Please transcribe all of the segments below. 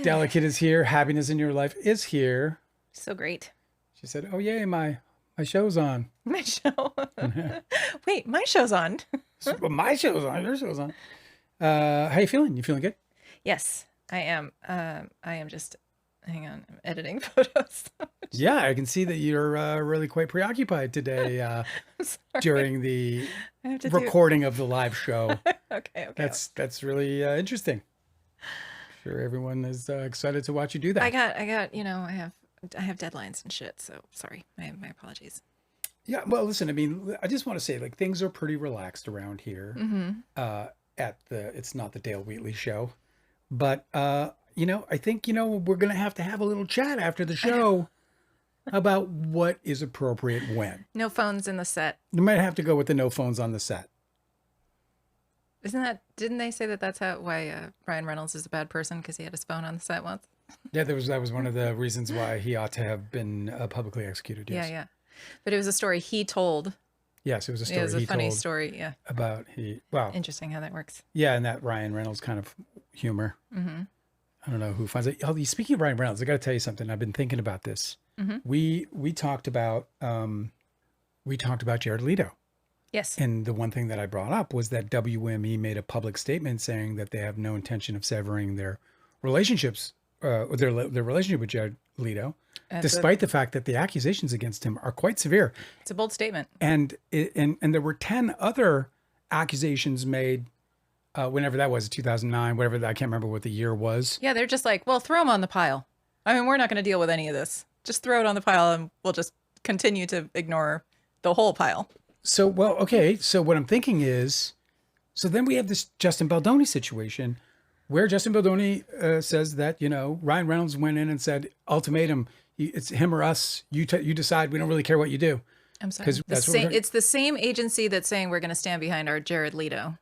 Delicate is here. Happiness in your life is here. So great. She said, "Oh yay, my show's on." My show. Wait, my show's on. Well, my show's on. Your show's on. How you feeling? You feeling good? Yes, I am. I am just, hang on, I'm editing photos. Yeah, I can see that you're really quite preoccupied today I'm sorry. during the I have to recording of the live show. Okay. That's really interesting. Sure, everyone is excited to watch you do that. I got, I have deadlines and shit. So sorry. My apologies. Yeah, well, listen, I mean, I just want to say, like, things are pretty relaxed around here. It's not the Dale Wheatley show, but I think we're gonna have to have a little chat after the show about what is appropriate when. No phones in the set. You might have to go with the no phones on the set. Didn't they say that that's why Ryan Reynolds is a bad person because he had his phone on the set once? Yeah, that was one of the reasons why he ought to have been publicly executed. Yes. Yeah. But it was a story he told. Yes, it was a story. It was a he funny told story. Yeah. About Interesting how that works. Yeah, and that Ryan Reynolds kind of humor. Mm-hmm. I don't know who finds it. Oh, speaking of Ryan Reynolds, I got to tell you something. I've been thinking about this. Mm-hmm. We talked about Jared Leto. Yes. And the one thing that I brought up was that WME made a public statement saying that they have no intention of severing their relationships, their relationship with Jared Leto, despite the fact that the accusations against him are quite severe. It's a bold statement. And there were 10 other accusations made whenever that was, 2009, whatever that, I can't remember what the year was. Yeah, they're just like, well, throw them on the pile. I mean, we're not going to deal with any of this. Just throw it on the pile and we'll just continue to ignore the whole pile. So, well, okay. So what I'm thinking is, so then we have this Justin Baldoni situation where Justin Baldoni says that, Ryan Reynolds went in and said, ultimatum, it's him or us. You decide. We don't really care what you do. I'm sorry. It's the same agency that's saying we're going to stand behind our Jared Leto.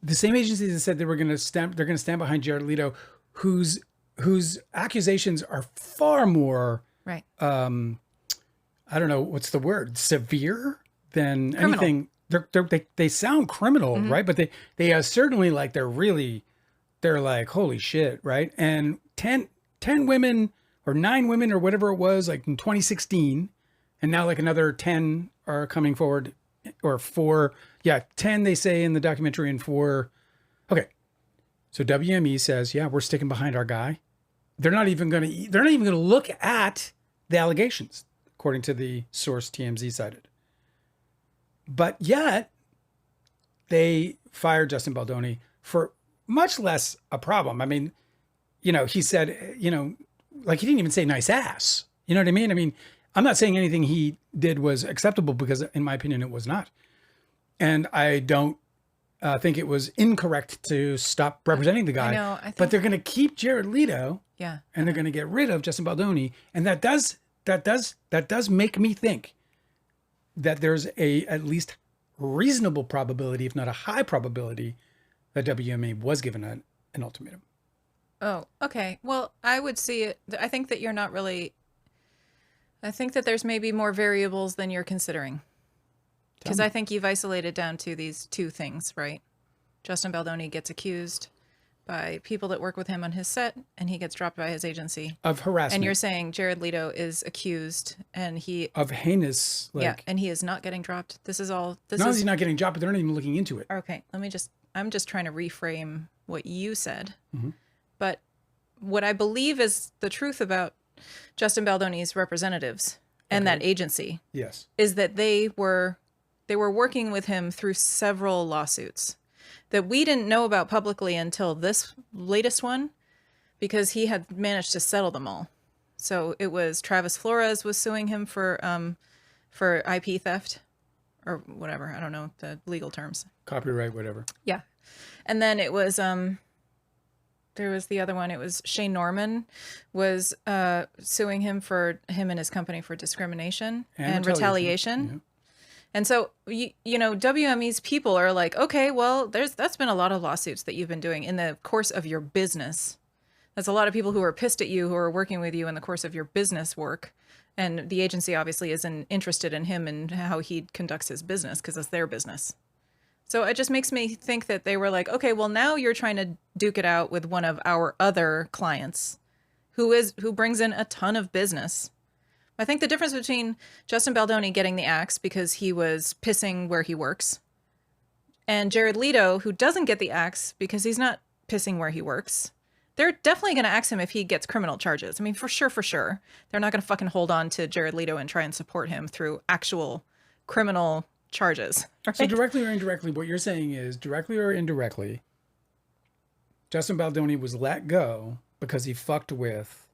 The same agency that said they're going to stand behind Jared Leto, whose accusations are far more, right. I don't know, what's the word, severe than Criminal. anything. They sound criminal, mm-hmm. right? But they are certainly like, they're like, holy shit, right? And 10 women or 9 women or whatever it was, like in 2016, and now like another 10 are coming forward, or 4. Yeah, 10 they say in the documentary, and 4. Okay. So WME says, yeah, we're sticking behind our guy. They're not even going to look at the allegations, according to the source TMZ cited. But yet they fired Justin Baldoni for much less a problem. I mean, he said, like, he didn't even say nice ass. You know what I mean? I mean, I'm not saying anything he did was acceptable, because in my opinion, it was not. And I don't think it was incorrect to stop representing the guy. But they're going to keep Jared Leto. Yeah. And they're going to get rid of Justin Baldoni. And that does make me think that there's a at least reasonable probability, if not a high probability, that WME was given an ultimatum. Oh, okay. Well, I would see it. I think that I think that there's maybe more variables than you're considering. Because I think you've isolated down to these 2 things, right? Justin Baldoni gets accused by people that work with him on his set, and he gets dropped by his agency of harassment. And you're saying Jared Leto is accused, and of heinous, and he is not getting dropped. He's not getting dropped, but they're not even looking into it. Okay, I'm just trying to reframe what you said. Mm-hmm. But what I believe is the truth about Justin Baldoni's representatives and that agency, yes, is that they were working with him through several lawsuits that we didn't know about publicly until this latest one, because he had managed to settle them all. So it was Travis Flores was suing him for IP theft or whatever. I don't know the legal terms. Copyright, whatever. Yeah. And then it was, there was the other one. It was Shane Norman was suing him and his company for discrimination and retaliation. Yeah. And so, WME's people are like, okay, well, that's been a lot of lawsuits that you've been doing in the course of your business. That's a lot of people who are pissed at you, who are working with you in the course of your business work. And the agency obviously isn't interested in him and how he conducts his business, because it's their business. So it just makes me think that they were like, okay, well, now you're trying to duke it out with one of our other clients who brings in a ton of business. I think the difference between Justin Baldoni getting the axe because he was pissing where he works and Jared Leto, who doesn't get the axe because he's not pissing where he works, they're definitely going to axe him if he gets criminal charges. I mean, for sure. They're not going to fucking hold on to Jared Leto and try and support him through actual criminal charges. Right? So directly or indirectly, what you're saying is, directly or indirectly, Justin Baldoni was let go because he fucked with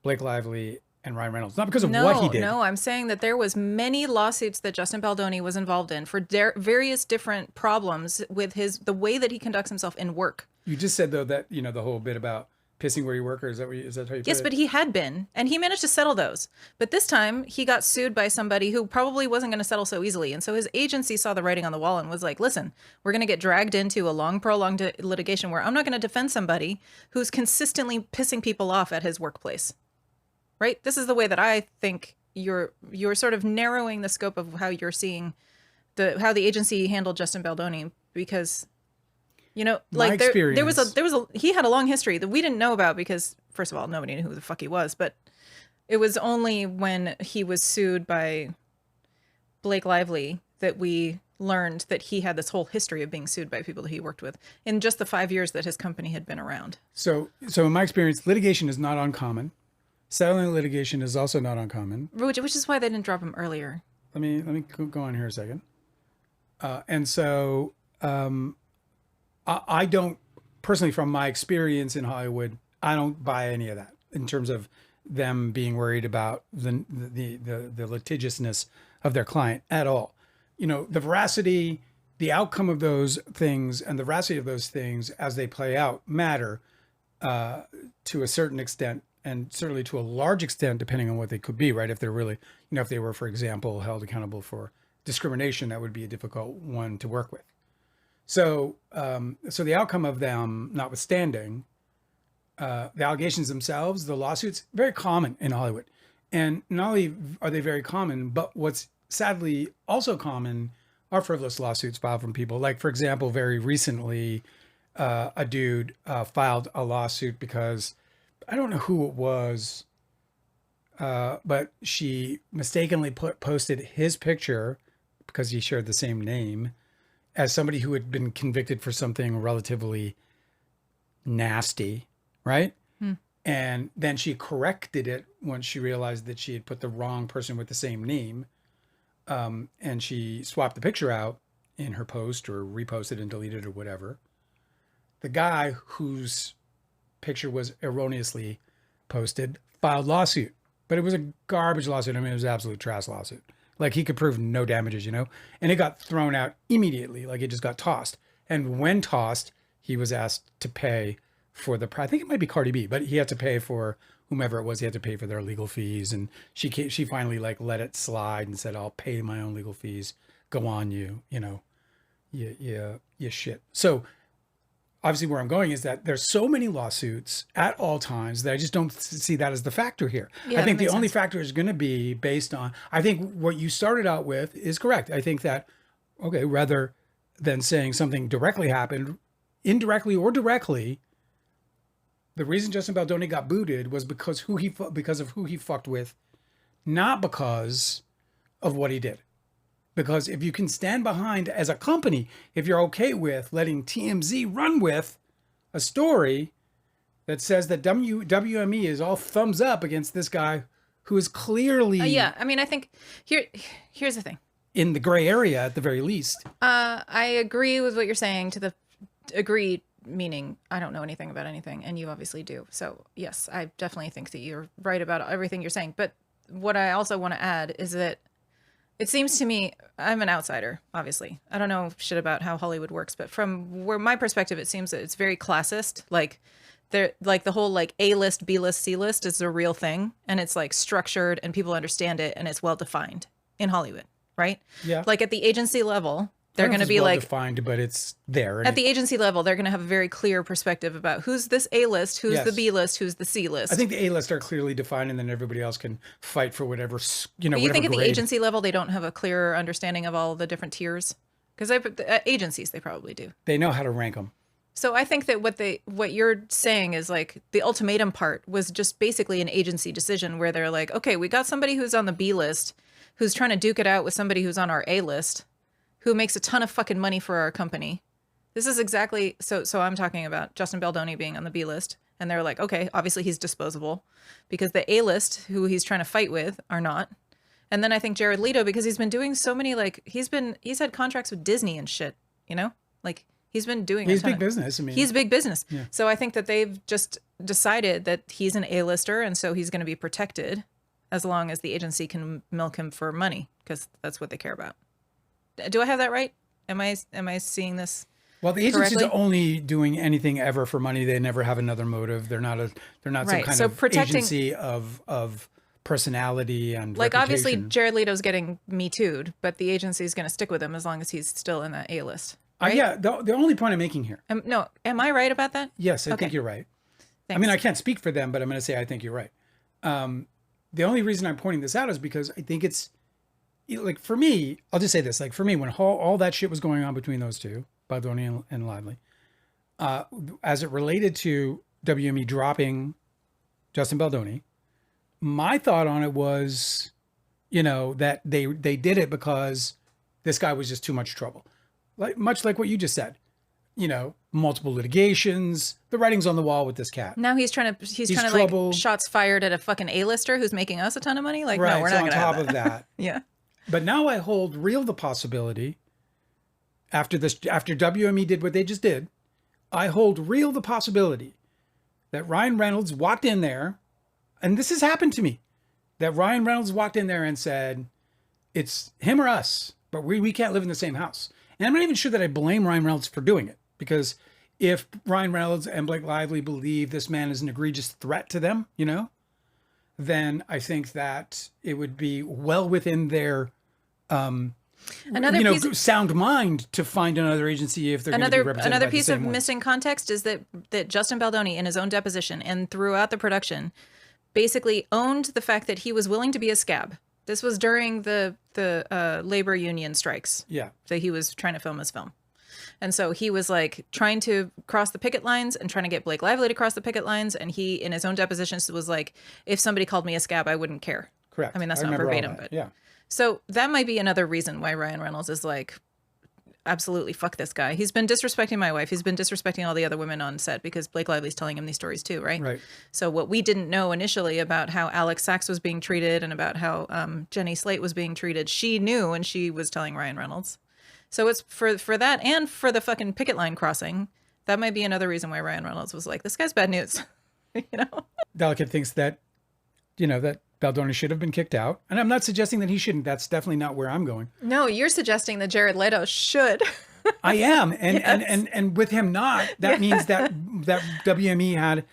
Blake Lively and Ryan Reynolds, not because of what he did. No, I'm saying that there was many lawsuits that Justin Baldoni was involved in for various different problems with the way that he conducts himself in work. You just said though that the whole bit about pissing where you work, or is that how you put it? Yes, but he had been, and he managed to settle those. But this time he got sued by somebody who probably wasn't going to settle so easily, and so his agency saw the writing on the wall and was like, "Listen, we're going to get dragged into a long, prolonged litigation where I'm not going to defend somebody who's consistently pissing people off at his workplace." Right? This is the way that I think you're sort of narrowing the scope of how you're seeing how the agency handled Justin Baldoni, because like there was he had a long history that we didn't know about because first of all, nobody knew who the fuck he was, but it was only when he was sued by Blake Lively that we learned that he had this whole history of being sued by people that he worked with in just the 5 years that his company had been around. So in my experience, litigation is not uncommon. Settling litigation is also not uncommon. Which is why they didn't drop him earlier. Let me go on here a second. I don't personally, from my experience in Hollywood, I don't buy any of that in terms of them being worried about the litigiousness of their client at all. The veracity, the outcome of those things, and the veracity of those things as they play out matter to a certain extent. And certainly to a large extent, depending on what they could be, right? If they're really, if they were, for example, held accountable for discrimination, that would be a difficult one to work with. So the outcome of them notwithstanding, the allegations themselves, the lawsuits, very common in Hollywood. And not only are they very common, but what's sadly also common are frivolous lawsuits filed from people. Like, for example, very recently, a dude filed a lawsuit because I don't know who it was, but she mistakenly posted his picture because he shared the same name as somebody who had been convicted for something relatively nasty, right? And then she corrected it once she realized that she had put the wrong person with the same name. And she swapped the picture out in her post or reposted and deleted or whatever. The guy whose picture was erroneously posted filed lawsuit, but it was a garbage lawsuit. I mean, it was an absolute trash lawsuit. Like, he could prove no damages, and it got thrown out immediately. Like, it just got tossed. And when tossed, he was asked to pay for I think it might be Cardi B, but he had to pay for whomever it was. He had to pay for their legal fees. And she finally let it slide and said, "I'll pay my own legal fees. Go on, you shit." So obviously where I'm going is that there's so many lawsuits at all times that I just don't see that as the factor here. Yeah, I think the only factor is going to be based on, I think what you started out with is correct. I think that, okay, rather than saying something directly happened, indirectly or directly, the reason Justin Baldoni got booted was because of who he fucked with, not because of what he did. Because if you can stand behind, as a company, if you're okay with letting TMZ run with a story that says that WME is all thumbs up against this guy who is clearly... yeah, I mean, I think here's the thing. In the gray area, at the very least. I agree with what you're saying agree meaning I don't know anything about anything, and you obviously do. So, yes, I definitely think that you're right about everything you're saying. But what I also want to add is that it seems to me, I'm an outsider, obviously. I don't know shit about how Hollywood works, but from my perspective, it seems that it's very classist. Like, the whole A-list, B-list, C-list is a real thing, and it's structured, and people understand it, and it's well defined in Hollywood, right? Yeah. Like at the agency level, they're going to be well defined, but it's there. At the agency level, they're going to have a very clear perspective about who's this A-list, who's the B-list, who's the C-list. I think the A-list are clearly defined, and then everybody else can fight for whatever, But you think at the agency level, they don't have a clearer understanding of all the different tiers? Because agencies, they probably do. They know how to rank them. So I think that what you're saying is like the ultimatum part was just basically an agency decision where they're like, okay, we got somebody who's on the B list, who's trying to duke it out with somebody who's on our A list, who makes a ton of fucking money for our company. This is exactly, so I'm talking about Justin Baldoni being on the B list. And they're like, okay, obviously he's disposable because the A list, who he's trying to fight with, are not. And then I think Jared Leto, because he's been doing so many, like, he's had contracts with Disney and shit, you know? Like, he's been doing He's big business. I mean, he's big business. Yeah. So I think that they've just decided that he's an A-lister, and so he's going to be protected as long as the agency can milk him for money, because that's what they care about. Do I have that right? Am I seeing this? Well, the agency's correctly? only doing anything ever for money. They never have another motive. They're not Right. some kind So of protecting- agency of personality and Like, obviously, reputation. Jared Leto's getting Me Too'd, but the agency is going to stick with him as long as he's still in that A-list. Right? Yeah, the only point I'm making here. No, am I right about that? Yes, I Okay. think you're right. Thanks. I mean, I can't speak for them, but I'm going to say I think you're right. The only reason I'm pointing this out is because I think it's, like, for me, I'll just say this. Like, for me, when all that shit was going on between those two, Baldoni and Lively, as it related to WME dropping Justin Baldoni, my thought on it was, that they did it because this guy was just too much trouble. Much like what you just said, multiple litigations, the writing's on the wall with this cat. Now he's trying to trouble. like shots fired at a fucking A-lister who's making us a ton of money. Like, Right, no, we're so not on going to top have of that. that. Yeah. But now I hold real the possibility, after WME did what they just did, I hold real the possibility that Ryan Reynolds walked in there, and this has happened to me, that Ryan Reynolds walked in there and said, it's him or us, but we can't live in the same house. And I'm not even sure that I blame Ryan Reynolds for doing it, because if Ryan Reynolds and Blake Lively believe this man is an egregious threat to them, then I think that it would be well within their sound mind to find another agency if they're going to be represented another by the piece same of one. missing context is that Justin Baldoni, in his own deposition and throughout the production, basically owned the fact that he was willing to be a scab. This was during the labor union strikes. Yeah. That he was trying to film his film. And so he was like trying to cross the picket lines and trying to get Blake Lively to cross the picket lines. And he, in his own depositions, was like, if somebody called me a scab, I wouldn't care. Correct. I mean, that's I not remember all verbatim, that. but yeah. So that might be another reason why Ryan Reynolds is like, absolutely fuck this guy. He's been disrespecting my wife. He's been disrespecting all the other women on set because Blake Lively's telling him these stories too, right? Right. So what we didn't know initially about how Alex Sachs was being treated and about how Jenny Slate was being treated, she knew, and she was telling Ryan Reynolds. So it's for that and for the fucking picket line crossing. That might be another reason why Ryan Reynolds was like, this guy's bad news. Delicate thinks that, that Baldoni should have been kicked out. And I'm not suggesting that he shouldn't. That's definitely not where I'm going. No, you're suggesting that Jared Leto should. I am. And Yes. and with him not, that means that WME had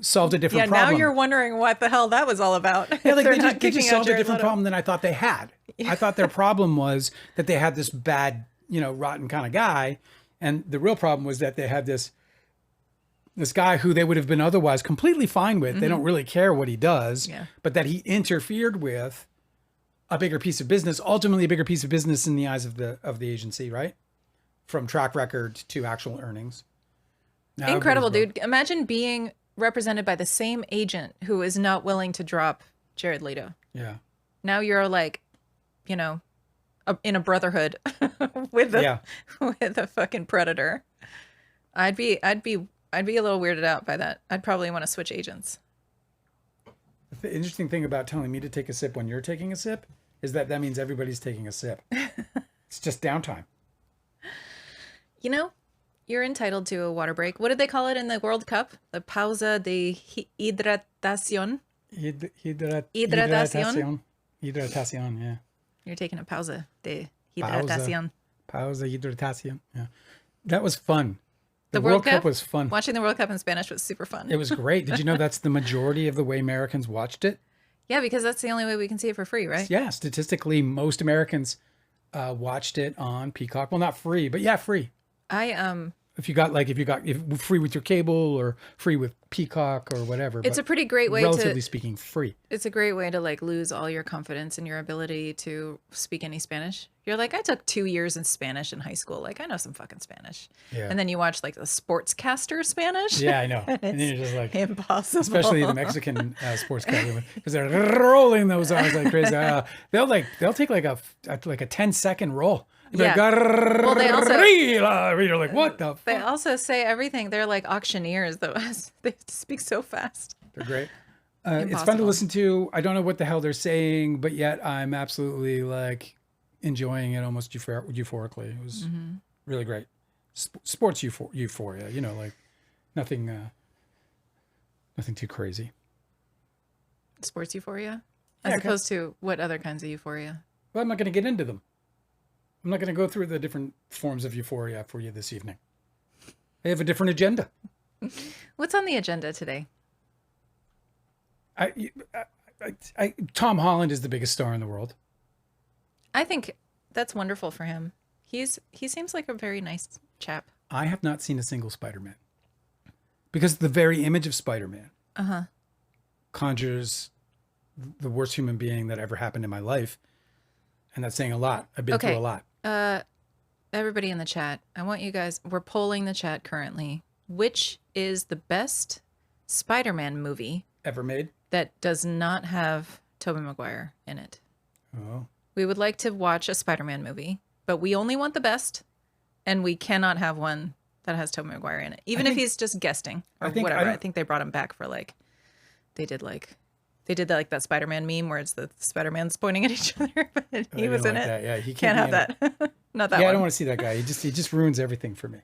solved a different Yeah, problem. now you're wondering what the hell that was all about. Yeah, like They're they not just kicking out solved a Jared different Leto. problem than I thought they had. I thought their problem was that they had this bad, rotten kind of guy. And the real problem was that they had this guy who they would have been otherwise completely fine with. They don't really care what he does, but that he interfered with a bigger piece of business, ultimately a bigger piece of business in the eyes of the agency, right? From track record to actual earnings. Now Incredible, everybody's dude. Imagine being represented by the same agent who is not willing to drop Jared Leto. Yeah. Now you're like, in a brotherhood with a fucking predator. I'd be a little weirded out by that. I'd probably want to switch agents. The interesting thing about telling me to take a sip when you're taking a sip is that means everybody's taking a sip. It's just downtime. You're entitled to a water break. What did they call it in the World Cup? The pausa de hidratación. Hidratación, yeah. You're taking a pausa de hidratación. Pausa, hidratación, yeah. That was fun. The World Cup was fun. Watching the World Cup in Spanish was super fun. It was great. Did you know that's the majority of the way Americans watched it? Yeah, because that's the only way we can see it for free, right? Yeah, statistically, most Americans watched it on Peacock. Well, not free, but yeah, free. I if you got if free with your cable or free with Peacock or whatever. It's a pretty great way relatively speaking, free. It's a great way to like lose all your confidence in your ability to speak any Spanish. You're like, I took 2 years in Spanish in high school. Like, I know some fucking Spanish. Yeah. And then you watch like the sportscaster Spanish. Yeah, I know. And then you're just like, impossible. Especially the Mexican sportscaster, because they're rolling those R's like crazy. They'll take like a 10-second roll. Yeah. Like, well, they also you're like, what the fuck? They also say everything. They're like auctioneers, though. They speak so fast. They're great. It's fun to listen to. I don't know what the hell they're saying, but yet I'm absolutely like enjoying it almost euphorically. It was really great. Sports euphoria, you know, like nothing too crazy. Sports euphoria? As opposed to what other kinds of euphoria? Well, I'm not going to get into them. I'm not going to go through the different forms of euphoria for you this evening. I have a different agenda. What's on the agenda today? Tom Holland is the biggest star in the world. I think that's wonderful for him. He seems like a very nice chap. I have not seen a single Spider-Man because the very image of Spider-Man conjures the worst human being that ever happened in my life. And that's saying a lot. I've been through a lot. Everybody in the chat, I want you guys, we're polling the chat currently. Which is the best Spider-Man movie ever made that does not have Tobey Maguire in it? Oh. We would like to watch a Spider-Man movie, but we only want the best, and we cannot have one that has Tobey Maguire in it, even if he's just guesting or whatever. I think they brought him back for like, they did like that Spider-Man meme where it's the Spider-Man's pointing at each other, but he was in it. That. Yeah, he can't have that. Not that one. Yeah, I don't want to see that guy. He just ruins everything for me.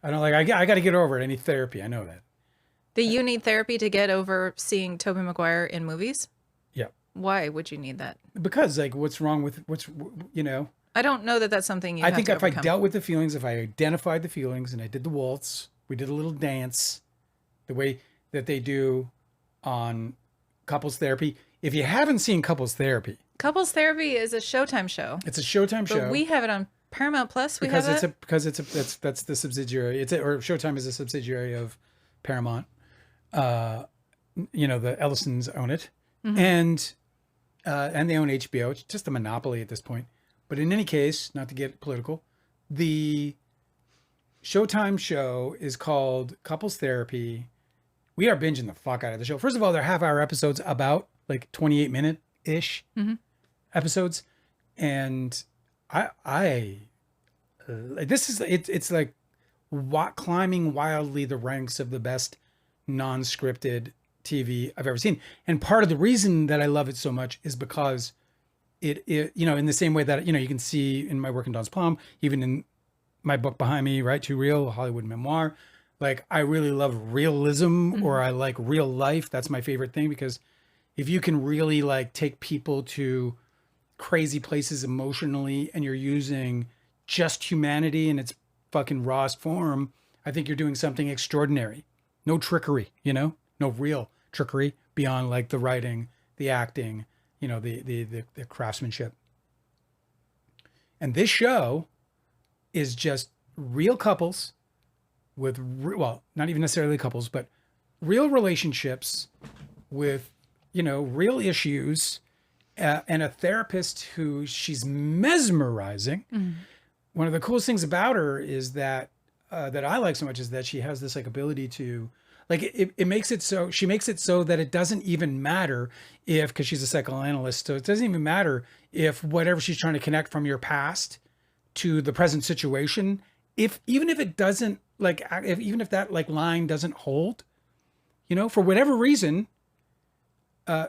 I don't like. I got to get over it. I need therapy. I know that. Do you need therapy to get over seeing Tobey Maguire in movies? Yeah. Why would you need that? Because like, what's wrong with I don't know that that's something you. I think if overcome. I dealt with the feelings, if I identified the feelings, and I did the waltz, we did a little dance, the way that they do on Couples Therapy. If you haven't seen Couples Therapy is a Showtime show. It's a Showtime show. But we have it on Paramount Plus. That's the subsidiary. Or Showtime is a subsidiary of Paramount. The Ellisons own it, and they own HBO. It's just a monopoly at this point. But in any case, not to get political, the Showtime show is called Couples Therapy. We are binging the fuck out of the show. First of all, they're half-hour episodes, about like 28-minute-ish episodes, and it's like climbing wildly the ranks of the best non-scripted TV I've ever seen. And part of the reason that I love it so much is because it in the same way that you can see in my work in Don's Plum, even in my book behind me, right, Too Real, a Hollywood memoir. Like, I really love realism, or I like real life. That's my favorite thing, because if you can really like take people to crazy places emotionally, and you're using just humanity in its fucking rawest form, I think you're doing something extraordinary. No trickery, no real trickery beyond like the writing, the acting, the craftsmanship. And this show is just real couples with, not even necessarily couples, but real relationships with, real issues, and a therapist who she's mesmerizing. One of the coolest things about her is that I like so much is that she has this like ability to, like, it makes it so, she makes it so that it doesn't even matter because she's a psychoanalyst, so it doesn't even matter if whatever she's trying to connect from your past to the present situation, even if it doesn't, like, even if that like line doesn't hold, for whatever reason,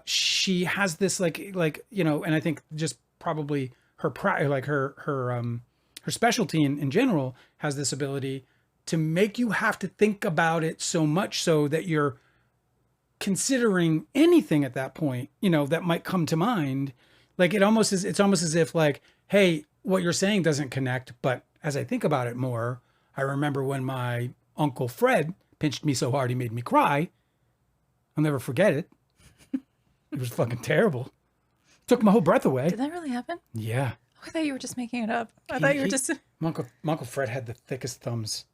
she has this like, and I think just probably her specialty in general has this ability to make you have to think about it so much so that you're considering anything at that point, that might come to mind. Like, it's almost as if like, hey, what you're saying doesn't connect, but as I think about it more, I remember when my Uncle Fred pinched me so hard he made me cry. I'll never forget it. It was fucking terrible. Took my whole breath away. Did that really happen? Yeah. I thought you were just making it up. I thought you were just... My Uncle Fred had the thickest thumbs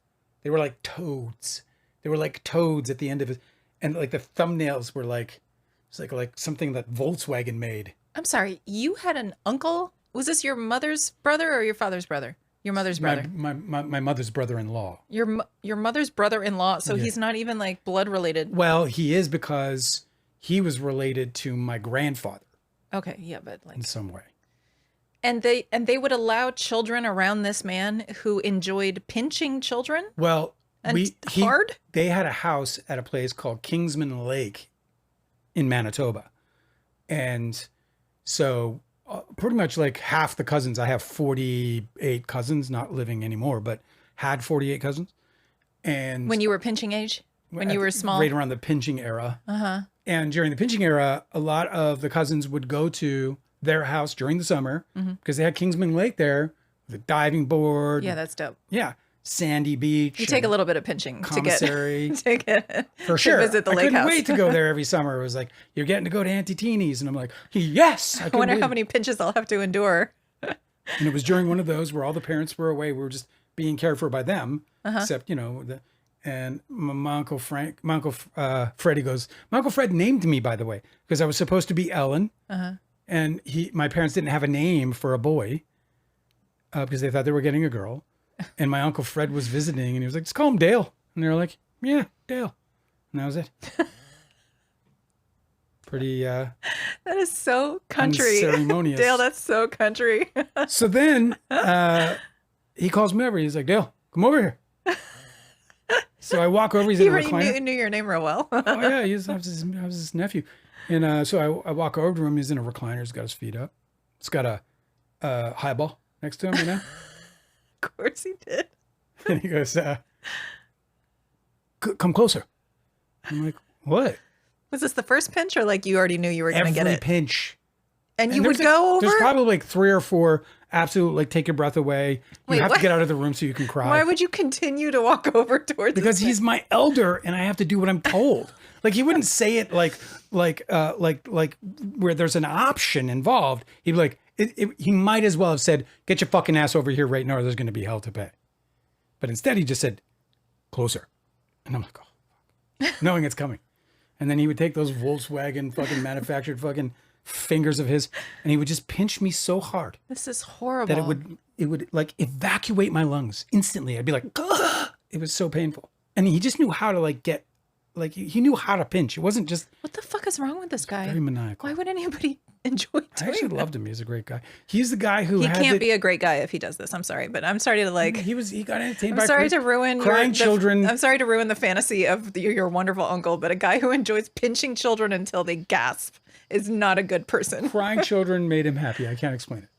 They were like toads. They were like toads at the end of it. And like the thumbnails were like, it's like something that Volkswagen made. I'm sorry. You had an uncle? Was this your mother's brother or your father's brother? Your mother's brother. My mother's brother-in-law. Your mother's brother-in-law. So he's not even like blood related. Well, he is because he was related to my grandfather. Okay, yeah, but like in some way. And they would allow children around this man who enjoyed pinching children? Well, hard? They had a house at a place called Kingsman Lake in Manitoba. And so pretty much like half the cousins, I have 48 cousins, not living anymore, but had 48 cousins. And when you were pinching age? When you were small? Right around the pinching era. Uh-huh. And during the pinching era, a lot of the cousins would go to their house during the summer because they had Kingsman Lake there, the diving board. Yeah, that's dope. Yeah. Sandy beach. You take a little bit of pinching commissary. to get for sure. To visit the lake house. I couldn't wait to go there every summer. It was like, you're getting to go to Auntie Teeny's. And I'm like, yes. I wonder how many pinches I'll have to endure. And it was during one of those where all the parents were away. We were just being cared for by them, except, and my Uncle Freddy goes, my Uncle Fred named me, by the way, because I was supposed to be Ellen. And my parents didn't have a name for a boy because they thought they were getting a girl. And my Uncle Fred was visiting and he was like, just call him Dale. And they were like, yeah, Dale. And that was it. Pretty that is so country. Unceremonious. Dale, that's so country. So then he calls me over. He's like, Dale, come over here. So I walk over. He's in a recliner. He knew your name real well. Oh yeah, I was his nephew. And so I walk over to him. He's in a recliner. He's got his feet up. He's got a highball next to him, Of course he did. And he goes, come closer. I'm like, what? Was this the first pinch or like you already knew you were going to get it? Every pinch. And you would go over? There's probably like 3 or 4 absolute, like, take your breath away. You have to get out of the room so you can cry. Why would you continue to walk over towards Because he's my elder and I have to do what I'm told. Like, he wouldn't say it like where there's an option involved. He'd be like, he might as well have said, get your fucking ass over here right now or there's going to be hell to pay. But instead he just said, closer. And I'm like, oh, fuck. Knowing it's coming. And then he would take those Volkswagen fucking manufactured fucking fingers of his and he would just pinch me so hard. This is horrible. That it would like evacuate my lungs instantly. I'd be like, ugh! It was so painful. And he just knew how to like get, like he knew how to pinch. It wasn't just. What the fuck is wrong with this guy? Very maniacal. Why would anybody enjoy doing I actually loved him. He's a great guy. He's the guy who he can't be a great guy if he does this. I'm sorry, but I'm sorry to like. He got entertained by. I'm sorry to ruin crying children. I'm sorry to ruin the fantasy of your wonderful uncle, but a guy who enjoys pinching children until they gasp is not a good person. Crying children made him happy. I can't explain it.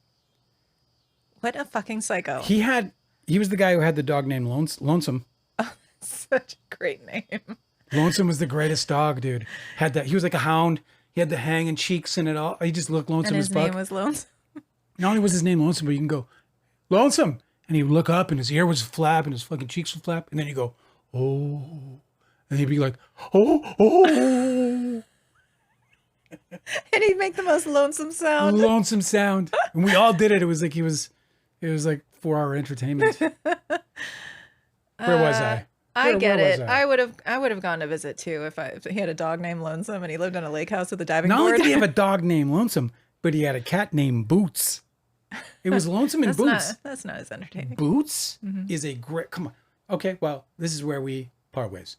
What a fucking psycho. He was the guy who had the dog named Lonesome. Oh, such a great name. Lonesome was the greatest dog, dude. He was like a hound. He had the hanging cheeks and it all. He just looked lonesome as fuck. And his name was Lonesome. Not only was his name Lonesome, but you can go, Lonesome. And he would look up and his ear was flap and his fucking cheeks would flap. And then you go, oh. And he'd be like, oh. And he'd make the most lonesome sound. Lonesome sound. And we all did it. It was like it was like 4-hour entertainment. Where was I? I get it. I would have gone to visit too if he had a dog named Lonesome and he lived in a lake house with a diving board. Not only did he have a dog named Lonesome, but he had a cat named Boots. It was Lonesome and Boots. That's not as entertaining. Boots is a great. Come on. Okay, well, this is where we part ways.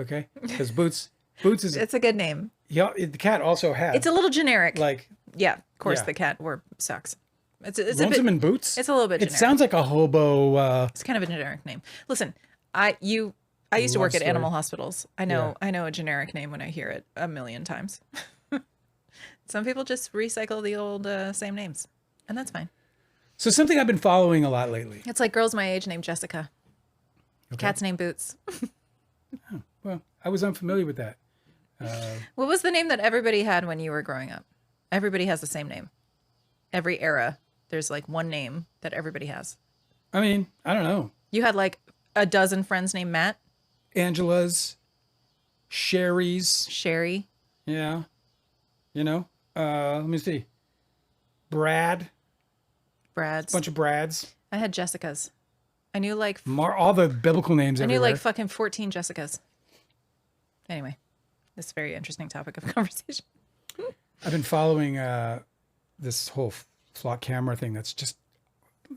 Okay, because Boots is. It's a good name. Yeah, the cat also had. It's a little generic. Like. Yeah, of course the cat sucks. It's Lonesome a bit, and Boots. It's a little bit. Generic. It sounds like a hobo. It's kind of a generic name. Listen. I used to work at animal hospitals. I know a generic name when I hear it a million times. Some people just recycle the old same names, and that's fine. So something I've been following a lot lately. It's like girls my age named Jessica. Okay. Cats named Boots. Oh, well, I was unfamiliar with that. What was the name that everybody had when you were growing up? Everybody has the same name. Every era, there's like one name that everybody has. I mean, I don't know. You had like a dozen friends named Matt. Angela's, Sherry's. Sherry. Yeah. Let me see. Brad's. A bunch of Brads. I had Jessica's. I knew like all the biblical names I knew everywhere. like fucking 14 Jessicas. Anyway, this is a very interesting topic of conversation. I've been following this whole flock camera thing. That's just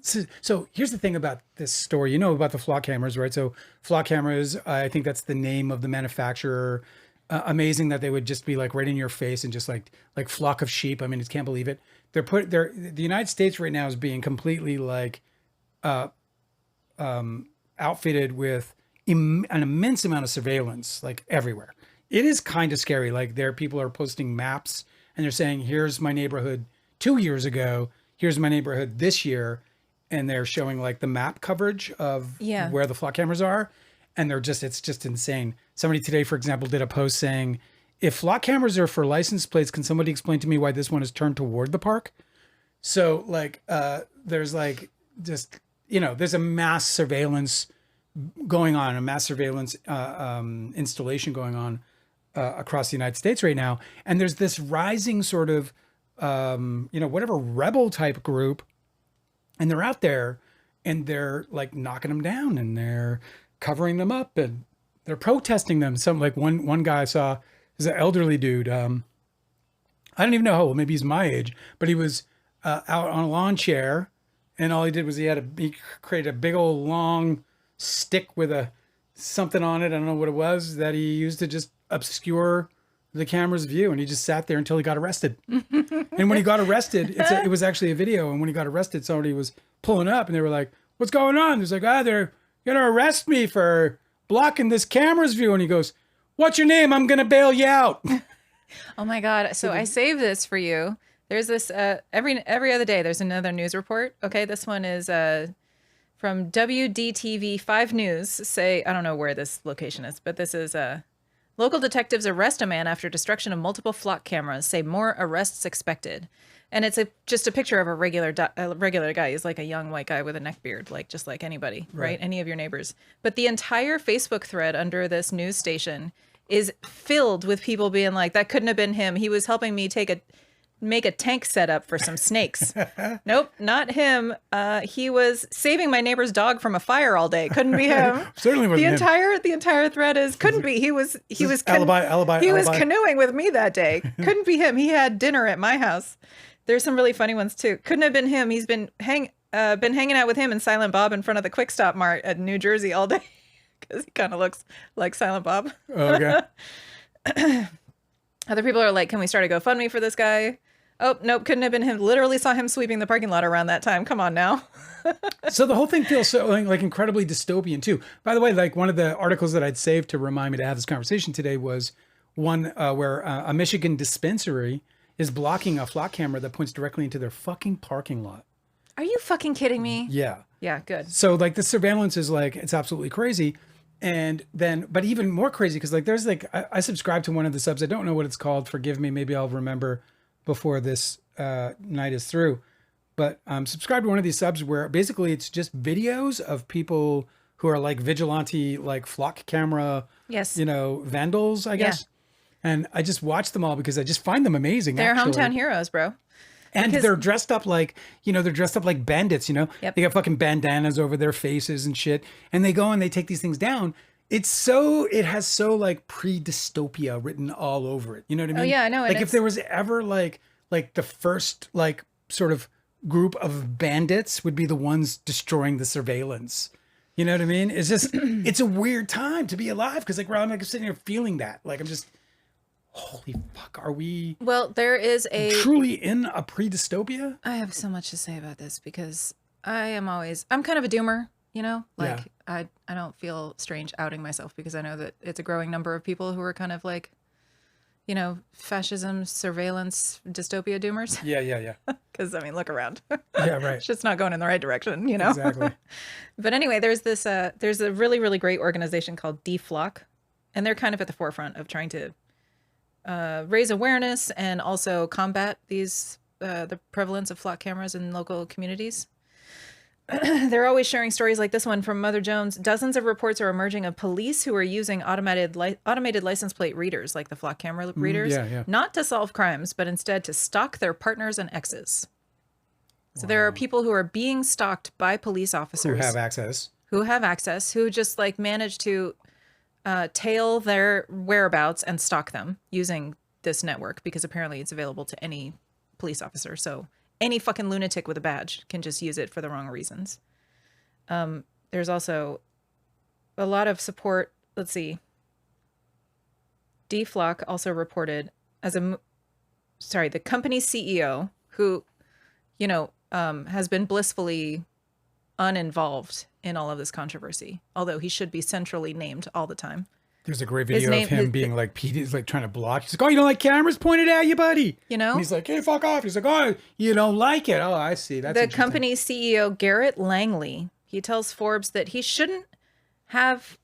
so. Here's the thing about this story. You know about the flock cameras, right? So flock cameras. I think that's the name of the manufacturer. Amazing that they would just be like right in your face and just like flock of sheep. I mean, I can't believe it. The United States right now is being completely like outfitted with an immense amount of surveillance, like everywhere. It is kind of scary. Like people are posting maps and they're saying, here's my neighborhood 2 years ago. Here's my neighborhood this year. And they're showing like the map coverage of where the flock cameras are. And it's just insane. Somebody today, for example, did a post saying, if flock cameras are for license plates, can somebody explain to me why this one is turned toward the park? So like, there's like, just, there's a mass surveillance going on, a mass surveillance installation going on across the United States right now. And there's this rising sort of, whatever rebel type group, and they're out there and they're like knocking them down and they're covering them up and they're protesting them. Some like one guy I saw is an elderly dude. I don't even know how old, maybe he's my age, but he was out on a lawn chair and all he did was he created a big old long stick with something on it. I don't know what it was that he used to just obscure the camera's view, and he just sat there until he got arrested. And when he got arrested, it was actually a video. And when he got arrested, somebody was pulling up and they were like, what's going on? He's like, they're going to arrest me for blocking this camera's view. And he goes, what's your name? I'm going to bail you out. Oh my God. So I saved this for you. There's this, every other day, there's another news report. Okay. This one is from WDTV 5 News. I don't know where this location is, but this is local detectives arrest a man after destruction of multiple flock cameras, say more arrests expected. And it's just a picture of a regular guy. He's like a young white guy with a neck beard, like just like anybody, right? Any of your neighbors. But the entire Facebook thread under this news station is filled with people being like, that couldn't have been him. He was helping me make a tank setup for some snakes. Nope, not him. He was saving my neighbor's dog from a fire all day. Couldn't be him. Certainly wasn't him. The entire thread is couldn't be. He was alibi. He was canoeing with me that day. Couldn't be him. He had dinner at my house. There's some really funny ones too. Couldn't have been him. He's been hanging out with him and Silent Bob in front of the Quick Stop Mart at New Jersey all day because he kind of looks like Silent Bob. Oh, okay. Other people are like, can we start a GoFundMe for this guy? Oh, nope, couldn't have been him. Literally saw him sweeping the parking lot around that time. Come on now. So the whole thing feels so like incredibly dystopian too. By the way, like one of the articles that I'd saved to remind me to have this conversation today was one where a Michigan dispensary is blocking a flock camera that points directly into their fucking parking lot. Are you fucking kidding me? Yeah. Yeah, good. So like the surveillance is like, it's absolutely crazy. And then, but even more crazy, because like there's like, I subscribe to one of the subs. I don't know what it's called. Forgive me. Maybe I'll remember before this night is through. But subscribe to one of these subs where basically it's just videos of people who are like vigilante, like flock camera, vandals, I guess. And I just watch them all because I just find them amazing. They're hometown heroes, bro. And they're dressed up like, bandits, Yep. They got fucking bandanas over their faces and shit. And they go and they take these things down. It has so like pre-dystopia written all over it. You know what I mean? Oh yeah, I know. Like if there was ever like the first like sort of group of bandits would be the ones destroying the surveillance. You know what I mean? It's just, it's a weird time to be alive. Cause like, I'm like sitting here feeling that, like, I'm just, holy fuck, are we there is truly in a pre-dystopia? I have so much to say about this because I'm kind of a doomer, I don't feel strange outing myself because I know that it's a growing number of people who are kind of like, fascism, surveillance, dystopia doomers. Yeah. Because, look around. Yeah, right. It's just not going in the right direction, Exactly. But anyway, there's a really, really great organization called Deflock, and they're kind of at the forefront of trying to raise awareness and also combat the prevalence of flock cameras in local communities. They're always sharing stories like this one from Mother Jones. Dozens of reports are emerging of police who are using automated license plate readers, like the flock camera readers, not to solve crimes, but instead to stalk their partners and exes. So there are people who are being stalked by police officers. Who have access. who have access, who just like manage to tail their whereabouts and stalk them using this network, because apparently it's available to any police officer. So any fucking lunatic with a badge can just use it for the wrong reasons. There's also a lot of support. Let's see. D-Flock also reported the company's CEO, who, has been blissfully uninvolved in all of this controversy, although he should be centrally named all the time. There's a great video of him being like, Pete is like trying to block. He's like, oh, you don't like cameras pointed at you, buddy? And he's like, hey, fuck off. He's like, oh, you don't like it. Oh, I see. That's the company's CEO, Garrett Langley, he tells Forbes that he shouldn't have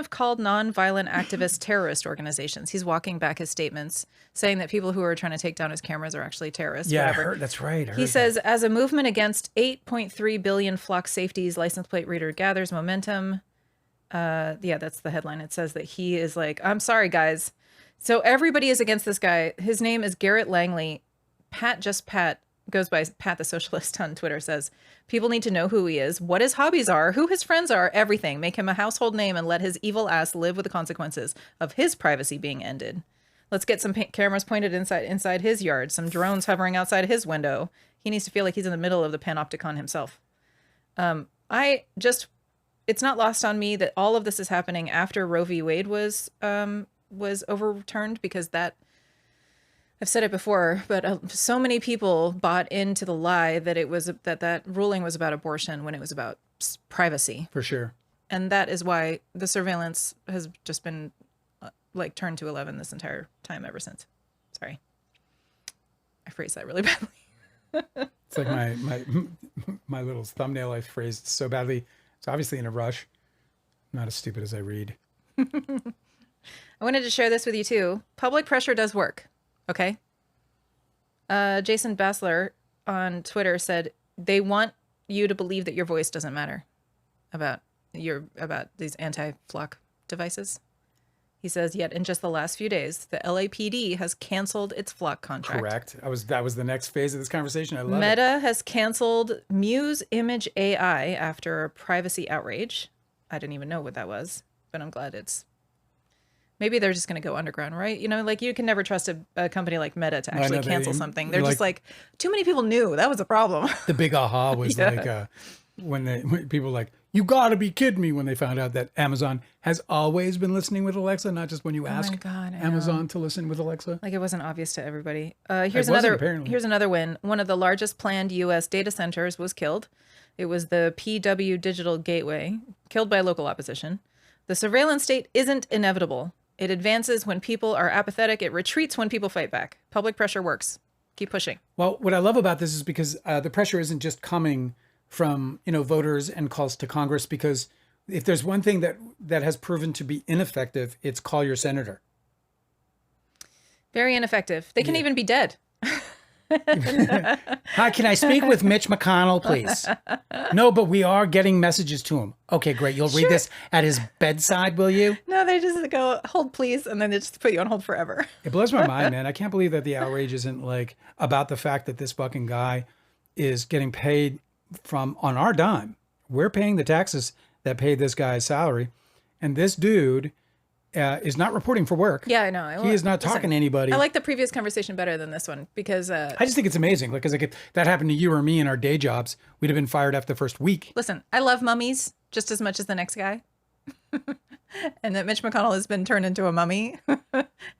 called nonviolent activist terrorist organizations. He's walking back his statements, saying that people who are trying to take down his cameras are actually terrorists. Yeah, that's right. He says, as a movement against 8.3 billion flock safeties, license plate reader gathers momentum. That's the headline. It says that he is like, I'm sorry, guys. So everybody is against this guy. His name is Garrett Langley. Pat goes by Pat the Socialist on Twitter, says, people need to know who he is, what his hobbies are, who his friends are, everything. Make him a household name and let his evil ass live with the consequences of his privacy being ended. Let's get some cameras pointed inside his yard, some drones hovering outside his window. He needs to feel like he's in the middle of the panopticon himself. It's not lost on me that all of this is happening after Roe v. Wade was overturned, because that, I've said it before, but so many people bought into the lie that it was that ruling was about abortion when it was about privacy. For sure. And that is why the surveillance has just been turned to 11 this entire time ever since. Sorry. I phrased that really badly. It's like my little thumbnail I phrased so badly. It's obviously in a rush. I'm not as stupid as I read. I wanted to share this with you too. Public pressure does work. Okay. Jason Bassler on Twitter said they want you to believe that your voice doesn't matter about these anti-flock devices. He says, yet in just the last few days, the LAPD has canceled its flock contract. Correct. That was the next phase of this conversation. I love it. Meta has canceled Muse Image AI after a privacy outrage. I didn't even know what that was, but I'm glad maybe they're just going to go underground, right? You can never trust a company like Meta to actually cancel something. They're just like, too many people knew. That was a problem. The big aha was when people were like, you got to be kidding me, when they found out that Amazon has always been listening with Alexa, not just when you ask Amazon to listen with Alexa. Like, it wasn't obvious to everybody. Here's another win. One of the largest planned U.S. data centers was killed. It was the PW Digital Gateway, killed by local opposition. The surveillance state isn't inevitable. It advances when people are apathetic. It retreats when people fight back. Public pressure works. Keep pushing. Well, what I love about this is because the pressure isn't just coming from, voters and calls to Congress, because if there's one thing that has proven to be ineffective, it's call your senator. Very ineffective. They can even be dead. Hi, can I speak with Mitch McConnell, please? No, but we are getting messages to him. Okay, great. You'll read this at his bedside, will you? No, they just go, hold please, and then they just put you on hold forever. It blows my mind, man. I can't believe that the outrage isn't about the fact that this fucking guy is getting paid on our dime. We're paying the taxes that paid this guy's salary, and this dude is not reporting for work. Yeah, I know. He is not talking to anybody. I like the previous conversation better than this one, because I just think it's amazing. Because if that happened to you or me in our day jobs, we'd have been fired after the first week. Listen, I love mummies just as much as the next guy. And that Mitch McConnell has been turned into a mummy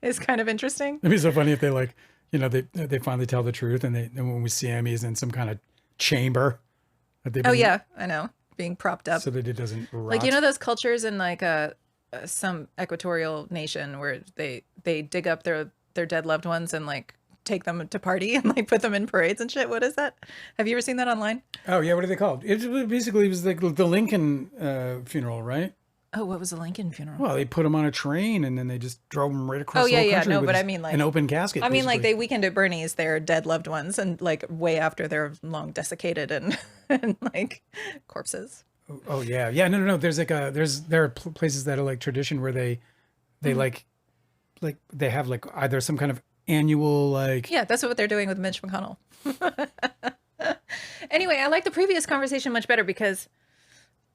is kind of interesting. It'd be so funny if they finally tell the truth, and when we see him, he's in some kind of chamber. Yeah, I know, being propped up so that it doesn't rot. Those cultures in some equatorial nation where they dig up their dead loved ones and take them to party and put them in parades and shit. What is that? Have you ever seen that online? Oh yeah, what are they called? It was like the Lincoln funeral, right? Oh, what was the Lincoln funeral? Well, they put him on a train and then they just drove him right across the whole country. No, but I mean an open casket. I mean they weekend at Bernie's their dead loved ones, and way after they're long desiccated and corpses. Oh yeah. No. There are places that are tradition where they they have either some kind of annual Yeah, that's what they're doing with Mitch McConnell. Anyway, I like the previous conversation much better because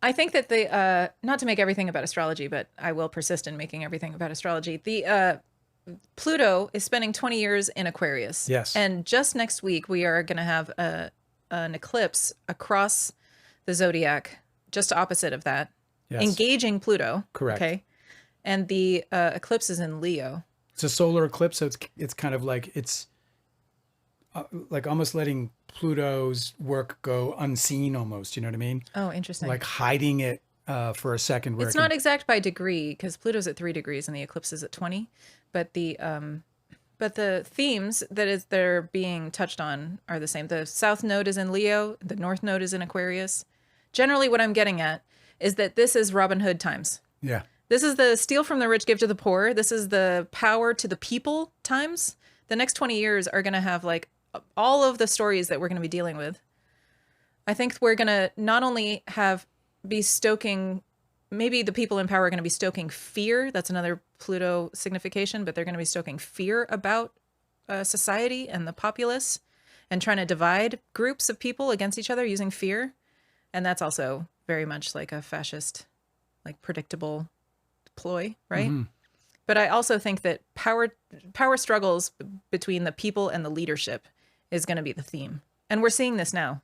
I think that the not to make everything about astrology, but I will persist in making everything about astrology. The Pluto is spending 20 years in Aquarius. Yes. And just next week we are going to have an eclipse across the zodiac, just opposite of that, engaging Pluto. Correct. Okay. And the eclipse is in Leo. It's a solar eclipse, so it's kind of like it's like almost letting Pluto's work go unseen, almost. You know what I mean? Oh, interesting. Like hiding it for a second. Where it's not exact by degree because Pluto's at 3 degrees and the eclipse is at 20. But the themes they're being touched on are the same. The south node is in Leo. The north node is in Aquarius. Generally, what I'm getting at is that this is Robin Hood times. Yeah. This is the steal from the rich, give to the poor. This is the power to the people times. The next 20 years are going to have like all of the stories that we're going to be dealing with. I think we're going to not only be stoking, maybe the people in power are going to be stoking fear. That's another Pluto signification, but they're going to be stoking fear about society and the populace and trying to divide groups of people against each other using fear. And that's also very much like a fascist, like predictable ploy, right? Mm-hmm. But I also think that power struggles between the people and the leadership is going to be the theme. And we're seeing this now.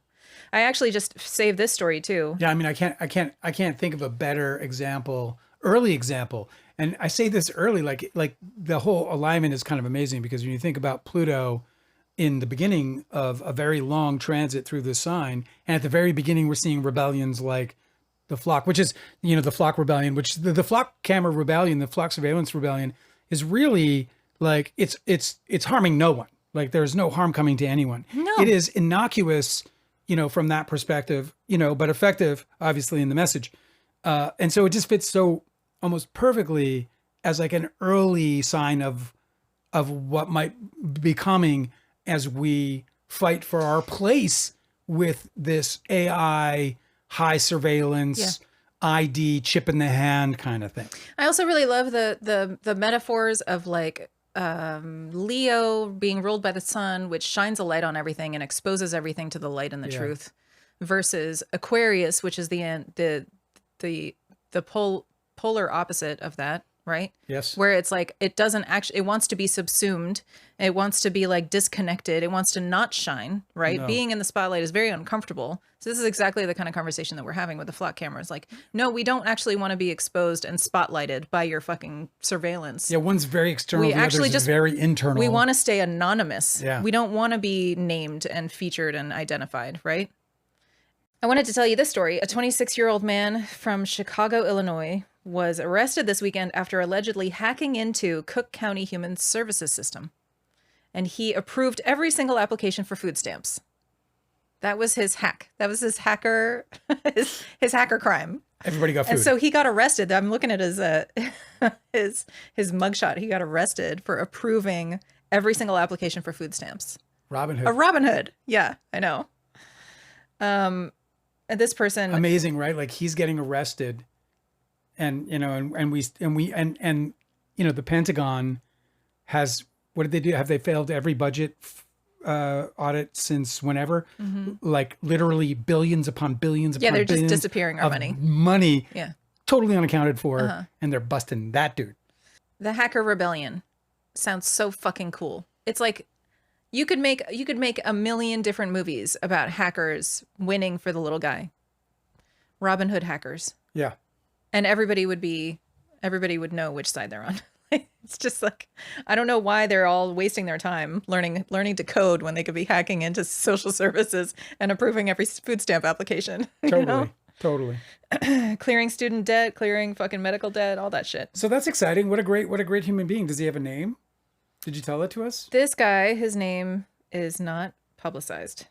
I actually just saved this story too. Yeah, I mean, I can't think of a better example, early example. And I say this early, like the whole alignment is kind of amazing because when you think about Pluto in the beginning of a very long transit through the sign, and at the very beginning, we're seeing rebellions like the flock, which is, the flock rebellion, which the flock camera rebellion, the flock surveillance rebellion is really like, it's harming no one. Like there's no harm coming to anyone. No. It is innocuous, from that perspective, but effective, obviously, in the message. And so it just fits so almost perfectly as like an early sign of what might be coming as we fight for our place with this AI, high surveillance, ID, chip in the hand kind of thing. I also really love the metaphors of like Leo being ruled by the sun, which shines a light on everything and exposes everything to the light and the truth, versus Aquarius, which is the polar opposite of that, right? Yes. Where it's like it doesn't actually, it wants to be subsumed, it wants to be like disconnected, it wants to not shine, right? No. Being in the spotlight is very uncomfortable. So this is exactly the kind of conversation that we're having with the flock cameras. Like, no, we don't actually want to be exposed and spotlighted by your fucking surveillance. Yeah, one's very external, the other's just very internal. We want to stay anonymous. Yeah. We don't want to be named and featured and identified, right? I wanted to tell you this story. A 26-year-old man from Chicago, Illinois, was arrested this weekend after allegedly hacking into Cook County Human Services system. And he approved every single application for food stamps. That was his hack. That was his hacker, his hacker crime. Everybody got food. And so he got arrested. I'm looking at his mugshot. He got arrested for approving every single application for food stamps. Robin Hood. A Robin Hood. Yeah, I know. And this person. Amazing, right? Like he's getting arrested, and the Pentagon has, what did they do? Have they failed every budget audit since whenever? Mm-hmm. Like literally billions upon billions upon billions. Yeah, they're just disappearing our money. Money. Yeah. Totally unaccounted for, and they're busting that dude. The hacker rebellion sounds so fucking cool. It's like you could make a million different movies about hackers winning for the little guy. Robin Hood hackers. Yeah. And everybody would know which side they're on. It's just like, I don't know why they're all wasting their time learning to code when they could be hacking into social services and approving every food stamp application. Totally. Clearing student debt, clearing fucking medical debt, all that shit. So that's exciting. What a great human being. Does he have a name? Did you tell that to us? This guy, his name is not publicized.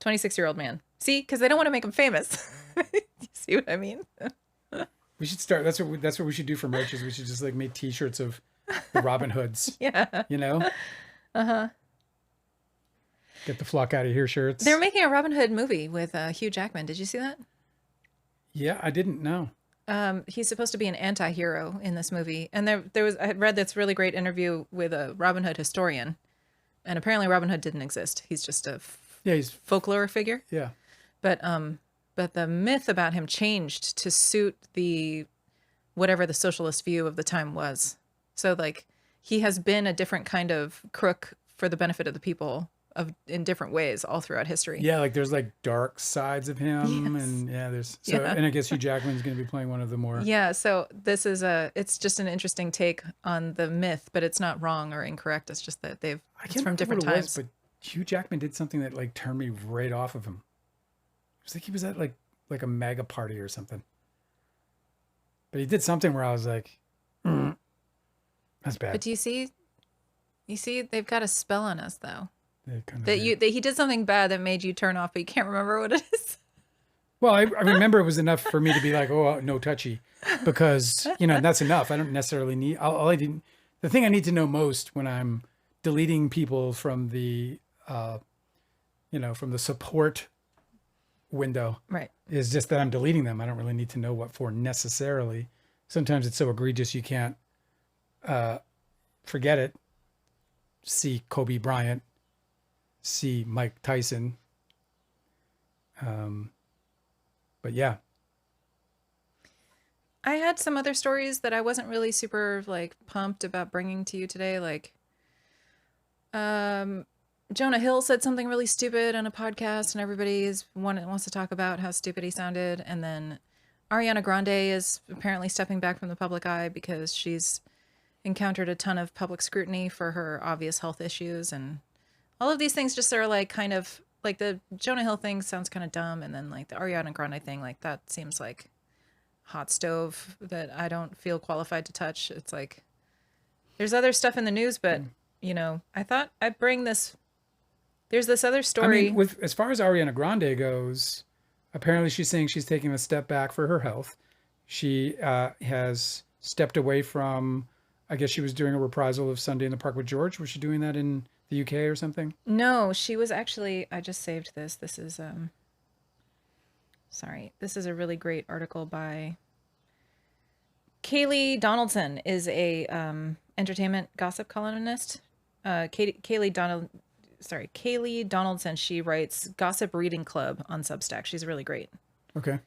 26-year-old man. See, because they don't want to make him famous. You see what I mean? We should start. That's what we should do for merch. Is we should just like make T-shirts of the Robin Hoods. Yeah. Get the flock out of here shirts. They're making a Robin Hood movie with Hugh Jackman. Did you see that? Yeah, I didn't know. He's supposed to be an anti-hero in this movie. And I had read this really great interview with a Robin Hood historian. And apparently Robin Hood didn't exist. He's just he's folklore figure. Yeah. But but the myth about him changed to suit whatever the socialist view of the time was. So like he has been a different kind of crook for the benefit of the people in different ways all throughout history. Yeah, like there's like dark sides of him, Yes. and and I guess Hugh Jackman's going to be playing one of the more. Yeah, so this is it's just an interesting take on the myth, but it's not wrong or incorrect. It's just that it's from different times. But Hugh Jackman did something that like turned me right off of him. It was like he was at like a mega party or something. But he did something where I was like, that's bad. But do you see they've got a spell on us though. That he did something bad that made you turn off, but you can't remember what it is. Well, I remember it was enough for me to be like, oh, no touchy, because, that's enough. I don't necessarily need, the thing I need to know most when I'm deleting people from the, from the support window, right, is just that I'm deleting them. I don't really need to know what for necessarily. Sometimes it's so egregious you can't forget it. See Kobe Bryant, see Mike Tyson. But yeah. I had some other stories that I wasn't really super like pumped about bringing to you today. Like, Jonah Hill said something really stupid on a podcast, and everybody wants to talk about how stupid he sounded. And then Ariana Grande is apparently stepping back from the public eye because she's encountered a ton of public scrutiny for her obvious health issues, and all of these things just are like kind of like the Jonah Hill thing sounds kind of dumb, and then like the Ariana Grande thing, like that seems like hot stove that I don't feel qualified to touch. It's like there's other stuff in the news, but I thought I'd bring this. There's this other story. I mean, as far as Ariana Grande goes, apparently she's saying she's taking a step back for her health. She has stepped away from, I guess she was doing a reprisal of Sunday in the Park with George. Was she doing that in the UK or something? No, she was actually, I just saved this. This is, this is a really great article by Kaylee Donaldson, is a entertainment gossip columnist. Kaylee Donaldson, she writes Gossip Reading Club on Substack. She's really great. Okay.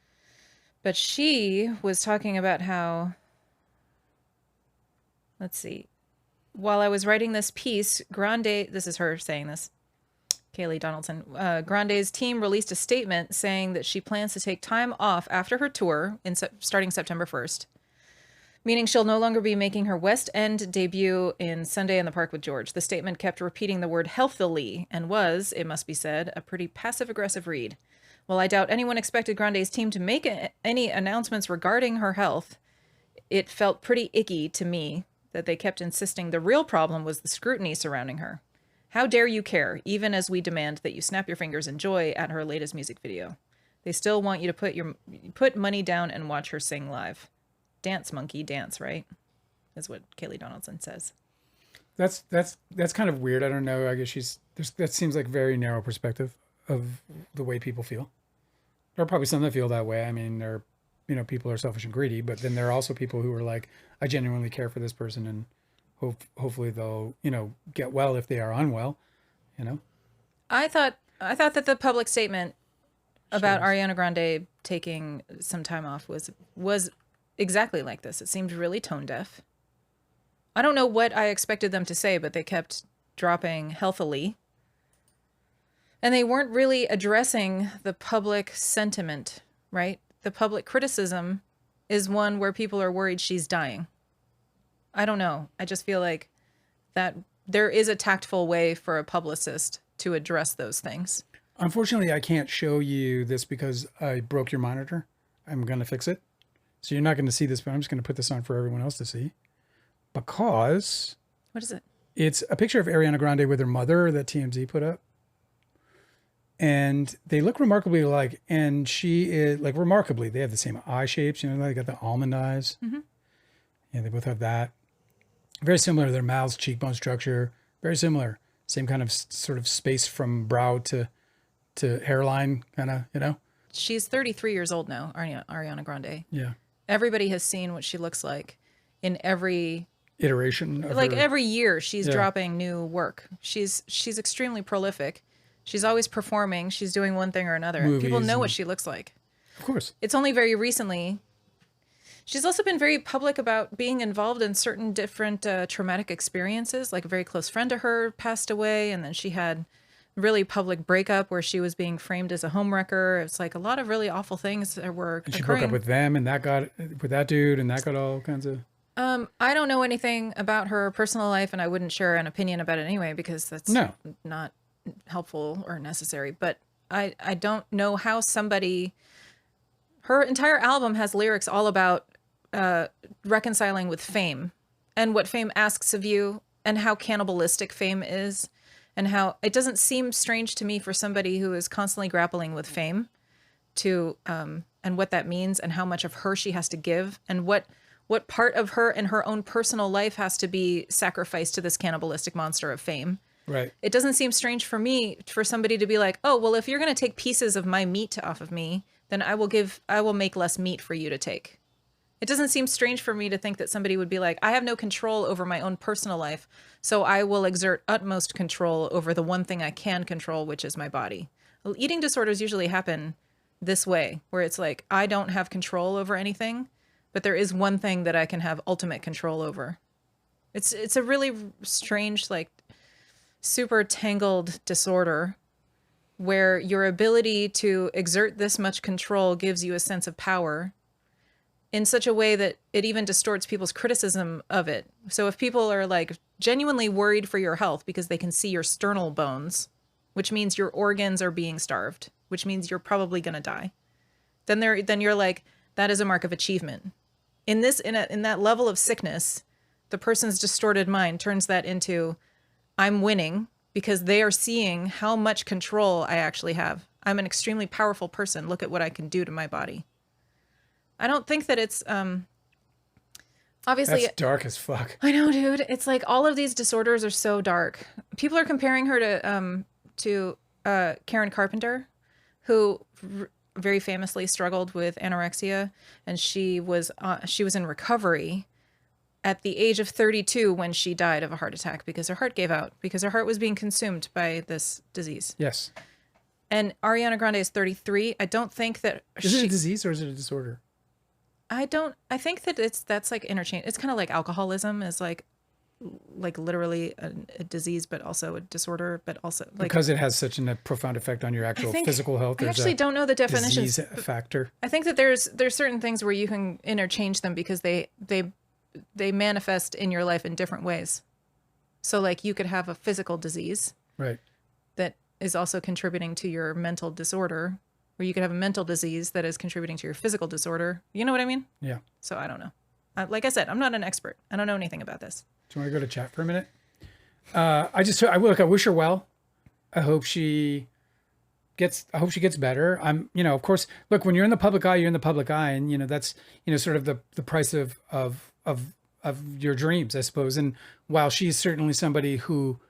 But she was talking about how, let's see, while I was writing this piece, this is her saying this, Kaylee Donaldson, Grande's team released a statement saying that she plans to take time off after her tour starting September 1st, meaning she'll no longer be making her West End debut in Sunday in the Park with George. The statement kept repeating the word healthily and was, it must be said, a pretty passive-aggressive read. While I doubt anyone expected Grande's team to make any announcements regarding her health, it felt pretty icky to me that they kept insisting the real problem was the scrutiny surrounding her. How dare you care, even as we demand that you snap your fingers in joy at her latest music video. They still want you to put money down and watch her sing live. Dance, monkey, dance, right? Is what Kaylee Donaldson says. That's kind of weird. I don't know. I guess that seems like very narrow perspective of the way people feel. There are probably some that feel that way. I mean, people are selfish and greedy, but then there are also people who are like, I genuinely care for this person, and hopefully they'll, get well if they are unwell, I thought that the public statement about Ariana Grande taking some time off was exactly like this. It seemed really tone deaf. I don't know what I expected them to say, but they kept dropping healthily. And they weren't really addressing the public sentiment, right? The public criticism is one where people are worried she's dying. I don't know. I just feel like that there is a tactful way for a publicist to address those things. Unfortunately, I can't show you this because I broke your monitor. I'm going to fix it. So you're not going to see this, but I'm just going to put this on for everyone else to see. Because... What is it? It's a picture of Ariana Grande with her mother that TMZ put up. And they look remarkably alike. And she is, like, remarkably, they have the same eye shapes. They got the almond eyes. Mm-hmm. Yeah, they both have that. Very similar to their mouths, cheekbone structure. Very similar. Same kind of sort of space from brow to hairline, kind of, She's 33 years old now, Ariana Grande. Yeah. Everybody has seen what she looks like in every iteration of like her. Every year she's dropping new work. She's extremely prolific. She's always performing. She's doing one thing or another. Movies People know what she looks like. Of course. It's only very recently. She's also been very public about being involved in certain different traumatic experiences. Like a very close friend of her passed away, and then she had really public breakup where she was being framed as a homewrecker. It's like a lot of really awful things that were And she occurring. broke up with them, and that got with that dude, and that got all kinds of. I don't know anything about her personal life, and I wouldn't share an opinion about it anyway because that's not helpful or necessary. But I don't know how somebody. Her entire album has lyrics all about reconciling with fame and what fame asks of you and how cannibalistic fame is and how it doesn't seem strange to me for somebody who is constantly grappling with fame to and what that means and how much of her she has to give and what part of her and her own personal life has to be sacrificed to this cannibalistic monster of fame. Right. It doesn't seem strange for me for somebody to be like, oh, well, if you're going to take pieces of my meat off of me, then I will make less meat for you to take. It doesn't seem strange for me to think that somebody would be like, I have no control over my own personal life, so I will exert utmost control over the one thing I can control, which is my body. Well, eating disorders usually happen this way, where it's like, I don't have control over anything, but there is one thing that I can have ultimate control over. It's a really strange, like, super tangled disorder where your ability to exert this much control gives you a sense of power in such a way that it even distorts people's criticism of it. So if people are like genuinely worried for your health because they can see your sternal bones, which means your organs are being starved, which means you're probably going to die, then you're like, that is a mark of achievement. In that level of sickness, the person's distorted mind turns that into, I'm winning because they are seeing how much control I actually have. I'm an extremely powerful person. Look at what I can do to my body. I don't think that it's obviously That's dark as fuck. I know, dude. It's like all of these disorders are so dark. People are comparing her to Karen Carpenter, who very famously struggled with anorexia, and she was in recovery at the age of 32 when she died of a heart attack because her heart gave out because her heart was being consumed by this disease. Yes. And Ariana Grande is 33. I don't think that is it a disease or is it a disorder? I think that that's like interchange. It's kind of like alcoholism is like literally a disease, but also a disorder, but also like because it has such a profound effect on your actual physical health. I actually don't know the definitions. Disease factor. I think that there's certain things where you can interchange them because they manifest in your life in different ways. So like you could have a physical disease, right, that is also contributing to your mental disorder. Or you could have a mental disease that is contributing to your physical disorder. You know what I mean? Yeah. So I don't know. Like I said, I'm not an expert. I don't know anything about this. Do you want to go to chat for a minute? I wish her well. I hope she gets better. Of course, look, when you're in the public eye, you're in the public eye, and that's sort of the price of your dreams, I suppose. And while she's certainly somebody who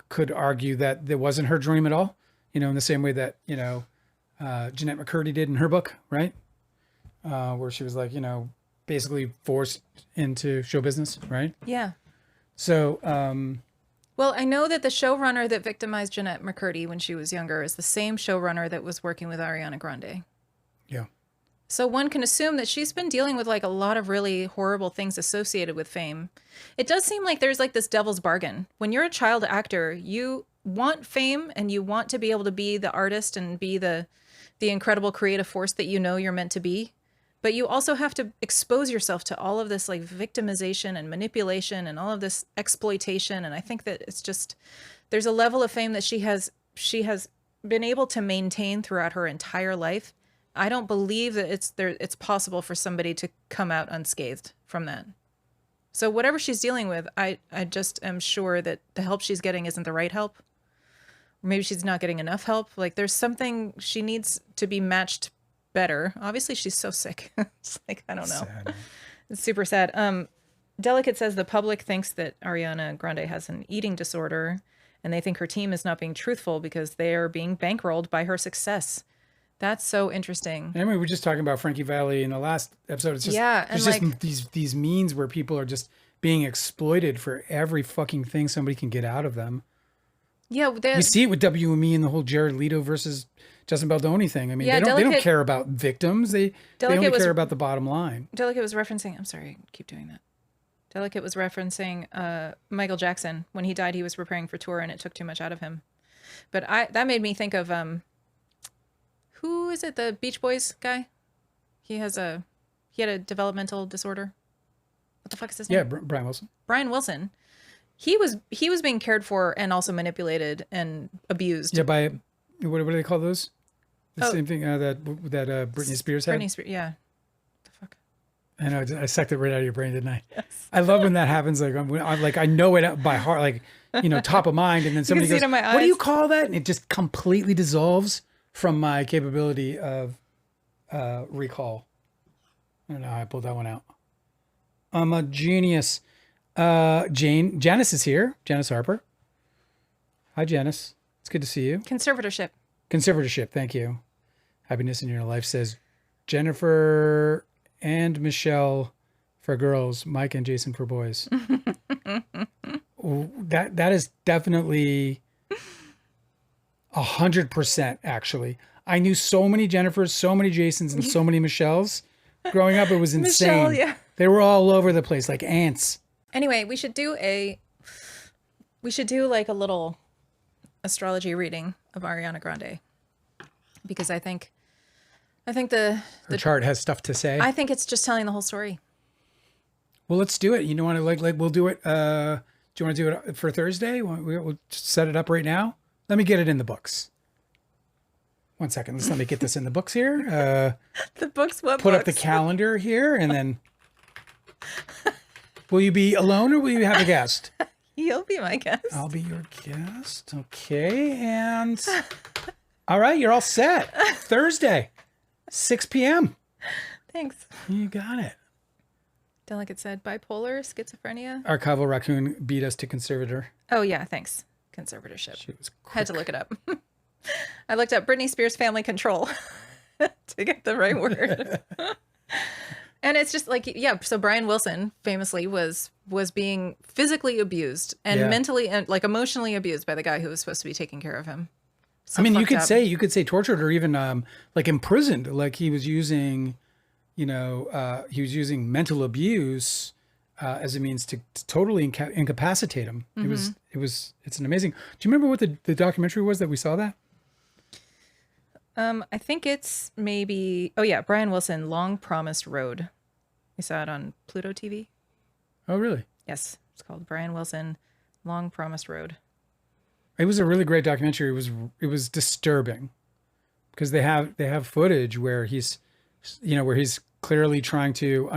could argue that there wasn't her dream at all, in the same way that Jeanette McCurdy did in her book, right? Where she was like, basically forced into show business, right? Yeah. So, well, I know that the showrunner that victimized Jeanette McCurdy when she was younger is the same showrunner that was working with Ariana Grande. Yeah. So one can assume that she's been dealing with like a lot of really horrible things associated with fame. It does seem like there's like this devil's bargain. When you're a child actor, you want fame and you want to be able to be the artist and be the incredible creative force that you're meant to be. But you also have to expose yourself to all of this like victimization and manipulation and all of this exploitation. And I think that it's just, there's a level of fame that she has been able to maintain throughout her entire life. I don't believe that it's possible for somebody to come out unscathed from that. So whatever she's dealing with, I just am sure that the help she's getting isn't the right help. Or maybe she's not getting enough help. Like there's something she needs to be matched better. Obviously she's so sick. It's like, I don't know. Sad. It's super sad. Delicate says the public thinks that Ariana Grande has an eating disorder and they think her team is not being truthful because they are being bankrolled by her success. That's so interesting. And we were just talking about Frankie Valli in the last episode. It's just, it's just these means where people are just being exploited for every fucking thing somebody can get out of them. Yeah, we see it with WME and the whole Jared Leto versus Justin Baldoni thing. I mean, Yeah, they don't care about victims. They only care about the bottom line. Delicate was referencing. I'm sorry, keep doing that. Delicate was referencing Michael Jackson. When he died, he was preparing for tour, and it took too much out of him. But that made me think of who is it? The Beach Boys guy. He had a developmental disorder. What the fuck is his name? Yeah, Brian Wilson. Brian Wilson. He was being cared for and also manipulated and abused. Yeah, by what do they call those? The same thing that Britney Spears had. Britney Spears, yeah. The fuck. I know, I sucked it right out of your brain, didn't I? Yes. I love when that happens. Like I know it by heart, like top of mind, and then somebody goes, "What do you call that?" And it just completely dissolves from my capability of recall. I don't know how I pulled that one out. I'm a genius. Janice is here. Janice Harper. Hi, Janice. It's good to see you. Conservatorship. Thank you. Happiness in your life says Jennifer and Michelle for girls, Mike and Jason for boys. that is definitely 100% actually. I knew so many Jennifers, so many Jasons, and so many Michelles. Growing up, it was insane. Michelle, yeah. They were all over the place like ants. Anyway, we should do like a little astrology reading of Ariana Grande, because I think the chart has stuff to say. I think it's just telling the whole story. Well, let's do it. You know what? Like we'll do it. Do you want to do it for Thursday? We'll just set it up right now. Let me get it in the books. 1 second. Let me get this in the books here. The books. What? Put books? up the calendar here, and then. Will you be alone or will you have a guest? You'll be my guest. I'll be your guest. Okay, and all right, you're all set. Thursday, 6 p.m. Thanks. You got it. Delicate said bipolar, schizophrenia. Archival Raccoon beat us to conservator. Oh yeah, thanks. Conservatorship. She was quick. Had to look it up. I looked up Britney Spears family control to get the right word. And it's just like, yeah, so Brian Wilson famously was being physically abused and mentally and like emotionally abused by the guy who was supposed to be taking care of him. So I mean, you could say tortured or even like imprisoned. Like he was using, mental abuse as a means to totally incapacitate him. Mm-hmm. It's an amazing. Do you remember what the documentary was that we saw that? I think it's maybe, Brian Wilson, Long Promised Road. We saw it on Pluto TV. Oh, really? Yes. It's called Brian Wilson, Long Promised Road. It was a really great documentary. It was disturbing because they have footage where he's clearly trying to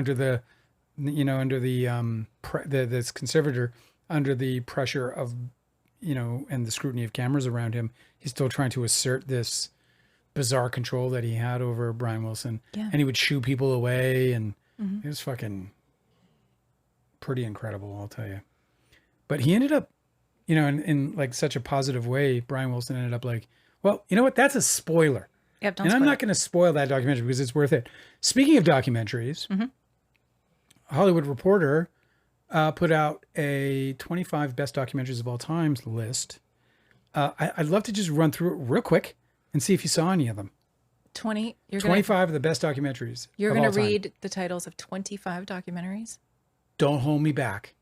this conservator under the pressure of, and the scrutiny of cameras around him, he's still trying to assert this bizarre control that he had over Brian Wilson. Yeah. And he would shoo people away, and it was fucking pretty incredible, I'll tell you. But he ended up, in like such a positive way, Brian Wilson ended up like, well, you know what? That's a spoiler. Yep, and I'm not going to spoil that documentary because it's worth it. Speaking of documentaries, Hollywood Reporter put out a 25 best documentaries of all times list. I'd love to just run through it real quick and see if you saw any of them. 25 of the best documentaries. You're going to read the titles of 25 documentaries? Don't hold me back.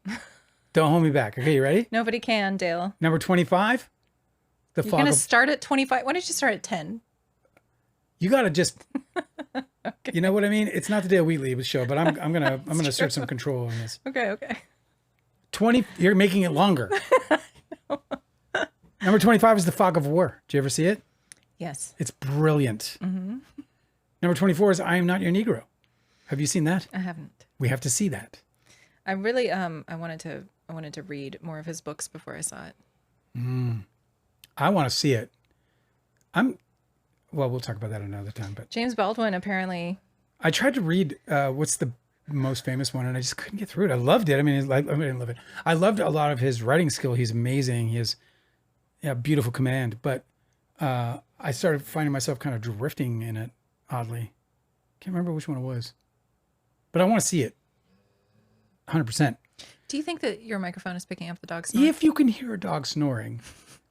Don't hold me back. Okay, you ready? Nobody can, Dale. Number 25. You're going to start at 25. Why don't you start at 10? You got to just, okay. You know what I mean? It's not the Dale Wheatley show, but I'm gonna assert some control on this. Okay. 20. You're making it longer. Number 25 is The Fog of War. Did you ever see it? Yes. It's brilliant. Mm-hmm. Number 24 is I Am Not Your Negro. Have you seen that? I haven't. We have to see that. I really I wanted to read more of his books before I saw it. I want to see it. Well, we'll talk about that another time. But James Baldwin apparently. I tried to read what's the most famous one, and I just couldn't get through it. I loved it. I didn't love it. I loved a lot of his writing skill. He's amazing. He has beautiful command. But I started finding myself kind of drifting in it, oddly. Can't remember which one it was. But I want to see it. 100%. Do you think that your microphone is picking up the dog snoring? If you can hear a dog snoring,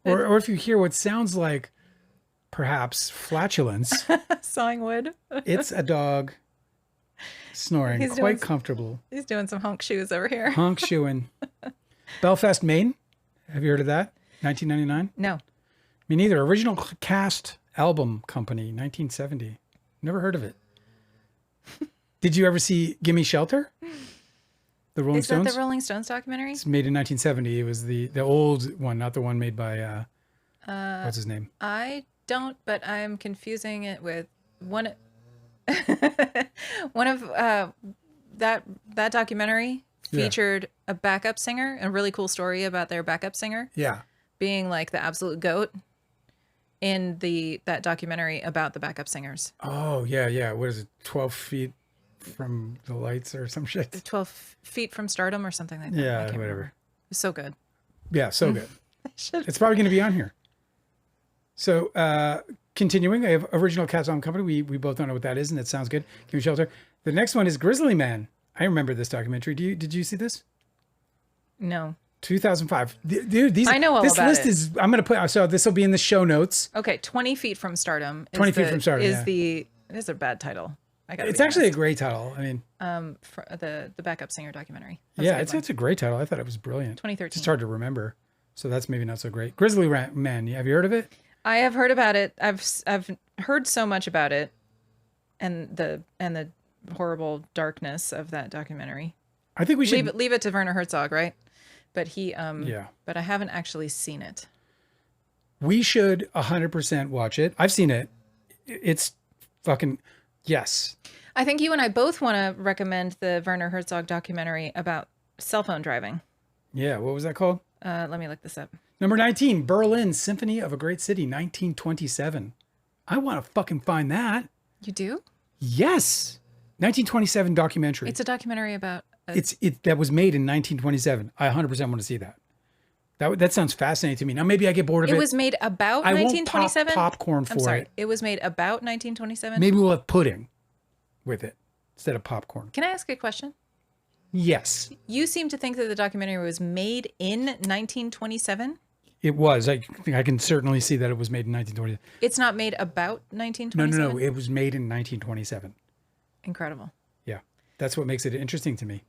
or if you hear what sounds like perhaps flatulence. Sawing wood. It's a dog snoring quite comfortable. He's doing some honk shoes over here. Honk shoeing. Belfast, Maine. Have you heard of that? 1999? No. Me neither. Original cast album company, 1970. Never heard of it. Did you ever see Gimme Shelter? The Rolling Stones? Is that the Rolling Stones documentary? It's made in 1970. It was the old one, not the one made by, what's his name? I don't, but I'm confusing it with one one of that documentary featured a backup singer, a really cool story about their backup singer. Yeah. Being like the absolute goat in that documentary about the backup singers. Oh, yeah. What is it? 12 feet from the lights or some shit? 12 feet from stardom or something like that. Yeah, I can't whatever. remember. It was so good. Yeah, so good. It's probably going to be on here. So, continuing, I have Original Cast Album Company. We both don't know what that is, and it sounds good. Give me shelter. The next one is Grizzly Man. I remember this documentary. Did you see this? No. 2005. Dude, I know all this about list it. is. I'm going to put. So this will be in the show notes. Okay, 20 Feet from Stardom. 20 Feet from Stardom. It is a bad title. It's actually a great title. I mean, for the backup singer documentary. That's it's a great title. I thought it was brilliant. 2013. It's hard to remember, so that's maybe not so great. Grizzly Man. Have you heard of it? I have heard about it. I've heard so much about it, and the horrible darkness of that documentary. I think we should leave it to Werner Herzog, right? But yeah. But I haven't actually seen it. We should 100% watch it. I've seen it. It's fucking yes. I think you and I both want to recommend the Werner Herzog documentary about cell phone driving. Yeah, what was that called? Let me look this up. Number 19, Berlin Symphony of a Great City, 1927. I want to fucking find that. You do? Yes. 1927 documentary. It's a documentary about... that was made in 1927. I 100% want to see that. That sounds fascinating to me. Now, maybe I get bored of it. It was made about 1927? I won't pop popcorn for I'm sorry. it. It was made about 1927? Maybe we'll have pudding with it instead of popcorn. Can I ask a question? Yes. You seem to think that the documentary was made in 1927? It was. I can certainly see that it was made in 1927. It's not made about 1927? No. It was made in 1927. Incredible. Yeah. That's what makes it interesting to me.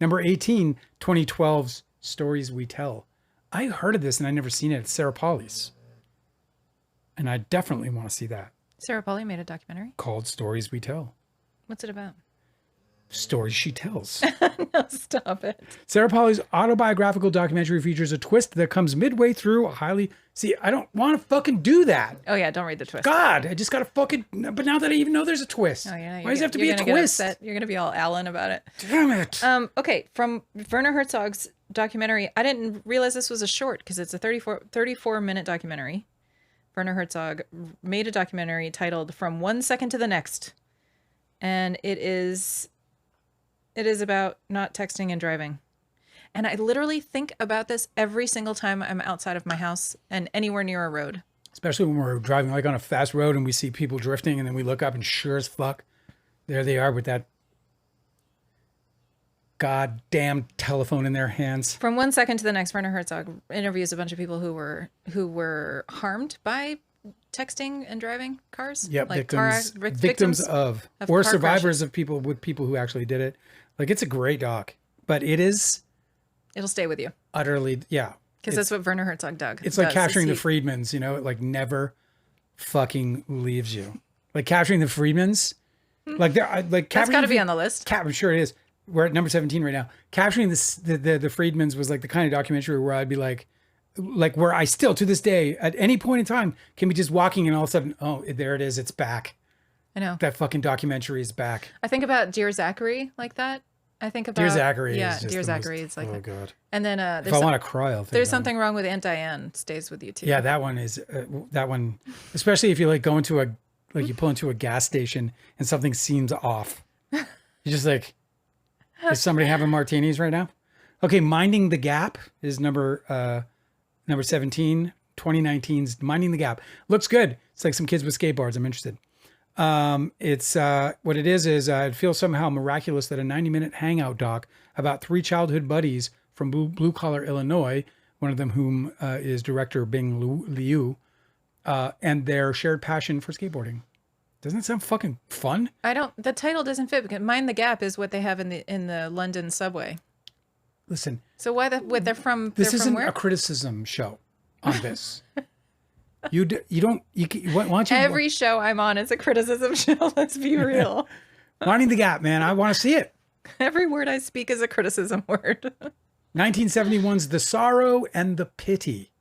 Number 18, 2012's Stories We Tell. I heard of this and I never seen it. It's Sarah Polley's. And I definitely want to see that. Sarah Polley made a documentary? Called Stories We Tell. What's it about? Stories she tells. No, stop it. Sarah Polley's autobiographical documentary features a twist that comes midway through a highly... See, I don't want to fucking do that. Oh, yeah, don't read the twist. God, I just got to fucking... But now that I even know there's a twist. Oh, yeah, why does it have to be a twist? You're going to be all Alan about it. Damn it. Okay, from Werner Herzog's documentary, I didn't realize this was a short because it's a 34-minute documentary. Werner Herzog made a documentary titled From One Second to the Next. And it is about not texting and driving. And I literally think about this every single time I'm outside of my house and anywhere near a road. Especially when we're driving like on a fast road and we see people drifting and then we look up and sure as fuck, there they are with that goddamn telephone in their hands. From one second to the next, Werner Herzog interviews a bunch of people who were harmed by texting and driving cars. Yep, like victims of or survivors crashes. Of people who actually did it. Like, it's a great doc, but it'll stay with you. Utterly, yeah. Because that's what Werner Herzog does. It's like capturing the Friedmans, it like never fucking leaves you. Like capturing the Friedmans, like that's got to be on the list. I'm sure it is. We're at number 17 right now. Capturing the Friedmans was like the kind of documentary where I'd be like where I still to this day at any point in time can be just walking and all of a sudden, oh, there it is, it's back. I know that fucking documentary is back. I think about Dear Zachary like that. I think about Dear Zachary. Yeah, Dear Zachary. It's like oh god. And then if I want to cry, I'll think there's something wrong with Aunt Diane stays with you too. Yeah, that one is that one, especially if you like go into you pull into a gas station and something seems off. You're just like, is somebody having martinis right now? Okay, Minding the Gap is number 17, 2019's Minding the Gap. Looks good. It's like some kids with skateboards. I'm interested. It's what it is it feels somehow miraculous that a 90-minute hangout doc about 3 childhood buddies from blue collar Illinois, one of them whom is director Bing Liu, and their shared passion for skateboarding. Doesn't that sound fucking fun? The title doesn't fit because Mind the Gap is what they have in the London subway. Listen. So they're from This they're isn't from where? a criticism show on this. Why don't you? Every show I'm on is a criticism show. Let's be real. Minding the Gap, man. I want to see it. Every word I speak is a criticism word. 1971's The Sorrow and the Pity.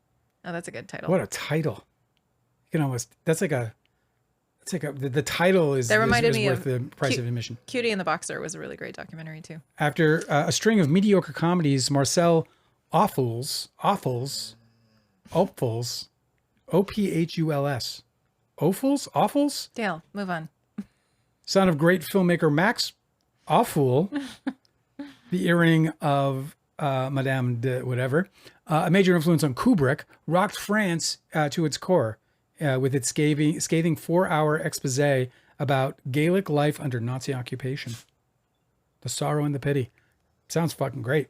Oh, that's a good title. What a title. You can almost, the title is, that reminded is me worth of the price of admission. Cutie and the Boxer was a really great documentary too. After a string of mediocre comedies, Marcel Ophuls, Ophuls, Ophuls? Dale, move on. Son of great filmmaker Max Ophul, the earring of Madame de whatever, a major influence on Kubrick, rocked France to its core with its scathing 4-hour expose about Gaelic life under Nazi occupation. The Sorrow and the Pity. Sounds fucking great.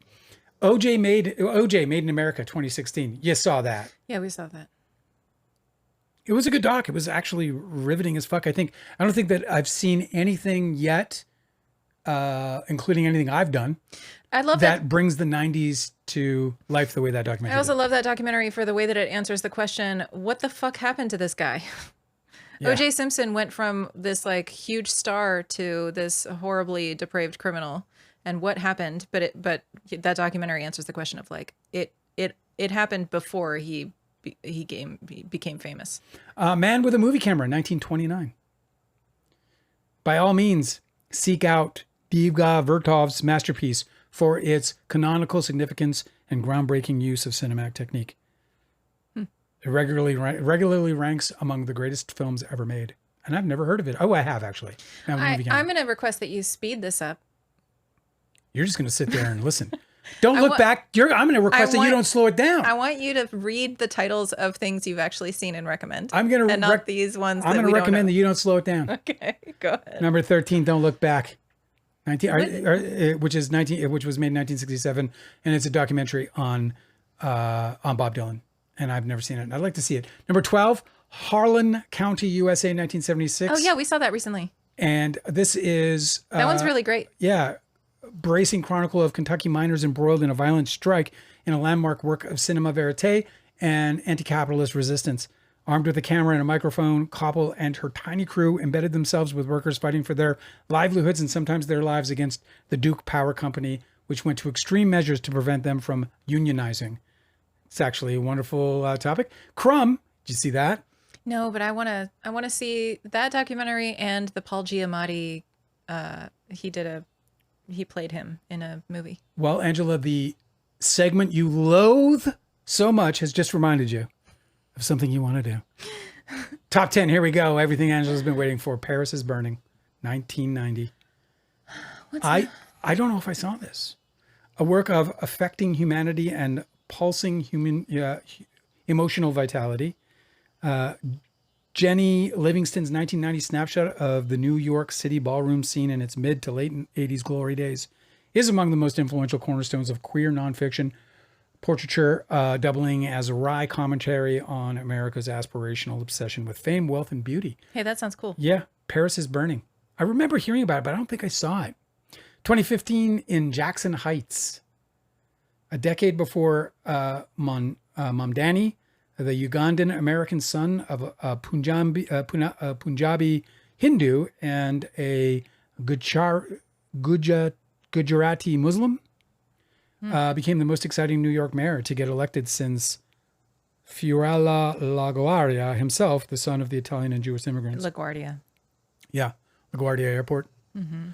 OJ Made in America 2016. You saw that. Yeah, we saw that. It was a good doc. It was actually riveting as fuck. I don't think that I've seen anything yet, including anything I've done. I love that brings the 90s to life the way that documentary I also did. love that documentary for the way that it answers the question, what the fuck happened to this guy? Yeah. O.J. Simpson went from this like huge star to this horribly depraved criminal. And what happened? But that documentary answers the question of like, it happened before he became famous. Man with a Movie Camera, 1929. By all means, seek out Divga Vertov's masterpiece for its canonical significance and groundbreaking use of cinematic technique. It regularly ranks among the greatest films ever made. And I've never heard of it. Oh, I have actually. I'm going to request that you speed this up. You're just going to sit there and listen. Don't look back. I'm going to request that you don't slow it down. I want you to read the titles of things you've actually seen and recommend. I'm going to not these ones. I'm going to recommend that you don't slow it down. Okay, go ahead. Number 13, Don't Look Back, which was made in 1967, and it's a documentary on Bob Dylan, and I've never seen it. I'd like to see it. Number 12, Harlan County, USA, 1976. Oh yeah, we saw that recently. And this is that one's really great. Yeah. Bracing chronicle of Kentucky miners embroiled in a violent strike in a landmark work of cinema verite and anti-capitalist resistance. Armed with a camera and a microphone, Koppel and her tiny crew embedded themselves with workers fighting for their livelihoods and sometimes their lives against the Duke Power Company, which went to extreme measures to prevent them from unionizing. It's actually a wonderful topic. Crumb, did you see that? No, but I want to see that documentary and the Paul Giamatti. He played him in a movie. Well, Angela, the segment you loathe so much has just reminded you of something you want to do. Top 10, here we go. Everything Angela's been waiting for. Paris is Burning, 1990. I don't know if I saw this. A work of affecting humanity and pulsing human emotional vitality. Jenny Livingston's 1990 snapshot of the New York City ballroom scene in its mid to late 80s glory days is among the most influential cornerstones of queer nonfiction portraiture, doubling as a wry commentary on America's aspirational obsession with fame, wealth, and beauty. Hey, that sounds cool. Yeah, Paris is Burning. I remember hearing about it, but I don't think I saw it. 2015 in Jackson Heights. A decade before Mamdani, the Ugandan American son of a Punjabi Hindu and a Gujarati Muslim, became the most exciting New York mayor to get elected since Fiorella LaGuardia himself, the son of the Italian and Jewish immigrants. LaGuardia. Yeah, LaGuardia Airport. Mm-hmm.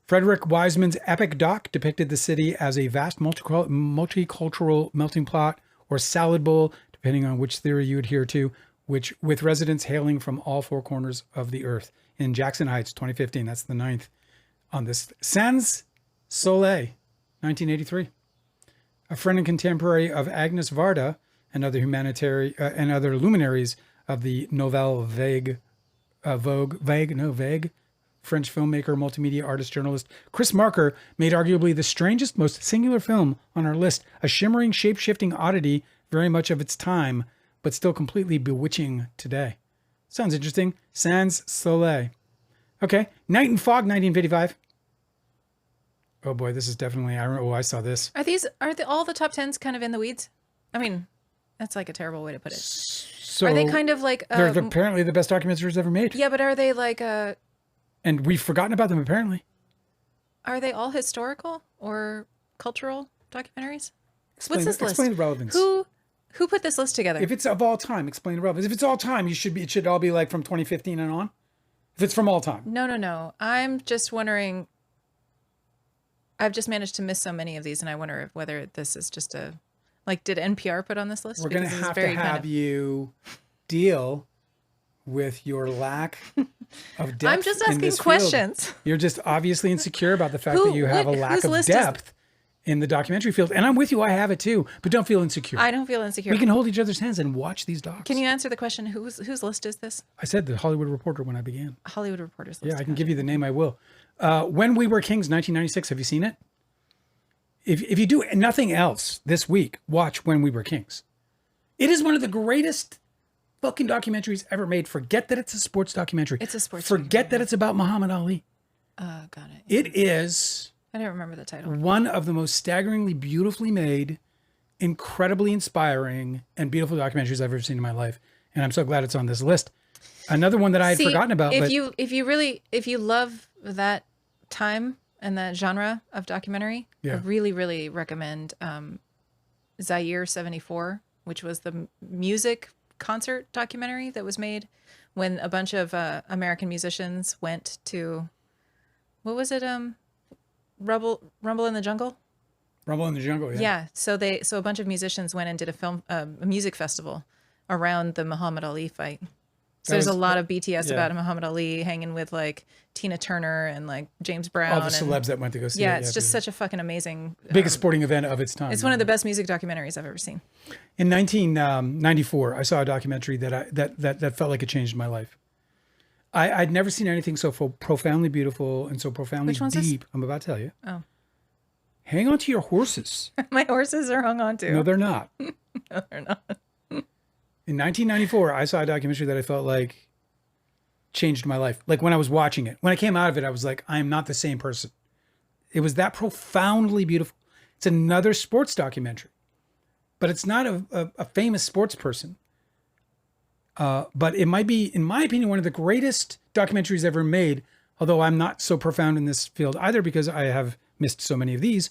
Frederick Wiseman's epic doc depicted the city as a vast multicultural melting pot or salad bowl, depending on which theory you adhere to, which with residents hailing from all four corners of the earth. In Jackson Heights, 2015, that's the 9th on this. Sans Soleil, 1983. A friend and contemporary of Agnes Varda and other luminaries of the Nouvelle Vague, French filmmaker, multimedia artist, journalist Chris Marker made arguably the strangest, most singular film on our list, a shimmering, shape-shifting oddity very much of its time, but still completely bewitching today. Sounds interesting. Sans Soleil. Okay. Night and Fog, 1955. Oh boy, this is definitely, I saw this. Are all the top 10s kind of in the weeds? I mean, that's like a terrible way to put it. So are they kind of like... they're apparently the best documentaries ever made. Yeah, but are they like... and we've forgotten about them, apparently. Are they all historical or cultural documentaries? What's this list? Explain the relevance. Who put this list together? If it's of all time, explain the relevance. If it's all time, it should all be like from 2015 and on. If it's from all time. No. I'm just wondering. I've just managed to miss so many of these, and I wonder whether this is just a, like, did NPR put on this list? We're going to have you deal with your lack of depth. I'm just asking questions. Field. You're just obviously insecure about the fact that you have a lack of depth in the documentary field. And I'm with you. I have it too. But don't feel insecure. I don't feel insecure. We can hold each other's hands and watch these docs. Can you answer the question? Whose list is this? I said the Hollywood Reporter when I began. Hollywood Reporter's list. Yeah, I can give you the name. I will. When We Were Kings, 1996. Have you seen it? If you do nothing else this week, watch When We Were Kings. It is one of the greatest fucking documentaries ever made. Forget that it's a sports documentary. It's a sports Forget that it's about Muhammad Ali. Got it. It is... I don't remember the title. One of the most staggeringly beautifully made, incredibly inspiring, and beautiful documentaries I've ever seen in my life. And I'm so glad it's on this list. Another one that I had forgotten about. If you love that time and that genre of documentary, I really, really recommend Zaire 74, which was the music concert documentary that was made when a bunch of American musicians went to, what was it? Rumble in the Jungle? Rumble in the Jungle, yeah. Yeah. So a bunch of musicians went and did a music festival around the Muhammad Ali fight. So there's a lot of BTS about Muhammad Ali hanging with like Tina Turner and like James Brown. All the celebs that went to go see it. Yeah, it's just such a fucking amazing... biggest sporting event of its time. It's one of the best music documentaries I've ever seen. In 1994, I saw a documentary that felt like it changed my life. I'd never seen anything so profoundly beautiful and so profoundly deep. I'm about to tell you. Oh. Hang on to your horses. My horses are hung on to. No, they're not. No, they're not. In 1994, I saw a documentary that I felt like changed my life. Like when I was watching it, when I came out of it, I was like, I am not the same person. It was that profoundly beautiful. It's another sports documentary, but it's not a famous sports person. But it might be, in my opinion, one of the greatest documentaries ever made, although I'm not so profound in this field either because I have missed so many of these.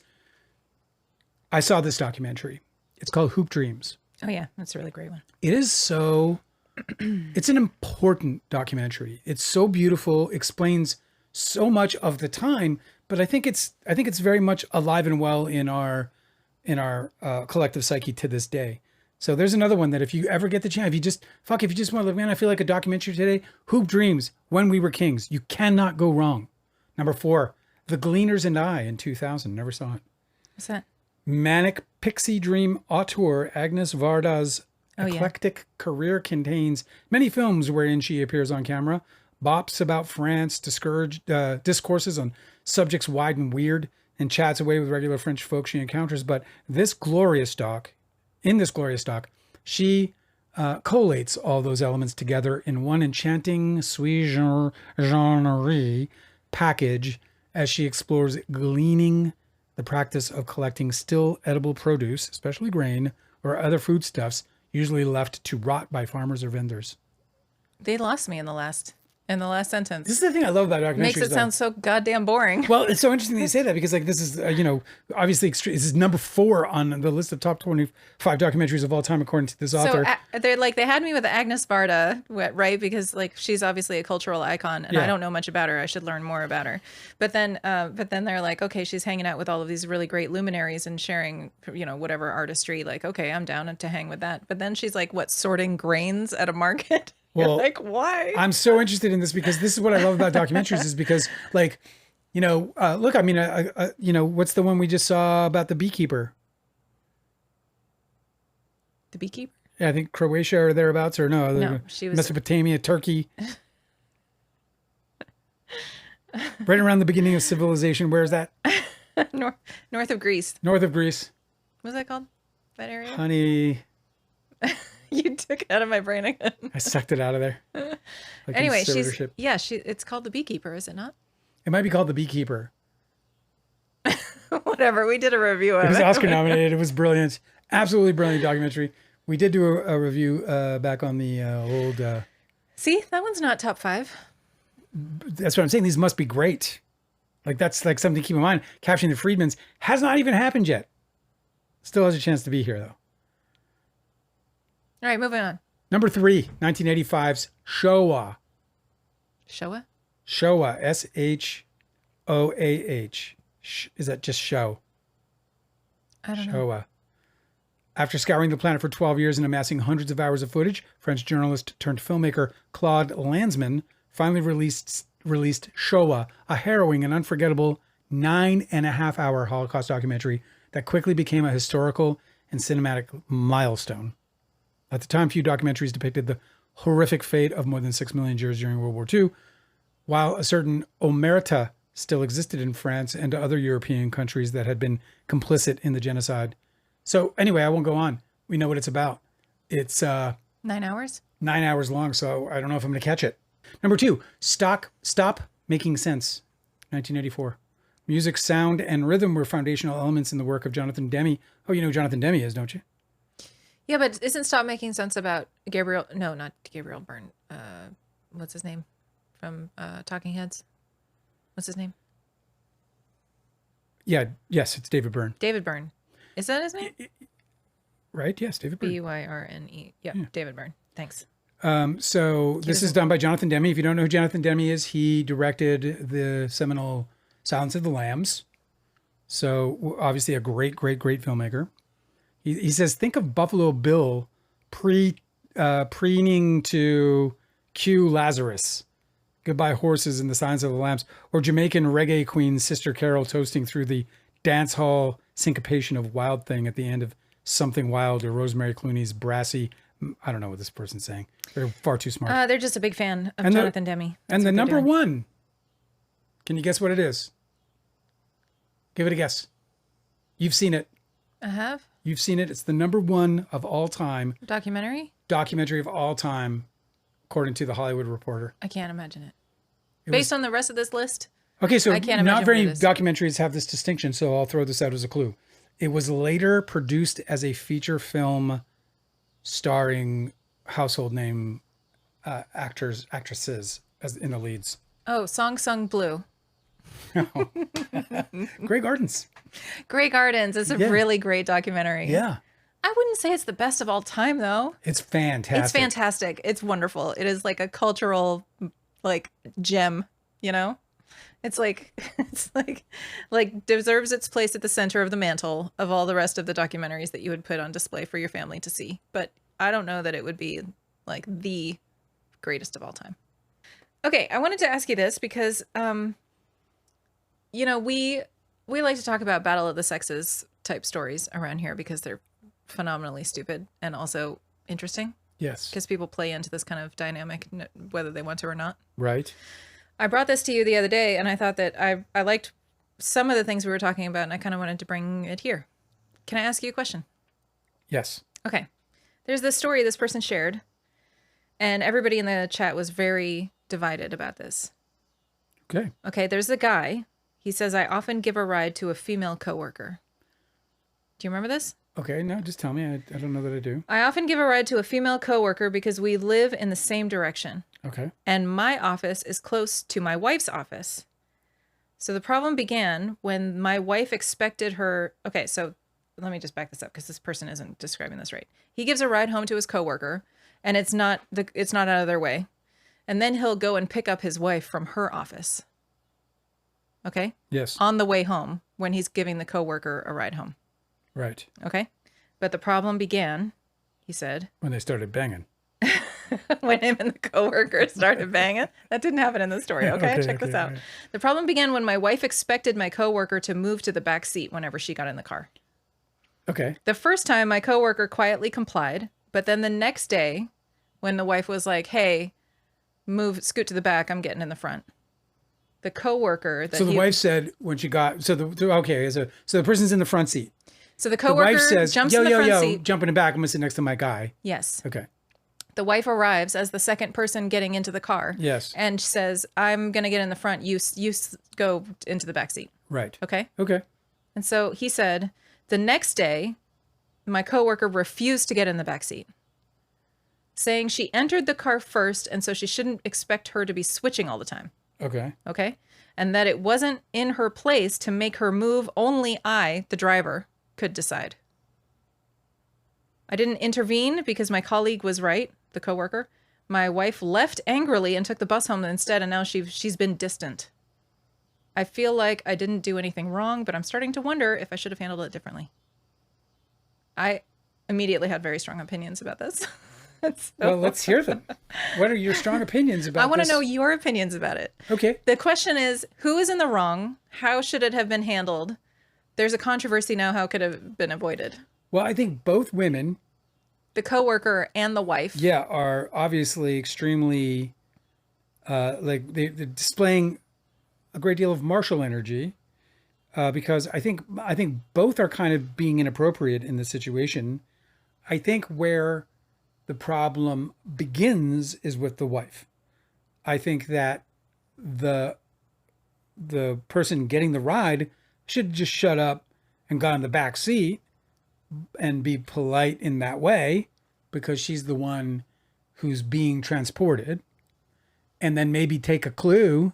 I saw this documentary. It's called Hoop Dreams. Oh, yeah. That's a really great one. It is so... it's an important documentary. It's so beautiful, explains so much of the time, but I think it's very much alive and well in our collective psyche to this day. So there's another one that if you ever get the chance, if you just want to live, man, I feel like a documentary today. Hoop Dreams, When We Were Kings. You cannot go wrong. Number 4, The Gleaners and I in 2000. Never saw it. What's that? Manic Pixie Dream auteur Agnes Varda's eclectic career contains many films wherein she appears on camera, bops about France, discourses on subjects wide and weird, and chats away with regular French folk she encounters. But in this glorious doc, she collates all those elements together in one enchanting sui generis package as she explores gleaning, the practice of collecting still edible produce, especially grain or other foodstuffs, usually left to rot by farmers or vendors. They lost me in the last sentence. This is the thing I love about documentaries. Makes it sound so goddamn boring. Well, it's so interesting that you say that because like this is, obviously extreme. This is number 4 on the list of top 25 documentaries of all time, according to this author. So they had me with Agnes Varda, right? Because like she's obviously a cultural icon, and I don't know much about her. I should learn more about her. But then they're like, okay, she's hanging out with all of these really great luminaries and sharing, whatever artistry. Like, okay, I'm down to hang with that. But then she's like, sorting grains at a market. Well, like, why? I'm so interested in this because this is what I love about documentaries is because, like, look, I mean, what's the one we just saw about the beekeeper? The beekeeper? Yeah, I think Croatia or thereabouts, or no, she was Mesopotamia, Turkey. Right around the beginning of civilization. Where is that? North of Greece. North of Greece. What's that called? That area? Honey. You took it out of my brain again. I sucked it out of there. Like Anyway, conservatorship. it's called The Beekeeper, is it not? It might be called The Beekeeper. Whatever. We did a review of it. It was Oscar nominated. It was brilliant. Absolutely brilliant documentary. We did do a review back on the old. See, that one's not top 5. That's what I'm saying. These must be great. Like that's like something to keep in mind. Capturing the Freedmans has not even happened yet. Still has a chance to be here though. All right, moving on. Number 3, 1985's Showa. Showa? Showa, S-H-O-A-H. Is that just show? I don't know. Showa. After scouring the planet for 12 years and amassing hundreds of hours of footage, French journalist turned filmmaker Claude Lanzmann finally released Showa, a harrowing and unforgettable 9.5-hour Holocaust documentary that quickly became a historical and cinematic milestone. At the time, few documentaries depicted the horrific fate of more than 6 million Jews during World War II, while a certain omerta still existed in France and other European countries that had been complicit in the genocide. So anyway, I won't go on. We know what it's about. It's 9 hours? 9 hours long, so I don't know if I'm going to catch it. Number 2, Stop Making Sense, 1984. Music, sound, and rhythm were foundational elements in the work of Jonathan Demme. Oh, you know who Jonathan Demme is, don't you? Yeah, but isn't Stop Making Sense about Gabriel? No, not Gabriel Byrne. What's his name from Talking Heads? What's his name? Yes, it's David Byrne. David Byrne. Is that his name? Right? Yes, David Byrne. Byrne. Yeah, David Byrne. Thanks. So this is done by Jonathan Demme. If you don't know who Jonathan Demme is, he directed the seminal Silence of the Lambs. So obviously a great filmmaker. He says, think of Buffalo Bill preening to cue Lazarus, Goodbye Horses and the Silence of the Lambs, or Jamaican reggae queen Sister Carol toasting through the dance hall syncopation of Wild Thing at the end of Something Wild, or Rosemary Clooney's brassy. I don't know what this person's saying. They're far too smart. They're just a big fan of Jonathan Demme. And the number 1, can you guess what it is? Give it a guess. You've seen it. I have. You've seen it. It's the number 1 of all time. Documentary Of all time, according to the Hollywood Reporter. I can't imagine it. Based on the rest of this list? Okay, so I can't not imagine very what it is. documentaries have this distinction, so I'll throw this out as a clue. It was later produced as a feature film starring household name actresses as in the leads. Oh, Song Sung Blue. Grey Gardens. Grey Gardens is a really great documentary. Yeah. I wouldn't say it's the best of all time, though. It's fantastic. It's fantastic. It's wonderful. It is like a cultural, like, gem, you know? It's like deserves its place at the center of the mantle of all the rest of the documentaries that you would put on display for your family to see. But I don't know that it would be like the greatest of all time. Okay, I wanted to ask you this because, you know, we like to talk about Battle of the Sexes type stories around here because they're phenomenally stupid and also interesting. Yes. Because people play into this kind of dynamic, whether they want to or not. Right. I brought this to you the other day, and I thought that I liked some of the things we were talking about, and I kind of wanted to bring it here. Can I ask you a question? Yes. Okay. There's this story this person shared, and everybody in the chat was very divided about this. Okay. Okay, there's a guy. He says, I often give a ride to a female coworker. Do you remember this? Okay, no, just tell me. I don't know that I do. I often give a ride to a female coworker because we live in the same direction. Okay. And my office is close to my wife's office. So the problem began when my wife expected her. Okay, so let me just back this up because this person isn't describing this right. He gives a ride home to his coworker, and it's not out of their way. And then he'll go and pick up his wife from her office. Okay? Yes. On the way home when he's giving the coworker a ride home. Right. Okay? But the problem began, he said, when they started banging. when him and the coworker started banging. That didn't happen in the story. Okay, check this out. Right. The problem began when my wife expected my coworker to move to the back seat whenever she got in the car. Okay. The first time, my coworker quietly complied, but then the next day, when the wife was like, "Hey, scoot to the back. I'm getting in the front." The coworker. So the wife said when she got so the person's in the front seat. So the The wife coworker says, jumps yo, in the yo, front yo, seat. jump in the back. I'm going to sit next to my guy. Yes. Okay. The wife arrives as the second person getting into the car. Yes. And says, I'm going to get in the front. You go into the back seat. Right. Okay. Okay. And so he said, the next day, my coworker refused to get in the back seat, saying she entered the car first, and so she shouldn't expect her to be switching all the time. Okay. Okay. And that it wasn't in her place to make her move. Only I, the driver, could decide. I didn't intervene because my colleague was right, the coworker. My wife left angrily and took the bus home instead, and now she's been distant. I feel like I didn't do anything wrong, but I'm starting to wonder if I should have handled it differently. I immediately had very strong opinions about this. Well, let's hear them. What are your strong opinions about this? I want to know your opinions about it. Okay. The question is, who is in the wrong? How should it have been handled? There's a controversy now. How could it have been avoided? Well, I think both women, the coworker and the wife, are obviously extremely, they're displaying a great deal of martial energy, because I think both are kind of being inappropriate in the situation. I think where the problem begins is with the wife. I think that the person getting the ride should just shut up and got in the back seat and be polite in that way, because she's the one who's being transported, and then maybe take a clue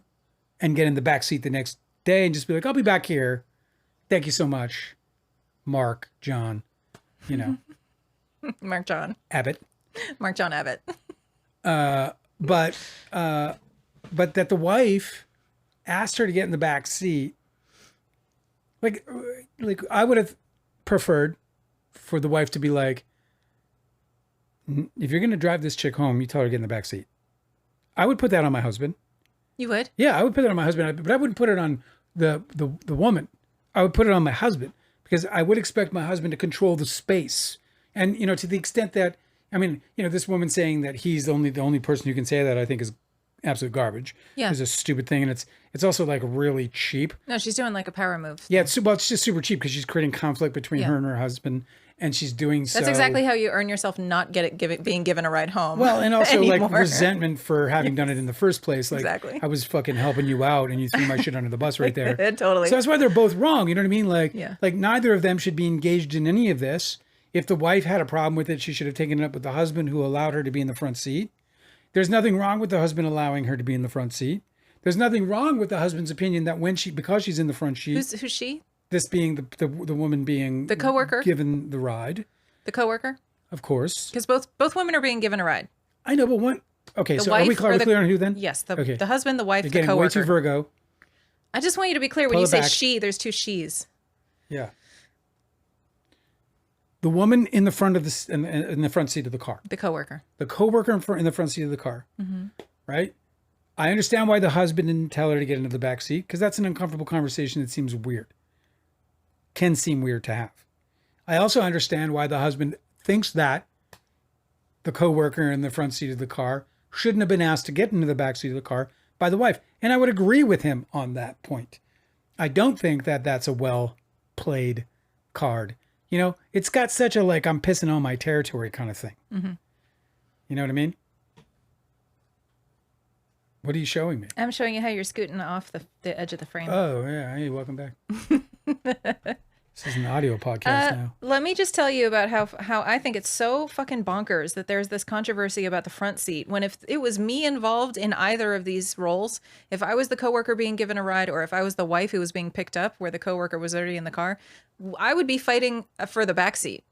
and get in the back seat the next day and just be like, I'll be back here. Thank you so much, Mark, John, Mark John Abbott. Mark John Abbott. But that the wife asked her to get in the back seat. Like I would have preferred for the wife to be like, if you're going to drive this chick home, you tell her to get in the back seat. I would put that on my husband. You would? Yeah, I would put it on my husband, but I wouldn't put it on the woman. I would put it on my husband, because I would expect my husband to control the space. And, to the extent that, this woman saying that he's the only person who can say that, I think is absolute garbage. Yeah. It's a stupid thing. And it's also like really cheap. No, she's doing like a power move. Yeah. It's just super cheap, because she's creating conflict between her and her husband. And she's doing so. That's exactly how you earn yourself not being given a ride home. Well, and also anymore. like resentment for having done it in the first place. Like, exactly. I was fucking helping you out and you threw my shit under the bus right there. Totally. So that's why they're both wrong. You know what I mean? Like, yeah. Like neither of them should be engaged in any of this. If the wife had a problem with it, she should have taken it up with the husband, who allowed her to be in the front seat. There's nothing wrong with the husband allowing her to be in the front seat. There's nothing wrong with the husband's opinion that because she's in the front seat. Who's she? This being the woman being the coworker given the ride. The coworker? Of course. Because both women are being given a ride. I know, but one. Okay, the so are we clear on who then? Yes, the husband, the wife, You're the getting coworker. way too Virgo. I just want you to be clear when you say she, there's two she's. Yeah. The woman in the front of in the front seat of the car. The coworker. The coworker in the front seat of the car. Mm-hmm. Right? I understand why the husband didn't tell her to get into the back seat, because that's an uncomfortable conversation that seems weird. Can seem weird to have. I also understand why the husband thinks that the coworker in the front seat of the car shouldn't have been asked to get into the back seat of the car by the wife. And I would agree with him on that point. I don't think that that's a well-played card. It's got such a I'm pissing on my territory kind of thing. Mm-hmm. You know what I mean? What are you showing me? I'm showing you how you're scooting off the edge of the frame. Oh, yeah. Hey, welcome back. This is an audio podcast now. Let me just tell you about how I think it's so fucking bonkers that there's this controversy about the front seat, when if it was me involved in either of these roles, if I was the coworker being given a ride, or if I was the wife who was being picked up where the coworker was already in the car, I would be fighting for the back seat.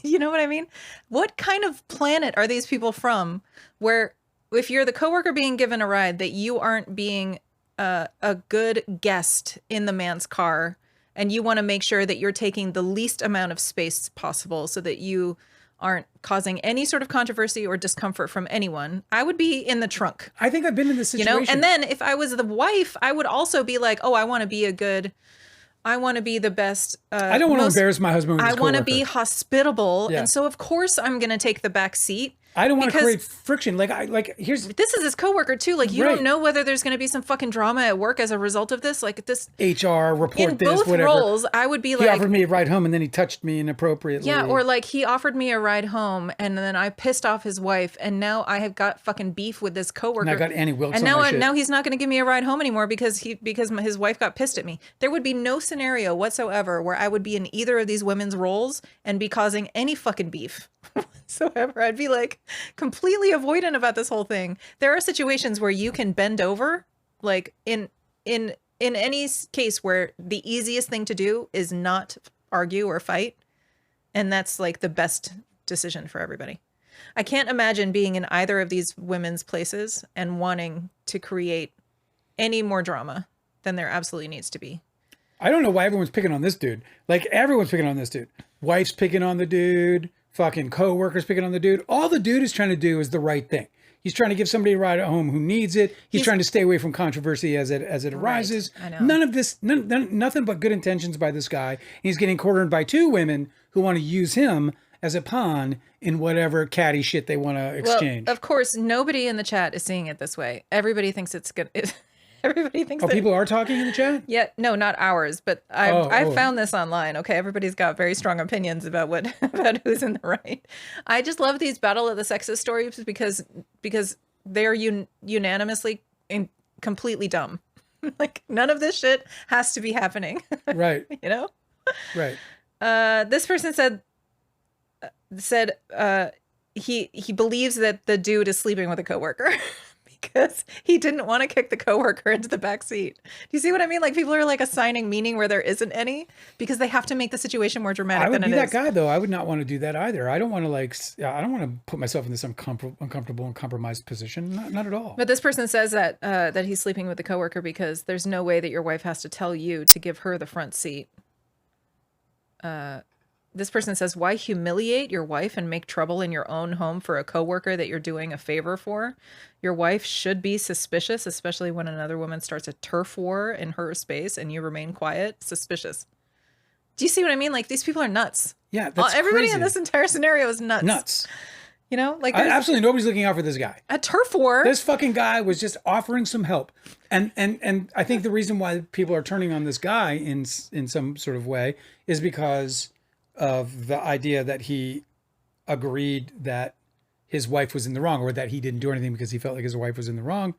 You know what I mean? What kind of planet are these people from, where if you're the coworker being given a ride, that you aren't being a good guest in the man's car, and you want to make sure that you're taking the least amount of space possible so that you aren't causing any sort of controversy or discomfort from anyone? I would be in the trunk. I think I've been in this situation. And then if I was the wife, I would also be like, oh, I want to be the best. I don't want to embarrass my husband with his I want to be hospitable. Yeah. And so of course I'm going to take the back seat. I don't want to create friction. Here's this is his coworker too. Like, you don't know whether there's going to be some fucking drama at work as a result of this. Like, this HR report in this, both whatever. roles, I would be like, he offered me a ride home and then he touched me inappropriately. Yeah, or like he offered me a ride home and then I pissed off his wife and now I have got fucking beef with this coworker. And I got Annie Wilkes and on my shit. now he's not going to give me a ride home anymore because his wife got pissed at me. There would be no scenario whatsoever where I would be in either of these women's roles and be causing any fucking beef whatsoever. I'd be like completely avoidant about this whole thing. There are situations where you can bend over, like in any case where the easiest thing to do is not argue or fight, and that's like the best decision for everybody. I can't imagine being in either of these women's places and wanting to create any more drama than there absolutely needs to be. I don't know why everyone's picking on this dude. Like, everyone's picking on this dude. Wife's picking on the dude. Fucking co-workers picking on the dude. All the dude is trying to do is the right thing. He's trying to give somebody a ride at home who needs it. He's trying to stay away from controversy as it arises. I know. None of this, nothing but good intentions by this guy. He's getting cornered by two women who want to use him as a pawn in whatever catty shit they want to exchange. Well, of course, nobody in the chat is seeing it this way. Everybody thinks it's good. Everybody thinks. Oh, people are talking in the chat? Yeah, no, not ours, but I found this online. Okay, everybody's got very strong opinions about about who's in the right. I just love these battle of the sexes stories because they're unanimously completely dumb. Like, none of this shit has to be happening. Right. You know? Right. This person said he believes that the dude is sleeping with a coworker. Because he didn't want to kick the coworker into the back seat. Do you see what I mean? Like, people are like assigning meaning where there isn't any because they have to make the situation more dramatic than it is. I would be that guy though. I would not want to do that either. I don't want to put myself in this uncomfortable and compromised position. Not at all. But this person says that he's sleeping with the coworker because there's no way that your wife has to tell you to give her the front seat. This person says, why humiliate your wife and make trouble in your own home for a coworker that you're doing a favor for? Your wife should be suspicious, especially when another woman starts a turf war in her space and you remain quiet. Suspicious. Do you see what I mean? Like, these people are nuts. Yeah, that's everybody crazy. In this entire scenario is nuts. Nuts. You know, like, absolutely nobody's looking out for this guy. A turf war. This fucking guy was just offering some help, and I think the reason why people are turning on this guy in some sort of way is because of the idea that he agreed that his wife was in the wrong, or that he didn't do anything because he felt like his wife was in the wrong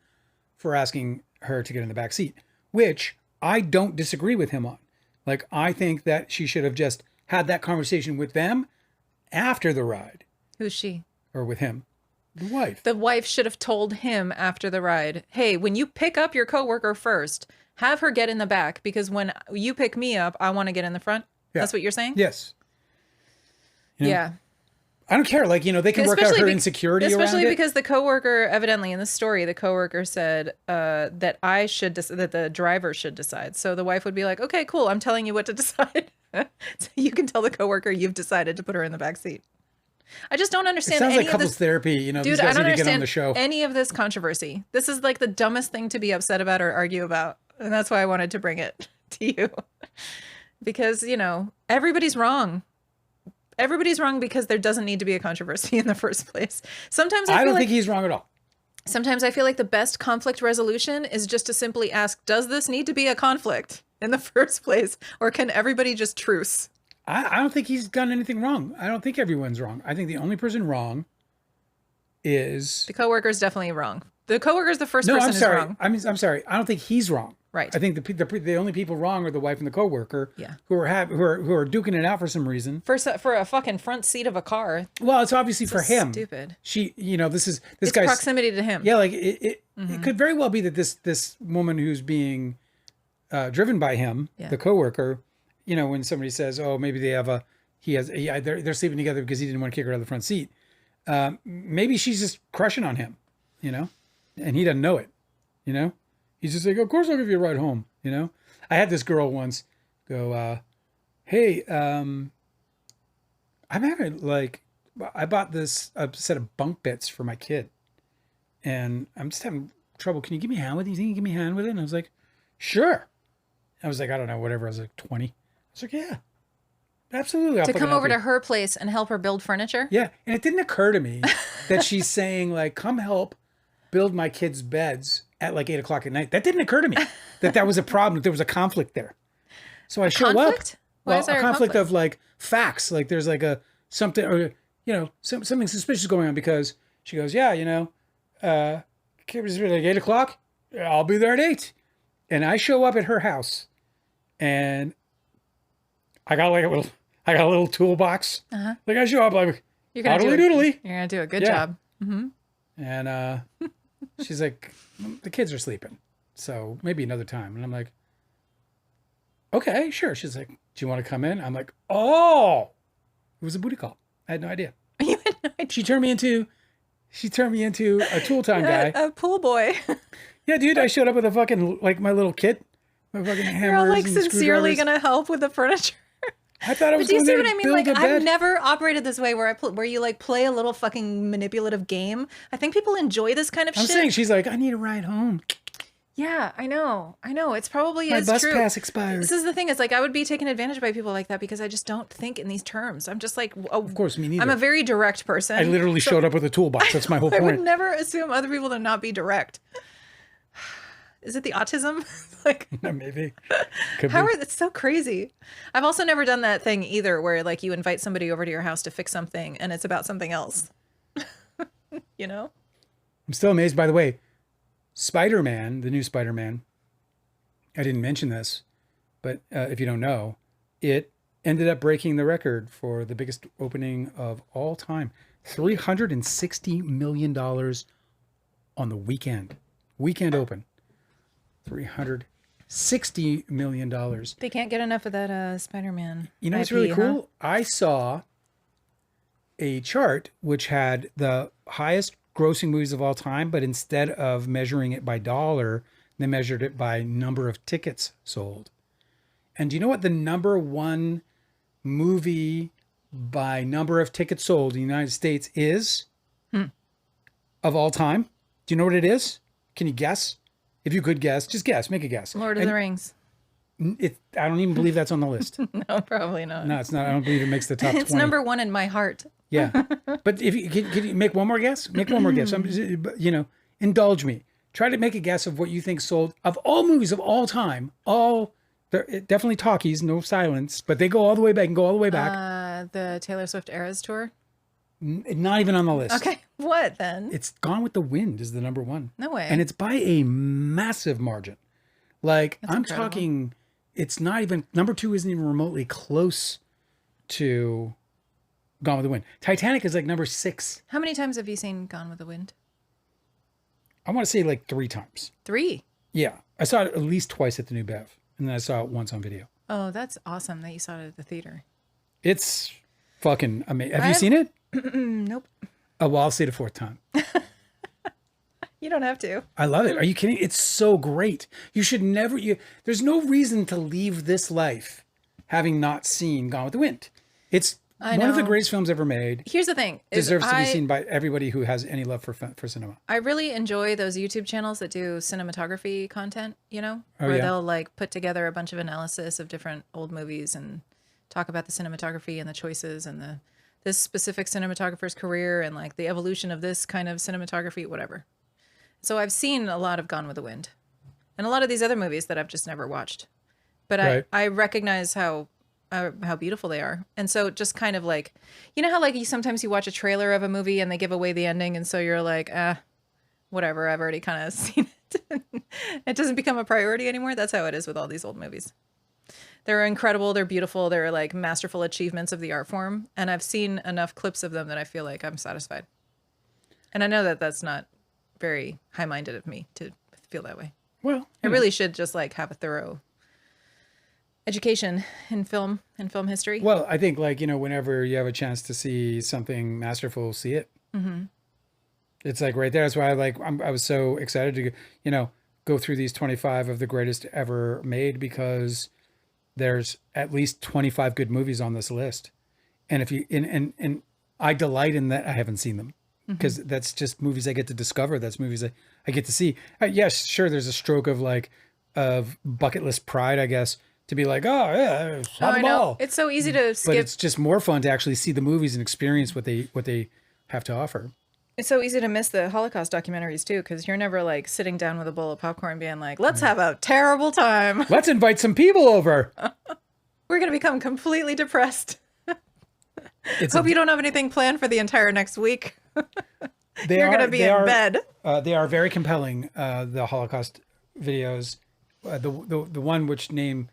for asking her to get in the back seat, which I don't disagree with him on. Like, I think that she should have just had that conversation with them after the ride. Who's she? Or with him. The wife. The wife should have told him after the ride, hey, when you pick up your coworker first, have her get in the back, because when you pick me up, I want to get in the front. Yeah. That's what you're saying? Yes. You know, yeah. I don't care. Like, they can work out her insecurity around it. Especially because the coworker, evidently in the story, the coworker said that that the driver should decide. So the wife would be like, okay, cool. I'm telling you what to decide. So you can tell the coworker you've decided to put her in the back seat. I just don't understand. It sounds like couples therapy. Dude, these guys I don't need to get on understand the show. Any of this controversy. This is like the dumbest thing to be upset about or argue about. And that's why I wanted to bring it to you. Because, everybody's wrong. Everybody's wrong because there doesn't need to be a controversy in the first place. Sometimes I don't think he's wrong at all. Sometimes I feel like the best conflict resolution is just to simply ask, does this need to be a conflict in the first place? Or can everybody just truce? I don't think he's done anything wrong. I don't think everyone's wrong. I think the only person wrong is... The coworker's definitely wrong. The coworker's the first person who's wrong. I'm sorry. I don't think he's wrong. Right. I think the only people wrong are the wife and the coworker. Yeah. Who are duking it out for some reason. For a fucking front seat of a car. Well, it's obviously for him. Stupid. This guy's proximity to him. Yeah, like it could very well be that this woman who's being driven by him, the coworker, when somebody says, oh, maybe they have they're sleeping together because he didn't want to kick her out of the front seat. Maybe she's just crushing on him, and he doesn't know it, He's just like, of course I'll give you a ride home, I had this girl once go, hey, I'm having I bought this set of bunk beds for my kid, and I'm just having trouble. Can you give me a hand with it? You think you can give me a hand with it? And I was like, sure. I was like, I don't know, whatever. I was like 20. I was like, yeah, absolutely. To come over to her place and help her build furniture? Yeah. And it didn't occur to me that she's saying like, come help build my kids' beds at like 8:00 at night. That didn't occur to me that was a problem, that there was a conflict there. So I show conflict? up. Why Well, is there a a conflict conflict? of like facts, like there's like a something, or something suspicious going on, because she goes, yeah, kids are like 8:00. I'll be there at 8. And I show up at her house, and I got like a little toolbox. Like I show up like, You're gonna doodly. You're gonna do a good job. And she's like, the kids are sleeping, so maybe another time. And I'm like, okay, sure. She's like, do you want to come in? I'm like, oh, it was a booty call. I had no idea. You had no idea. She turned me into a tool time guy. A pool boy. Yeah, dude, I showed up with a fucking, like, my little kit, my fucking hammers. You're all like and sincerely screwdrivers. gonna help with the furniture. I thought I was But do you going see there what to I mean? build Like, a bed. I've never operated this way where you like play a little fucking manipulative game. I think people enjoy this kind of I'm shit. saying, she's like, I need a ride home. Yeah, I know. It's probably My is bus true. pass expired. This is the thing. It's like I would be taken advantage by people like that because I just don't think in these terms. I'm just like, Of course, me neither. I'm a very direct person. I literally showed up with a toolbox. That's my whole I point. would never assume other people to not be direct. Is it the autism? Like, Maybe. Could how be. are that's so crazy. I've also never done that thing either, where like you invite somebody over to your house to fix something and it's about something else. You know? I'm still amazed, by the way. Spider-Man, the new Spider-Man, I didn't mention this, but if you don't know, it ended up breaking the record for the biggest opening of all time. $360 million on the weekend. Weekend open. $360 million. They can't get enough of that Spider-Man. You know what's IP, really huh? cool? I saw a chart which had the highest grossing movies of all time, but instead of measuring it by dollar, they measured it by number of tickets sold. And do you know what the number one movie by number of tickets sold in the United States is? Of all time? Do you know what it is? Can you guess? If you could guess, just guess, make a guess. Lord of the Rings. I don't even believe that's on the list. No, probably not. No, it's not. I don't believe it makes the top 20. It's number one in my heart. Yeah. But if you can you make one more guess? Make one more guess. Indulge me. Try to make a guess of what you think sold of all movies of all time. They're definitely talkies, no silence, but they go all the way back and go all the way back. The Taylor Swift Eras tour. Not even on the list. Okay, what then? It's Gone with the Wind is the number one. No way. And it's by a massive margin. Like, I'm incredible. talking, it's not even, number two isn't even remotely close to Gone with the Wind. Titanic is like number 6. How many times have you seen Gone with the Wind? I want to say like 3 times. 3. Yeah. I saw it at least twice at the New Bev. And then I saw it once on video. Oh, that's awesome that you saw it at the theater. It's fucking amazing. Have you seen it? Nope. Oh, well, I'll see it a 4th time. You don't have to. I love it. Are you kidding? It's so great. You should never, there's no reason to leave this life having not seen Gone with the Wind. It's one of the know. greatest films ever made. Here's the thing. is Deserves to be seen by everybody who has any love for cinema. I really enjoy those YouTube channels that do cinematography content, where yeah. they'll like put together a bunch of analysis of different old movies and talk about the cinematography and the choices and this specific cinematographer's career and like the evolution of this kind of cinematography, whatever. So I've seen a lot of Gone with the Wind and a lot of these other movies that I've just never watched, but Right. I recognize how beautiful they are. And so just kind of like, how like sometimes you watch a trailer of a movie and they give away the ending. And so you're like, whatever, I've already kind of seen it. It doesn't become a priority anymore. That's how it is with all these old movies. They're incredible. They're beautiful. They're like masterful achievements of the art form. And I've seen enough clips of them that I feel like I'm satisfied. And I know that that's not very high-minded of me to feel that way. Well, I really should just like have a thorough education in film history. Well, I think like, whenever you have a chance to see something masterful, see it. Mm-hmm. It's like right there. That's why I was so excited to, go through these 25 of the greatest ever made, because there's at least 25 good movies on this list. And if you, and I delight in that I haven't seen them, because that's just movies I get to discover. That's movies I get to see. Yes, sure. There's a stroke of bucket list pride, I guess, to be like, oh yeah, have I them know. all. It's so easy to But skip. it's just more fun to actually see the movies and experience what they have to offer. It's so easy to miss the Holocaust documentaries too, because you're never like sitting down with a bowl of popcorn being like, let's have a terrible time. Let's invite some people over. We're going to become completely depressed. Hope you don't have anything planned for the entire next week. You're going to be in bed. They are very compelling, the Holocaust videos. The one which name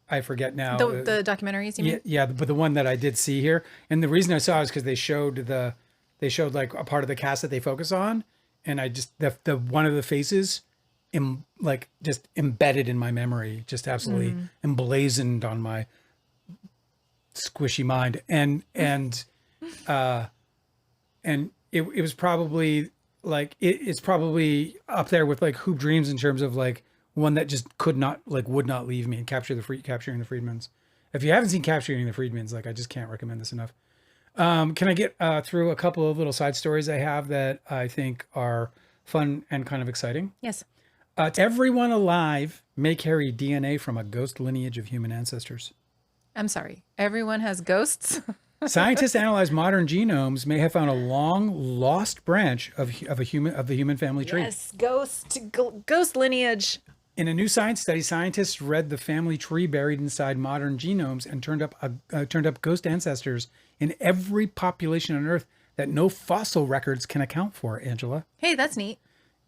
I forget now. The documentaries, you mean? Yeah, but the one that I did see here. And the reason I saw it is because they showed like a part of the cast that they focus on. And I just, the one of the faces just embedded in my memory, just absolutely emblazoned on my squishy mind. And it was probably like, it's probably up there with like Hoop Dreams in terms of like one that just would not leave me, and Capturing the Freedmans. If you haven't seen Capturing the Freedmans, like I just can't recommend this enough. Can I get through a couple of little side stories I have that I think are fun and kind of exciting? Yes. Everyone alive may carry DNA from a ghost lineage of human ancestors. I'm sorry. Everyone has ghosts? Scientists analyze modern genomes may have found a long lost branch of the human family tree. Yes, ghost lineage. In a new science study, scientists read the family tree buried inside modern genomes and turned up ghost ancestors in every population on Earth that no fossil records can account for, Angela. Hey, that's neat.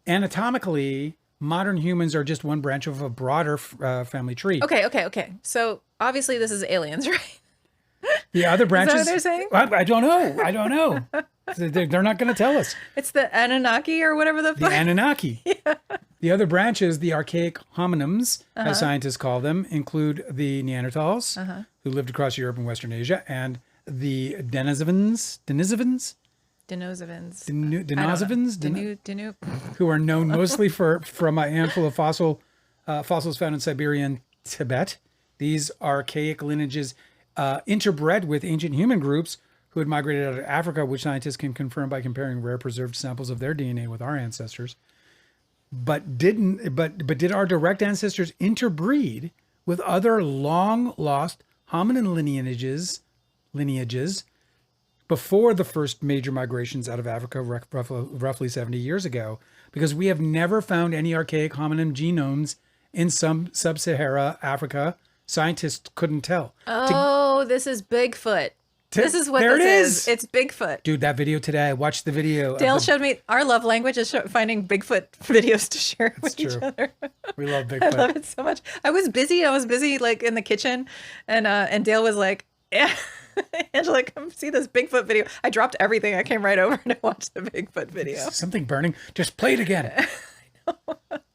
Anatomically, modern humans are just one branch of a broader family tree. Okay. So obviously this is aliens, right? The other branches... Is that what they're saying? I don't know. They're not going to tell us. It's the Anunnaki or whatever the fuck. The Anunnaki. Yeah. The other branches, the archaic hominins, as scientists call them, include the Neanderthals, who lived across Europe and Western Asia, and the Denisovans, who are known mostly from a handful of fossils found in Siberia and Tibet. These archaic lineages interbred with ancient human groups who had migrated out of Africa, which scientists can confirm by comparing rare preserved samples of their DNA with our ancestors. But did our direct ancestors interbreed with other long lost hominin lineages before the first major migrations out of Africa roughly 70 years ago? Because we have never found any archaic hominin genomes in some sub-Sahara Africa. Scientists couldn't tell. This is Bigfoot. This is what this is. It's Bigfoot. Dude, that video today, I watched the video. Dale showed me our love language is finding Bigfoot videos to share with each other. We love Bigfoot. I love it so much. I was busy like in the kitchen, and Dale was like, yeah. Angela, come see this Bigfoot video. I dropped everything. I came right over to watch the Bigfoot video. Something burning. Just play it again.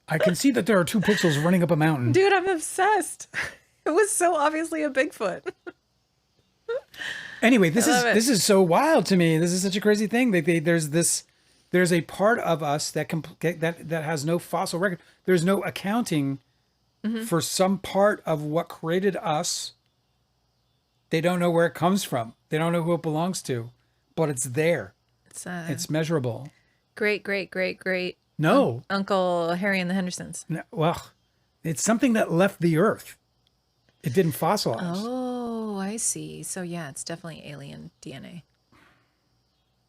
I can see that there are 2 pixels running up a mountain. Dude, I'm obsessed. It was so obviously a Bigfoot. Anyway, this is so wild to me. This is such a crazy thing. There's a part of us that has no fossil record. There's no accounting for some part of what created us. They don't know where it comes from. They don't know who it belongs to, but it's there. It's measurable. Great. No. Uncle Harry and the Hendersons. No, well, it's something that left the Earth. It didn't fossilize. Oh, I see. So yeah, it's definitely alien DNA.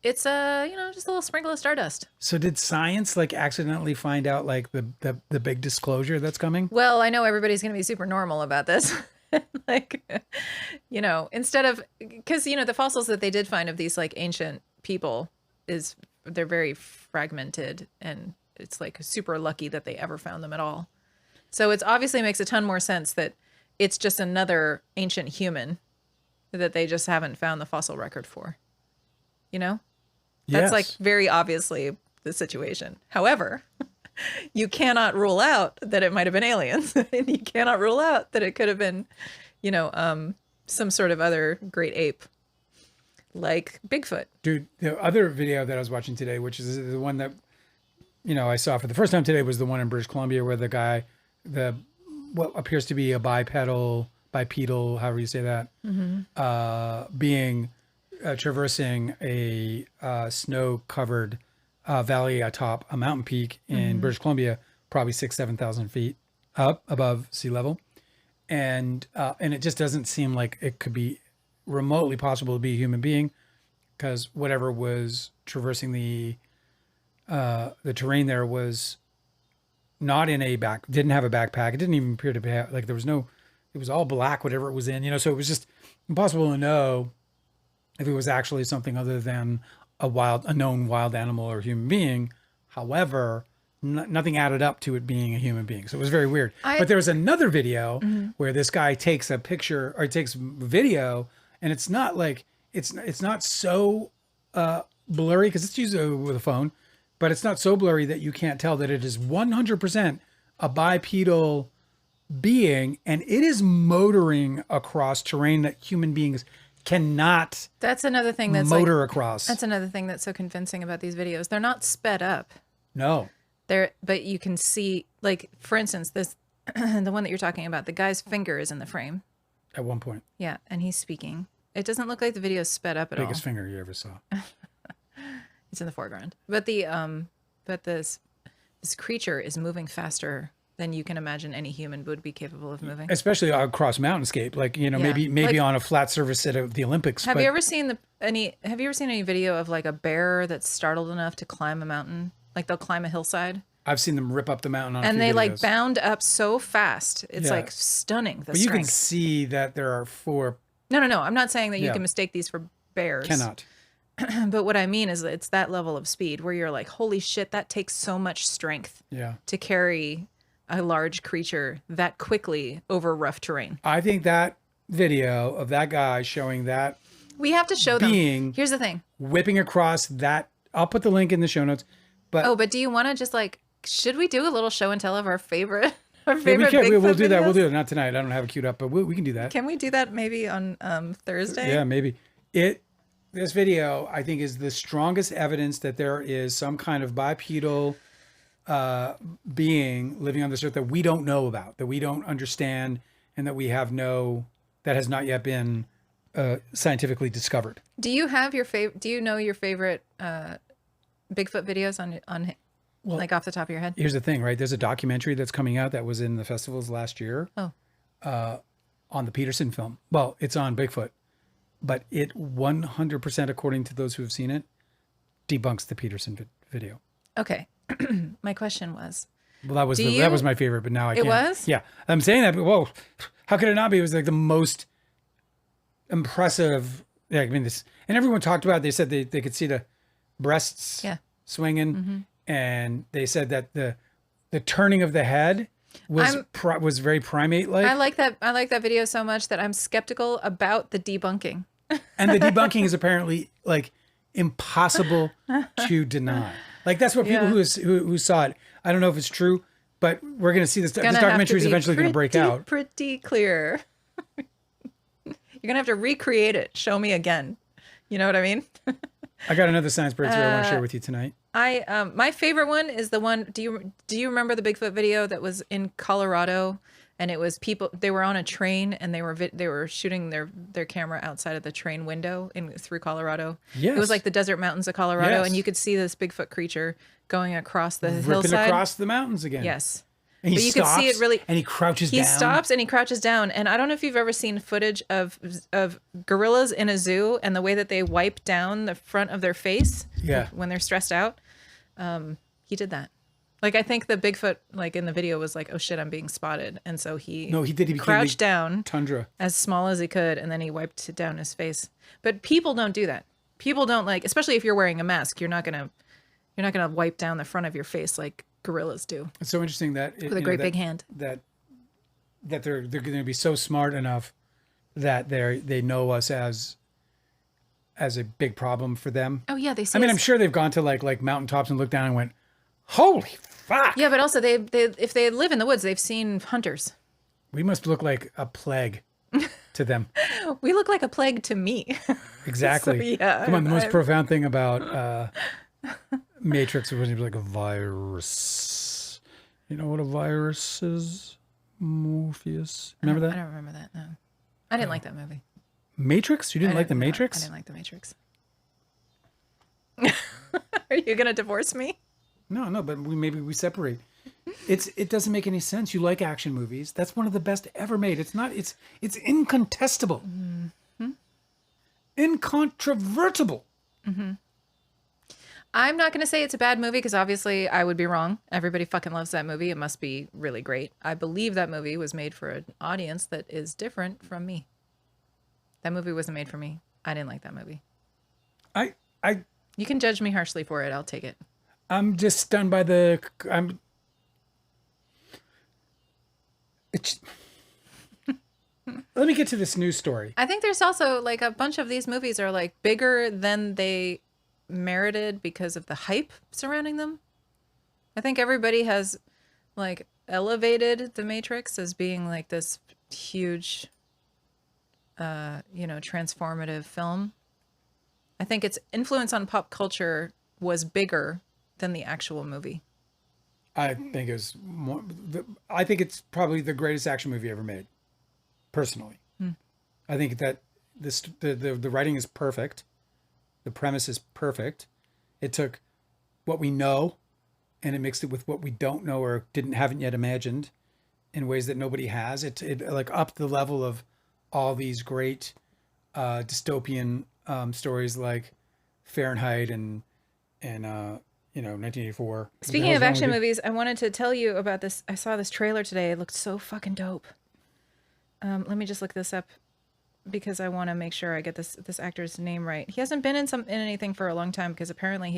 It's just a little sprinkle of stardust. So did science like accidentally find out like the big disclosure that's coming? Well, I know everybody's going to be super normal about this. Like, instead of, because, the fossils that they did find of these like ancient people they're very fragmented, and it's like super lucky that they ever found them at all. So it obviously makes a ton more sense that it's just another ancient human that they just haven't found the fossil record for. That's Yes. like very obviously the situation. However, you cannot rule out that it might have been aliens, and you cannot rule out that it could have been, some sort of other great ape like Bigfoot. Dude, the other video that I was watching today, which is the one that, I saw for the first time today, was the one in British Columbia where the guy, what appears to be a bipedal, however you say that, traversing a snow-covered valley atop a mountain peak in British Columbia, probably 7,000 feet up above sea level. And it just doesn't seem like it could be remotely possible to be a human being, because whatever was traversing the terrain there was not in didn't have a backpack. It didn't even appear to be like there was no, it was all black, whatever it was in, you know, so it was just impossible to know if it was actually something other than a known wild animal or human being. However, nothing added up to it being a human being. So it was very weird. But there was another video where this guy takes a picture or takes video, and it's not like, it's not so blurry because it's used with a phone, but it's not so blurry that you can't tell that it is 100% a bipedal being, and it is motoring across terrain that human beings cannot. That's another thing that's motor across. That's another thing that's so convincing about these videos. They're not sped up. No. But you can see, like, for instance, this the one that you're talking about, the guy's finger is in the frame. At one point. Yeah, and he's speaking. It doesn't look like the video is sped up at all. Biggest finger you ever saw. It's in the foreground. But this creature is moving faster than you can imagine any human would be capable of moving. Especially across mountainscape, like, you know, maybe like, on a flat surface at the Olympics. Have you ever seen any video of like a bear that's startled enough to climb a mountain? Like they'll climb a hillside. I've seen them rip up the mountain on and they videos. Like bound up so fast. It's like stunning. But you can see that there are four. No. I'm not saying that you can mistake these for bears. Cannot. But what I mean is it's that level of speed where you're like, holy shit, that takes so much strength to carry a large creature that quickly over rough terrain. I think that video of that guy showing that we have to show them. Here's the thing. Whipping across that. I'll put the link in the show notes. But do you want to just like, should we do a little show and tell of our favorite? We'll do that. We'll do it. Not tonight. I don't have it queued up, but we can do that. Can we do that maybe on Thursday? Yeah, maybe. This video, I think, is the strongest evidence that there is some kind of bipedal being living on this earth that we don't know about, that we don't understand, and that that has not yet been scientifically discovered. Do you know your favorite Bigfoot videos on like off the top of your head? Here's the thing, right? There's a documentary that's coming out that was in the festivals last year. On the Peterson film. Well, it's on Bigfoot, but it 100%, according to those who have seen it, debunks the Peterson video. Okay. My question was. Well, that was my favorite, but now I can't. It was? Yeah. I'm saying that, but whoa, how could it not be? It was like the most impressive. Yeah, I mean, and everyone talked about it. They said they could see the breasts swinging, and they said that the turning of the head was very primate-like. I like that video so much that I'm skeptical about the debunking. And the debunking is apparently like impossible to deny. Like that's what people who saw it. I don't know if it's true, but we're going to see this. This documentary is eventually going to break out. Pretty clear. You're going to have to recreate it. Show me again. You know what I mean? I got another science breakthrough I want to share with you tonight. My favorite one is the one. Do you remember the Bigfoot video that was in Colorado? And it was people. They were on a train and they were shooting their camera outside of the train window through Colorado. Yes. It was like the desert mountains of Colorado, and you could see this Bigfoot creature going across the hillside, ripping across the mountains again. Yes. And but you could see it really. And he crouches down. He stops and he crouches down. And I don't know if you've ever seen footage of gorillas in a zoo and the way that they wipe down the front of their face when they're stressed out. He did that. Like, I think the Bigfoot, like in the video, was like, "Oh shit, I'm being spotted," and so he crouched down, tundra, as small as he could, and then he wiped down his face. But people don't do that. People don't like, especially if you're wearing a mask, you're not gonna wipe down the front of your face like gorillas do. It's so interesting that with a great big hand. That they're going to be so smart enough that they know us as a big problem for them. Oh yeah, they see. I mean, I'm sure they've gone to like mountaintops and looked down and went, "Holy fuck!" Yeah, but also they if they live in the woods, they've seen hunters. We must look like a plague to them. We look like a plague to me. Exactly. So, yeah. Come on, the most profound thing about Matrix was like a virus. You know what a virus is, Morpheus? Remember that? I don't remember that. No, I didn't like that movie. Matrix? You didn't like the Matrix? I didn't like the Matrix. Are you gonna divorce me? No, but maybe we separate. It doesn't make any sense. You like action movies. That's one of the best ever made. It's incontestable. Mm-hmm. Incontrovertible. Mm-hmm. I'm not going to say it's a bad movie because obviously I would be wrong. Everybody fucking loves that movie. It must be really great. I believe that movie was made for an audience that is different from me. That movie wasn't made for me. I didn't like that movie. You can judge me harshly for it. I'll take it. I'm just stunned by Let me get to this news story. I think there's also like a bunch of these movies are like bigger than they merited because of the hype surrounding them. I think everybody has like elevated The Matrix as being like this huge, transformative film. I think its influence on pop culture was bigger than the actual movie. I think it was more, I think it's probably the greatest action movie ever made. Personally, I think that the writing is perfect. The premise is perfect. It took what we know and it mixed it with what we don't know or haven't yet imagined in ways that nobody has. It like upped the level of all these great dystopian stories like Fahrenheit and 1984. Speaking of action movies, I wanted to tell you about this. I saw this trailer today. It looked so fucking dope. Let me just look this up because I want to make sure I get this actor's name right. He hasn't been in anything for a long time because apparently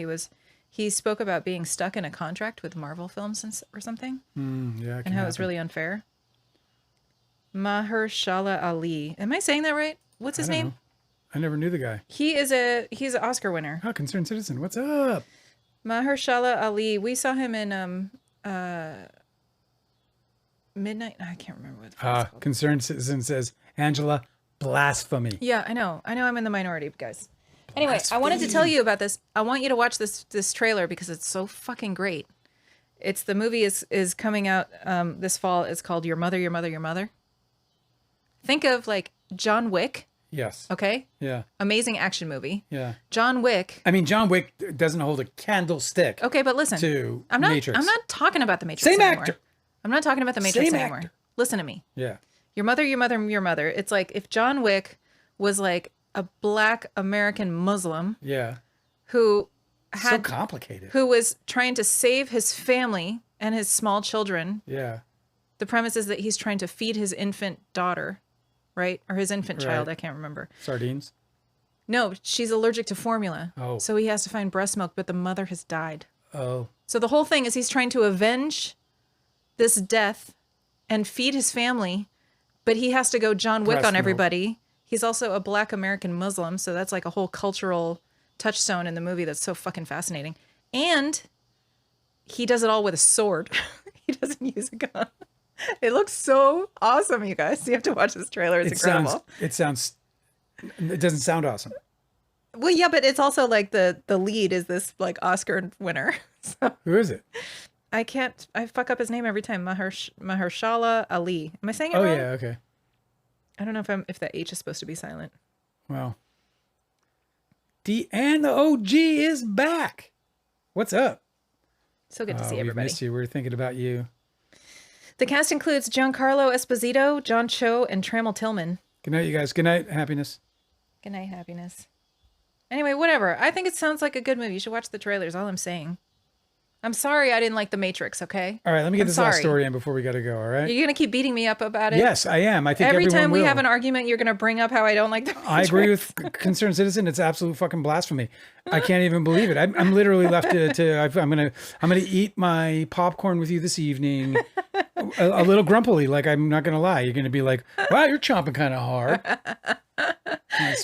he spoke about being stuck in a contract with Marvel films or something. Yeah, and how it was really unfair. Mahershala Ali. Am I saying that right? What's his name? Know. I never knew the guy. He's an Oscar winner. Oh, Concerned Citizen. What's up? Mahershala Ali. We saw him in Midnight. I can't remember what it's called. Concerned Citizen says, Angela, blasphemy. Yeah, I know I'm in the minority, guys. Anyway, I wanted to tell you about this. I want you to watch this trailer because it's so fucking great. The movie is coming out this fall. It's called Your Mother, Your Mother, Your Mother. Think of like John Wick. Yes. Okay? Yeah. Amazing action movie. Yeah. John Wick. I mean, John Wick doesn't hold a candlestick. Okay, but listen. To Matrix. I'm not talking about the Matrix Same anymore. actor. I'm not talking about the Matrix Same anymore. actor. Listen to me. Yeah. Your Mother, Your Mother, Your Mother. It's like if John Wick was like a black American Muslim. Yeah. Who so complicated. Who was trying to save his family and his small children. Yeah. The premise is that he's trying to feed his infant daughter, right? Or his infant child, I can't remember. Sardines? No, she's allergic to formula. Oh. So he has to find breast milk, but the mother has died. Oh. So the whole thing is he's trying to avenge this death and feed his family, but he has to go John Wick on everybody. He's also a black American Muslim, so that's like a whole cultural touchstone in the movie that's so fucking fascinating. And he does it all with a sword. He doesn't use a gun. It looks so awesome, you guys. You have to watch this trailer. It's incredible. It doesn't sound awesome. Well, yeah, but it's also like the lead is this like Oscar winner. So, who is it? I fuck up his name every time. Mahershala Ali. Am I saying it wrong? Oh yeah, okay. I don't know if that H is supposed to be silent. Well. And the OG is back. What's up? So good to see everybody. We missed you. We were thinking about you. The cast includes Giancarlo Esposito, John Cho, and Trammell Tillman. Good night, you guys. Good night, happiness. Good night, happiness. Anyway, whatever. I think it sounds like a good movie. You should watch the trailers, all I'm saying. I'm sorry I didn't like The Matrix, okay? All right, let me get this last story in before we got to go, all right? You're going to keep beating me up about it? Yes, I am. I think every time we will. have an argument, you're going to bring up how I don't like The Matrix. I agree with Concerned Citizen. It's absolute fucking blasphemy. I can't even believe it. I'm literally left I'm gonna eat my popcorn with you this evening, a little grumpily. Like I'm not gonna lie. You're gonna be like, wow, you're chomping kind of hard.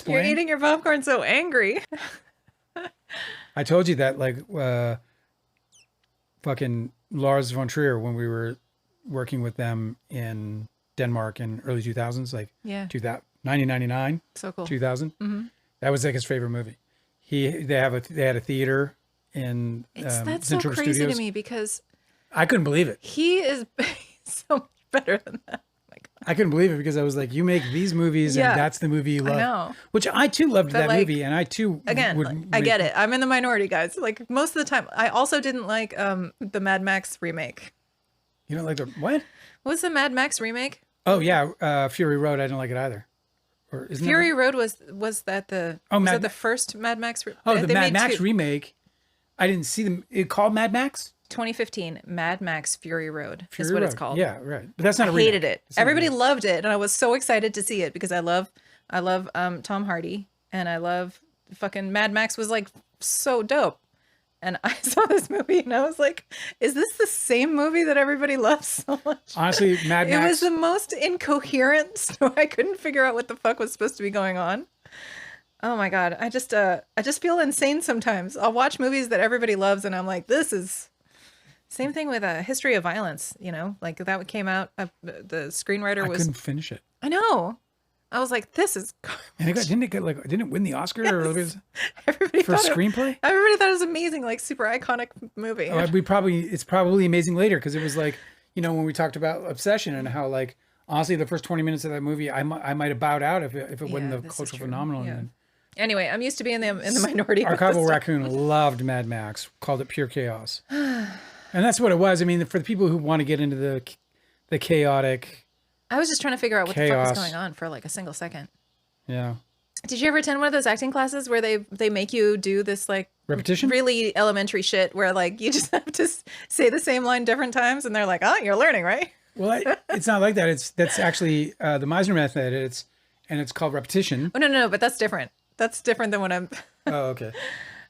You're eating your popcorn so angry. I told you that like fucking Lars von Trier when we were working with them in Denmark in early 2000s, like 1999. So cool. 2000. Mm-hmm. That was like his favorite movie. They had a theater in that's Central so crazy Studios. to me because I couldn't believe it. He is so much better than that. Oh my God. I couldn't believe it because I was like, you make these movies and that's the movie you love. I know. Which I too loved that movie, and I too I get it. I'm in the minority, guys. Like most of the time. I also didn't like the Mad Max remake. You don't like the what? What was the Mad Max remake? Oh yeah, Fury Road. I didn't like it either. Or isn't Fury Road was that the that the first Mad Max? The Mad Max remake. I didn't see them. It called Mad Max? 2015, Mad Max Fury Road Fury is what Road. it's called. Yeah, right. But that's not a I remake. hated it. Everybody loved it, and I was so excited to see it because I love Tom Hardy, and I love fucking Mad Max was like so dope. And I saw this movie and I was like, is this the same movie that everybody loves so much? Honestly, Mad Max. It was the most incoherent, so I couldn't figure out what the fuck was supposed to be going on. Oh my God. I just feel insane sometimes. I'll watch movies that everybody loves and I'm like, this is same thing with a History of Violence, you know, like that came out. The screenwriter was. I couldn't finish it. I know. I was like, this is garbage. And didn't it win the Oscar Yes. for screenplay? Everybody thought it was amazing, like super iconic movie. Oh, it's probably amazing later because it was like, you know, when we talked about Obsession and how like honestly the first 20 minutes of that movie I might have bowed out if it wasn't the cultural phenomenon. Yeah. Anyway, I'm used to being in the minority. Archival Raccoon loved Mad Max, called it pure chaos, and that's what it was. I mean, for the people who want to get into the chaotic. I was just trying to figure out what the fuck was going on for like a single second. Yeah. Did you ever attend one of those acting classes where they make you do this like repetition, really elementary shit where like you just have to say the same line different times and they're like, oh, you're learning, right? Well, it's not like that. That's actually the Meisner method. It's called repetition. Oh no, but that's different. That's different than what I'm. Oh, okay.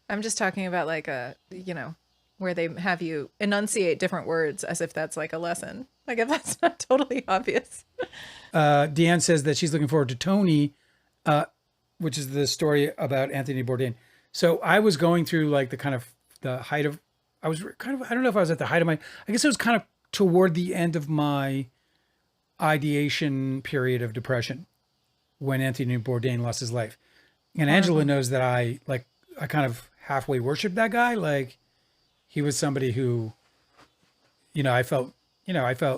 I'm just talking about like where they have you enunciate different words as if that's like a lesson. Like if that's not totally obvious. Deanne says that she's looking forward to Tony, which is the story about Anthony Bourdain. So I was going through like the height of, I don't know if I was at the height of I guess it was kind of toward the end of my ideation period of depression when Anthony Bourdain lost his life. And Angela knows that I kind of halfway worshiped that guy. Like he was somebody who, I felt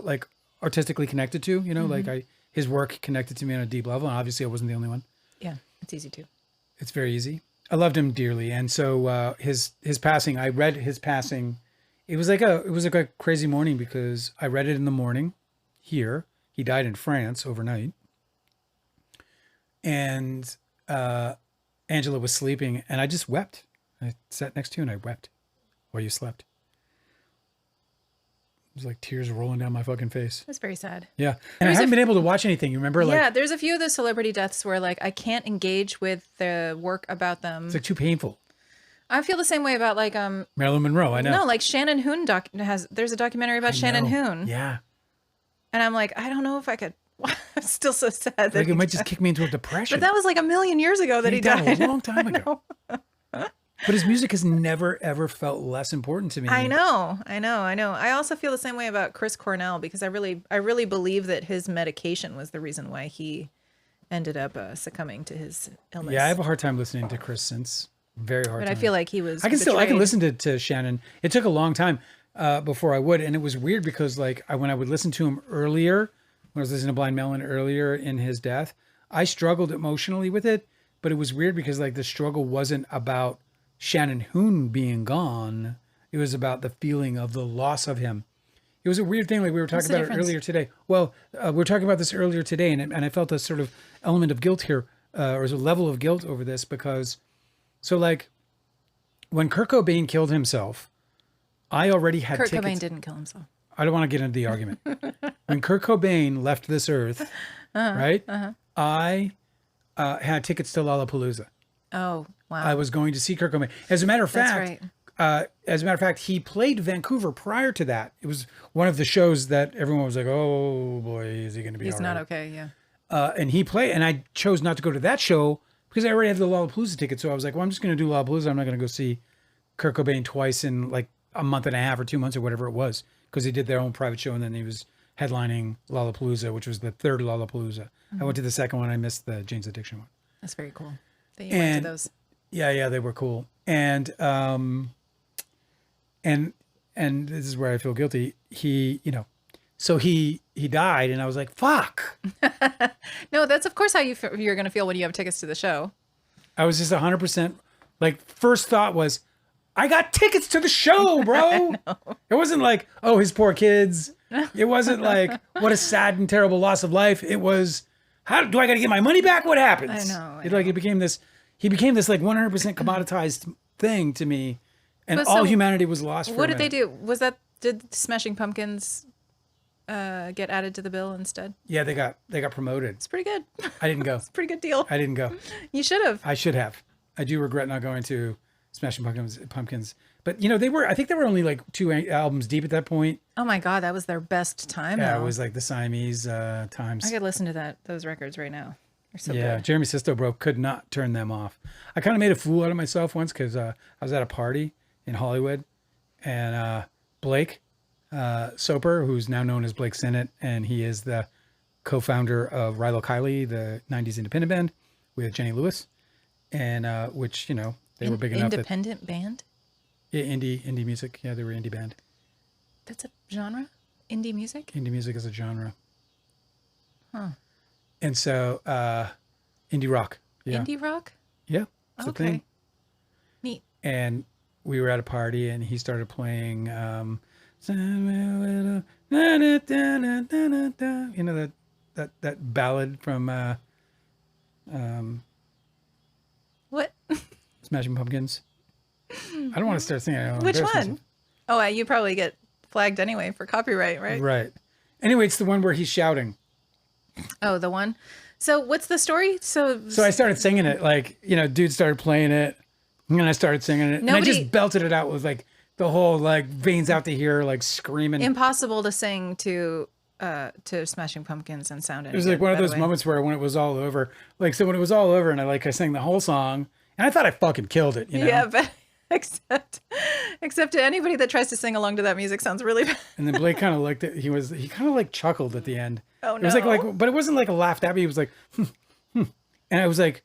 like artistically connected to, like his work connected to me on a deep level. And obviously I wasn't the only one. Yeah. It's easy to. It's very easy. I loved him dearly. And so, his passing, I read his passing. It was like a crazy morning because I read it in the morning here. He died in France overnight. And, Angela was sleeping and I just wept. I sat next to you and I wept while you slept. It was like tears rolling down my fucking face. That's very sad. Yeah. And I haven't been able to watch anything. You remember? Yeah, there's a few of the celebrity deaths where like I can't engage with the work about them. It's like too painful. I feel the same way about like Marilyn Monroe, I know. No, like Shannon Hoon there's a documentary about Shannon Hoon. Yeah. And I'm like, I don't know if I could. I'm still so sad that like it might just kick me into a depression. But that was like a million years ago that he died. A long time ago. But his music has never, ever felt less important to me. I know. I also feel the same way about Chris Cornell because I really believe that his medication was the reason why he ended up succumbing to his illness. Yeah, I have a hard time listening to Chris since. Very hard but time. I feel like he was I can listen to Shannon. It took a long time before I would. And it was weird because like when I would listen to him earlier, when I was listening to Blind Melon earlier in his death, I struggled emotionally with it. But it was weird because like the struggle wasn't about Shannon Hoon being gone. It was about the feeling of the loss of him. It was a weird thing. Like we were talking about it earlier today. Well, we were talking about this earlier today, and I felt a sort of element of guilt here, or a level of guilt over this because, so like, when Kurt Cobain killed himself, I already had Kurt tickets. Cobain didn't kill himself. I don't want to get into the argument. When Kurt Cobain left this earth, right? I had tickets to Lollapalooza. Oh, wow. I was going to see Kurt Cobain. As a matter of fact, he played Vancouver prior to that. It was one of the shows that everyone was like, "Oh boy, is he going to be? He's all not right?" okay." Yeah. And he played, and I chose not to go to that show because I already had the Lollapalooza ticket. So I was like, "Well, I'm just going to do Lollapalooza. I'm not going to go see Kurt Cobain twice in like a month and a half or 2 months or whatever it was." Because they did their own private show, and then he was headlining Lollapalooza, which was the third Lollapalooza. I went to the second one. I missed the Jane's Addiction one. That's very cool that you went to those. Yeah, they were cool. And this is where I feel guilty. He died, and I was like, "Fuck." No, that's of course how you're going to feel when you have tickets to the show. I was just 100% like first thought was, I got tickets to the show, bro. It wasn't like, oh, his poor kids. It wasn't like, what a sad and terrible loss of life. It was, how do I got to get my money back? What happens? I know. He became this like 100% commoditized thing to me. and But all so humanity was lost. For what a did they minute. do? Did Smashing Pumpkins get added to the bill instead? Yeah, they got promoted. It's pretty good. I didn't go. It's a pretty good deal. I didn't go. You should have. I should have. I do regret not going to Smashing Pumpkins. But you know, I think they were only like 2 albums deep at that point. Oh my God, that was their best time. Yeah, though. it was like the Siamese times. I could listen to those records right now. They're so Yeah, good. Jeremy Sisto, bro, could not turn them off. I kind of made a fool out of myself once because I was at a party in Hollywood, and Blake Soper, who's now known as Blake Sennett, and he is the co-founder of Rilo Kiley, the 90s independent band with Jenny Lewis, and which, you know, they were big enough that... Independent band? Yeah, indie music. Yeah, they were indie band. That's a genre? Indie music? Indie music is a genre. Huh. And so, indie rock. Yeah. Indie rock? Yeah. It's a thing. Neat. And we were at a party and he started playing, you know, that ballad from, What? Smashing Pumpkins. I don't want to start singing. Which one? Oh, you probably get flagged anyway for copyright, right? Right. Anyway, it's the one where he's shouting. Oh, the one. So what's the story? So I started singing it, like, you know, dude started playing it, and I started singing it. And I just belted it out with like the whole like veins out to here, like screaming. Impossible to sing to Smashing Pumpkins and sound any It was good, like one of by the those way. moments where when it was all over, like, so when it was all over and I sang the whole song and I thought I fucking killed it, you know? Yeah, but except to anybody that tries to sing along to that music sounds really bad. And then Blake kind of looked at, he kind of like chuckled at the end. Oh, It was like, but it wasn't like a laughed at me. He was like, and I was like,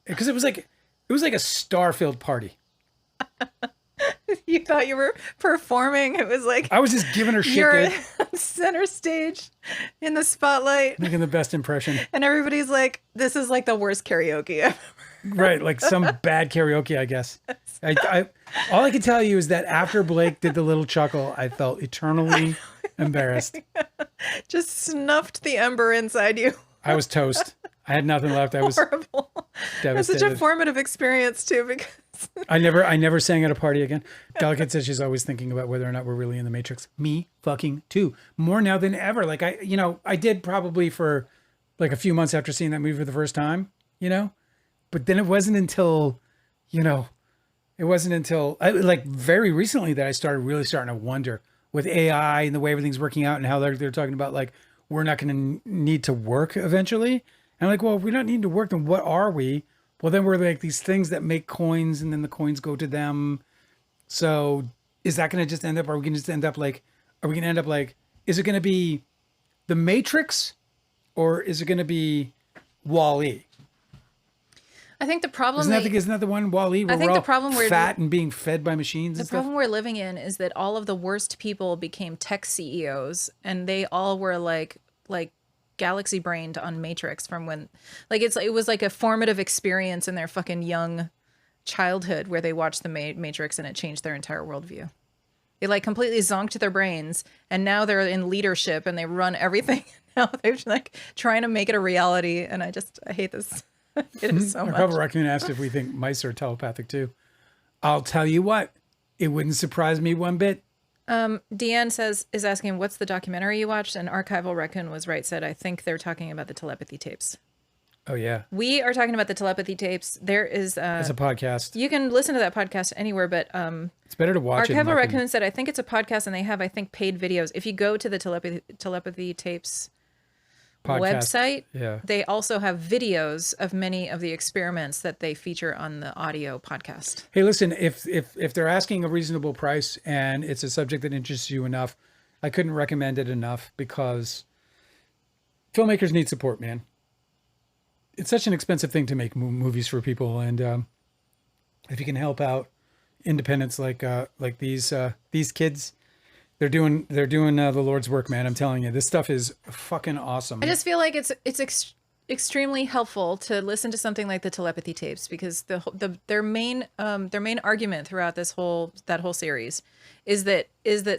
because it was like a star-filled party. You thought you were performing. It was like I was just giving her shit, you're dude. on center stage in the spotlight, Making the best impression. and everybody's like, "This is like the worst karaoke ever." Right, like some bad karaoke, I guess. All I can tell you is that after Blake did the little chuckle, I felt eternally embarrassed. Just snuffed the ember inside you. I was toast. I had nothing left. I was Horrible. It's devastated. such a formative experience too, because I never sang at a party again. Delicate says she's always thinking about whether or not we're really in the Matrix. Me fucking too. More now than ever. Like I did probably for like a few months after seeing that movie for the first time, you know? But then it wasn't until, like very recently that I started to wonder with AI and the way everything's working out and how they're talking about like, we're not going to need to work eventually. And I'm like, well, if we don't need to work, then what are we? Well, then we're like these things that make coins and then the coins go to them. So is that going to just end up, is it going to be the Matrix or is it going to be Wall-E? I think the problem Isn't that the one Wall-E where I think we're the all problem we're fat and being fed by machines the and stuff? problem we're living in is that all of the worst people became tech CEOs, and they all were like galaxy brained on Matrix from when, like, it was like a formative experience in their fucking young childhood where they watched the Matrix and it changed their entire worldview. It like completely zonked their brains, and now they're in leadership and they run everything. Now they're like trying to make it a reality, and I hate this. It is so much. Robert Raccoon asked if we think mice are telepathic too. I'll tell you what, it wouldn't surprise me one bit. Deanne is asking, what's the documentary you watched? And Archival Raccoon was right, said, I think they're talking about the telepathy tapes. Oh, yeah. We are talking about the telepathy tapes. There is... it's a podcast. You can listen to that podcast anywhere, but... it's better to watch it. Archival Raccoon said, I think it's a podcast, and they have, I think, paid videos. If you go to the telepathy tapes podcast website, yeah, they also have videos of many of the experiments that they feature on the audio podcast. Hey, listen, if they're asking a reasonable price and it's a subject that interests you enough, I couldn't recommend it enough because filmmakers need support, man. It's such an expensive thing to make movies for people, and if you can help out independents like these kids. They're doing the Lord's work, man. I'm telling you, this stuff is fucking awesome. I just feel like it's extremely helpful to listen to something like the telepathy tapes, because their main argument throughout that whole series is that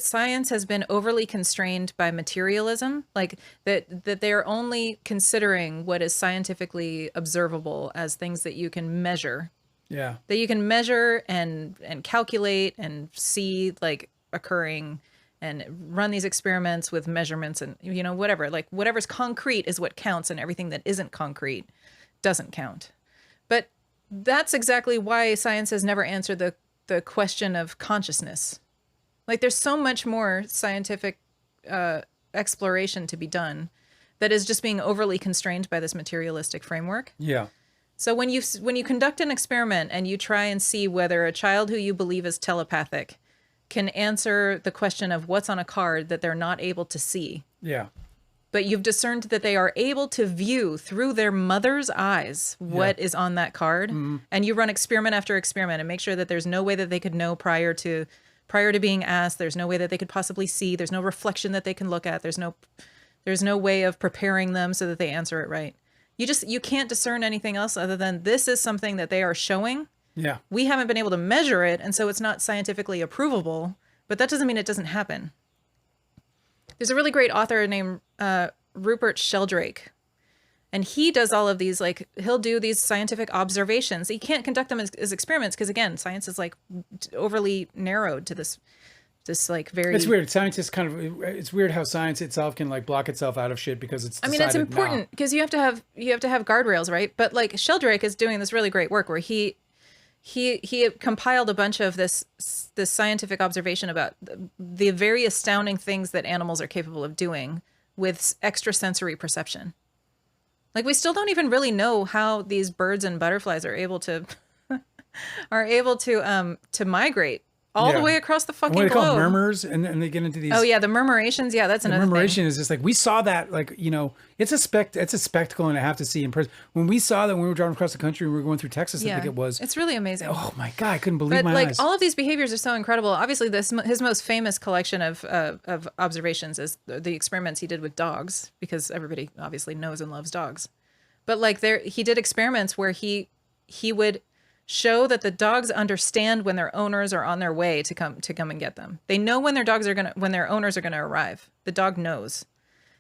science has been overly constrained by materialism, like that they are only considering what is scientifically observable as things that you can measure. Yeah. That you can measure and calculate and see like occurring and run these experiments with measurements and, you know, whatever. Like whatever's concrete is what counts, and everything that isn't concrete doesn't count. But that's exactly why science has never answered the question of consciousness. Like there's so much more scientific exploration to be done that is just being overly constrained by this materialistic framework. Yeah. So when you conduct an experiment and you try and see whether a child who you believe is telepathic can answer the question of what's on a card that they're not able to see. Yeah. But you've discerned that they are able to view through their mother's eyes what is on that card. Mm-hmm. And you run experiment after experiment and make sure that there's no way that they could know prior to being asked. There's no way that they could possibly see. There's no reflection that they can look at. There's no way of preparing them so that they answer it right. You can't discern anything else other than this is something that they are showing. Yeah. We haven't been able to measure it, and so it's not scientifically approvable, but that doesn't mean it doesn't happen. There's a really great author named Rupert Sheldrake, and he does all of these, like, he'll do these scientific observations. He can't conduct them as experiments because, again, science is, like, overly narrowed to this like very... It's weird. Scientists it's weird how science itself can like block itself out of shit because it's decided. I mean, it's important because you have to have guardrails, right? But like Sheldrake is doing this really great work where he compiled a bunch of this scientific observation about the very astounding things that animals are capable of doing with extrasensory perception. Like we still don't even really know how these birds and butterflies are able to migrate all the way across the fucking globe. What they call murmurs, and they get into these. Oh yeah, the murmurations. Yeah, that's another thing. Murmuration is just like we saw that, like, you know, it's a spectacle and I have to see in person. When we saw that when we were driving across the country, we were going through Texas. I think it was. It's really amazing. Oh my god, I couldn't believe my eyes. All of these behaviors are so incredible. Obviously, his most famous collection of observations is the experiments he did with dogs, because everybody obviously knows and loves dogs. But like he did experiments where he would show that the dogs understand when their owners are on their way to come and get them. They know when their owners are gonna arrive. The dog knows.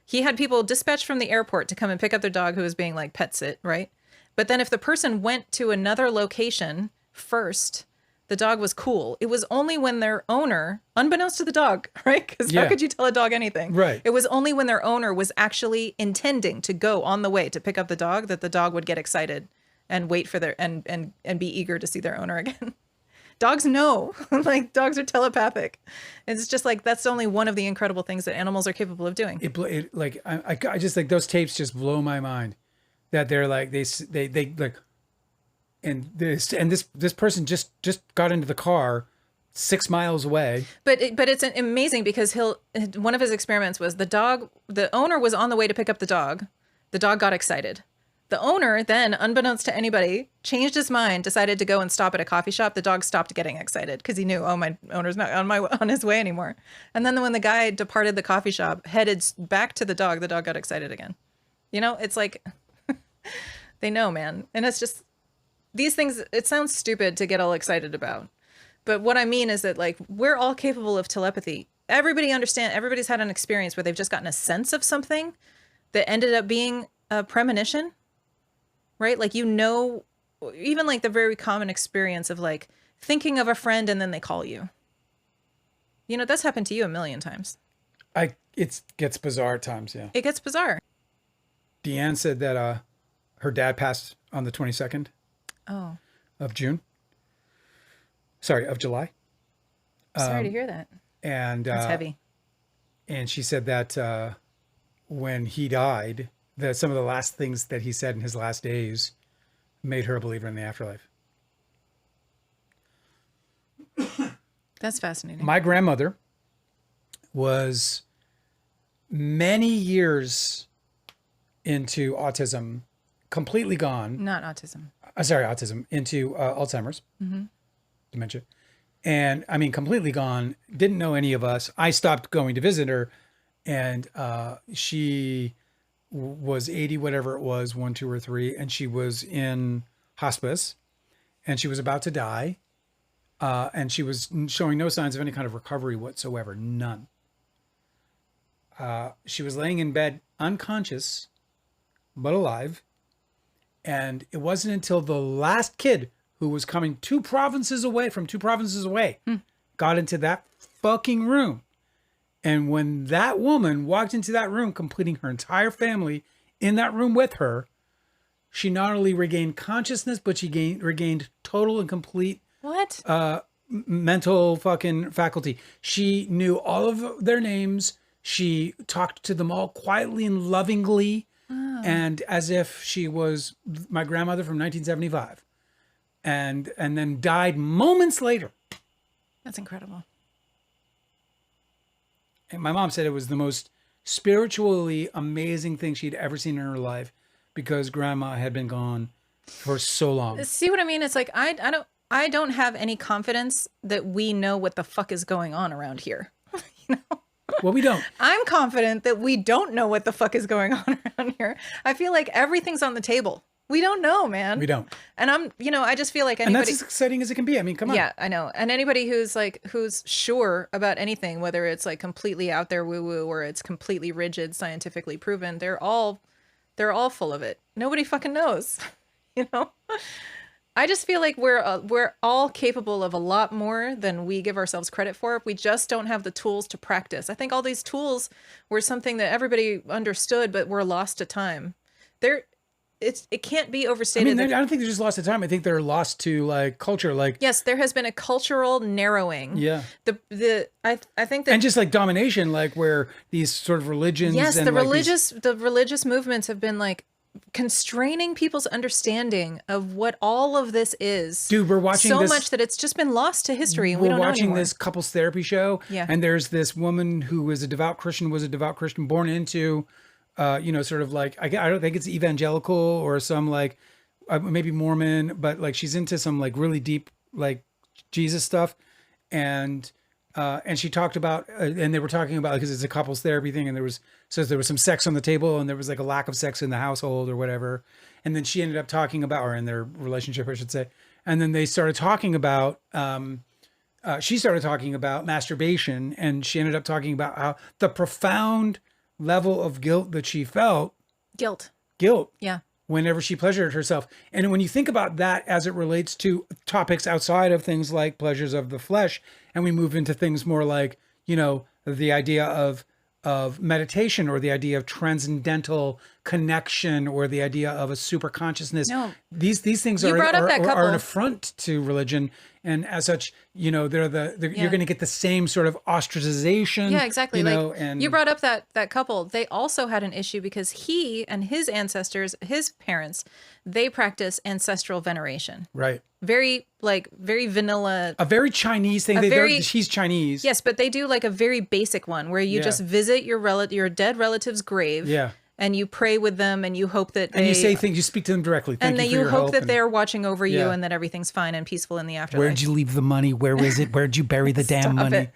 He had people dispatched from the airport to come and pick up their dog who was being like pet sit, right? But then if the person went to another location first, the dog was cool. It was only when their owner, unbeknownst to the dog, right? Because how could you tell a dog anything? Right. It was only when their owner was actually intending to go on the way to pick up the dog that the dog would get excited and wait for and be eager to see their owner again. Dogs know, like dogs are telepathic. It's just like, that's only one of the incredible things that animals are capable of doing. I just like those tapes just blow my mind that they're like, they like, and this person just got into the car 6 miles away. But it's amazing because one of his experiments was the owner was on the way to pick up the dog. The dog got excited. The owner then, unbeknownst to anybody, changed his mind, decided to go and stop at a coffee shop. The dog stopped getting excited because he knew, oh, my owner's not on his way anymore. And then when the guy departed the coffee shop, headed back to the dog got excited again. You know, it's like, they know, man. And it's just, these things, it sounds stupid to get all excited about. But what I mean is that, like, we're all capable of telepathy. Everybody's had an experience where they've just gotten a sense of something that ended up being a premonition. Right? Like, you know, even like the very common experience of like thinking of a friend and then they call you. You know, that's happened to you a million times. It gets bizarre at times, yeah. It gets bizarre. Deanne said that her dad passed on the 22nd of June. Sorry, of July. Sorry to hear that. And that's heavy. And she said that when he died, that some of the last things that he said in his last days made her a believer in the afterlife. That's fascinating. My grandmother was many years into autism, completely gone. Not autism. Autism, into Alzheimer's, dementia. And I mean, completely gone, didn't know any of us. I stopped going to visit her, and she was 80, whatever it was, 1, 2, or 3. And she was in hospice and she was about to die. And she was showing no signs of any kind of recovery whatsoever. None. She was laying in bed, unconscious, but alive. And it wasn't until the last kid who was coming two provinces away, got into that fucking room. And when that woman walked into that room, completing her entire family in that room with her, she not only regained consciousness, but she regained total and complete mental fucking faculty. She knew all of their names. She talked to them all quietly and lovingly, and as if she was my grandmother from 1975, and then died moments later. That's incredible. And my mom said it was the most spiritually amazing thing she'd ever seen in her life, because grandma had been gone for so long. See what I mean? It's like I don't have any confidence that we know what the fuck is going on around here. You know? Well, we don't. I'm confident that we don't know what the fuck is going on around here. I feel like everything's on the table. We don't know, man. We don't. And I just feel like anybody... And that's as exciting as it can be. I mean, come on. Yeah, I know. And anybody who's sure about anything, whether it's like completely out there woo-woo or it's completely rigid, scientifically proven, they're all full of it. Nobody fucking knows, you know? I just feel like we're all capable of a lot more than we give ourselves credit for. We just don't have the tools to practice. I think all these tools were something that everybody understood, but were lost to time. It can't be overstated. I mean, I don't think they're just lost to time. I think they're lost to like culture. Like, yes, there has been a cultural narrowing. Yeah. I think that, and just like domination, like where these sort of religions. Yes, and the like religious movements have been like constraining people's understanding of what all of this is. Dude, we're watching so this, much that it's just been lost to history, and we don't know anymore. We're watching this couples therapy show, yeah. And there's this woman who was a devout Christian, born into, sort of like, I don't think it's evangelical or some like maybe Mormon, but like she's into some like really deep like Jesus stuff, and she talked about, and they were talking about, because it's a couples therapy thing, and there was some sex on the table, and there was like a lack of sex in the household or whatever, and then she ended up talking about, or in their relationship, I should say, and then they started talking about, she started talking about masturbation, and she ended up talking about how the profound level of guilt that she felt. Guilt. Yeah. Whenever she pleasured herself. And when you think about that as it relates to topics outside of things like pleasures of the flesh, and we move into things more like, the idea of meditation, or the idea of transcendental connection, or the idea of a super consciousness. No. These things are an affront to religion. And as such, you're going to get the same sort of ostracization. Yeah, exactly. And you brought up that couple. They also had an issue because he and his ancestors, his parents, they practice ancestral veneration. Right. Very vanilla. A very Chinese thing. He's Chinese. Yes, but they do like a very basic one where you just visit your dead relative's grave. Yeah. And you pray with them, and you hope that you say things, you speak to them directly. Thank you for your hope that they're watching over you, and that everyth's fine and peaceful in the afterlife. Where'd you leave the money? Where is it? Where'd you bury the damn money? It.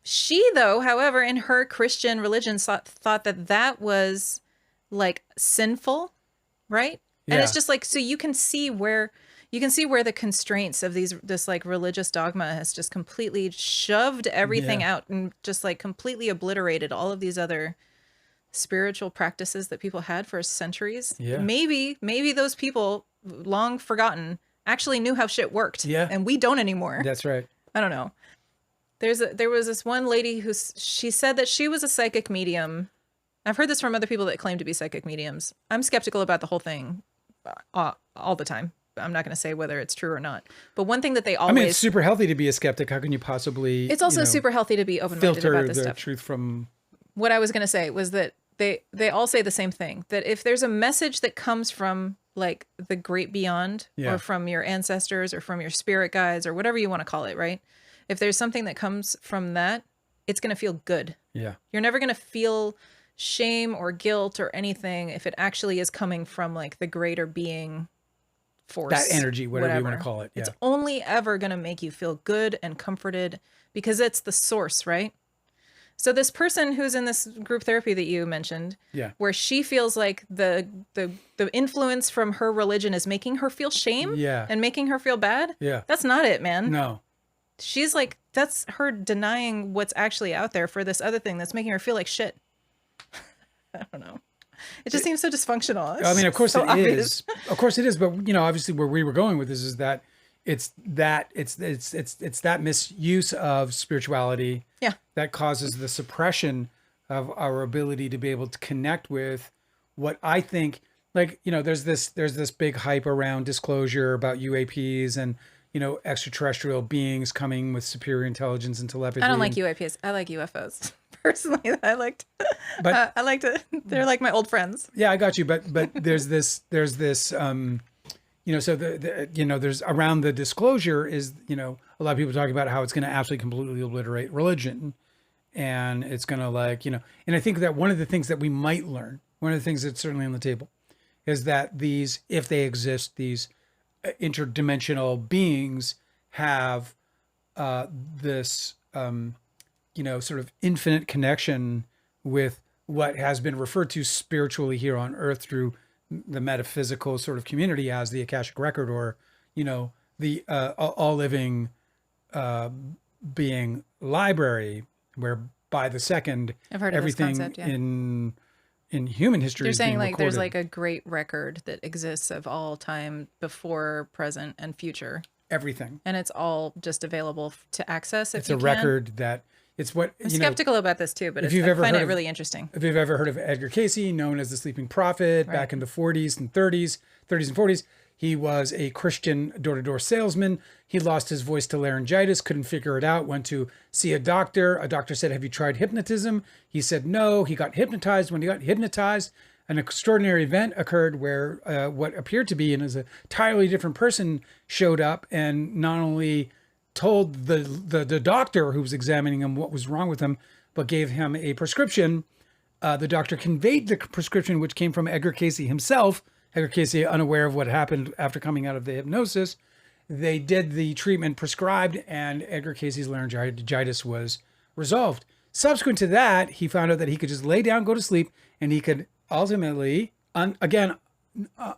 She, though, however, in her Christian religion, thought that was like sinful, right? Yeah. And it's just like, so you can see where the constraints of this like religious dogma has just completely shoved everything out, and just like completely obliterated all of these other spiritual practices that people had for centuries. Yeah. Maybe those people, long forgotten, actually knew how shit worked. Yeah. And we don't anymore. That's right. I don't know. There was this one lady she said that she was a psychic medium. I've heard this from other people that claim to be psychic mediums. I'm skeptical about the whole thing all the time. I'm not going to say whether it's true or not. But one thing that they always... I mean, it's super healthy to be a skeptic. How can you possibly... It's also super healthy to be open-minded about this stuff. Filter the truth from... What I was going to say was that they all say the same thing, that if there's a message that comes from like the great beyond, or from your ancestors, or from your spirit guides, or whatever you want to call it, right? If there's something that comes from that, it's going to feel good. Yeah. You're never going to feel shame or guilt or anything if it actually is coming from like the greater being force. That energy, whatever you want to call it. Yeah. It's only ever going to make you feel good and comforted because it's the source, right? So this person who's in this group therapy that you mentioned, where she feels like the influence from her religion is making her feel shame and making her feel bad. Yeah. That's not it, man. No. She's like, that's her denying what's actually out there for this other thing that's making her feel like shit. I don't know. It just seems so dysfunctional. I mean, of course it is. Of course it is. But, obviously where we were going with this is that it's that misuse of spirituality Yeah. that causes the suppression of our ability to be able to connect with what I think, like, there's this big hype around disclosure about UAPs and, extraterrestrial beings coming with superior intelligence and telepathy. I don't like UAPs. I like UFOs. Personally, I liked they're like my old friends. Yeah, I got you. But there's this, so there's around the disclosure is, a lot of people talking about how it's going to absolutely completely obliterate religion. And it's going to and I think that one of the things that we might learn, one of the things that's certainly on the table is that these, if they exist, these interdimensional beings have this, sort of infinite connection with what has been referred to spiritually here on earth through the metaphysical sort of community as the Akashic Record, or, the all living being library, where by the second, I've heard of everything this concept, yeah. in human history They're is saying being like there's recorded. like a great record that exists of all time before, present, and future. Everything. And it's all just available to access if It's you a can. record that it's what I'm skeptical about this too, but I find it really interesting. If you've ever heard of Edgar Casey, known as the Sleeping Prophet, Right. back in the 40s and 30s and 40s, he was a Christian door-to-door salesman. He lost his voice to laryngitis, couldn't figure it out, went to see a doctor. A doctor said, "Have you tried hypnotism?" He said no. He got hypnotized. When he got hypnotized, an extraordinary event occurred where what appeared to be an entirely different person showed up and not only told the doctor who was examining him what was wrong with him, but gave him a prescription. The doctor conveyed the prescription, which came from Edgar Casey himself. Edgar Casey, unaware of what happened after coming out of the hypnosis. They did the treatment prescribed, and Edgar Casey's laryngitis was resolved. Subsequent to that, he found out that he could just lay down, go to sleep, and he could ultimately,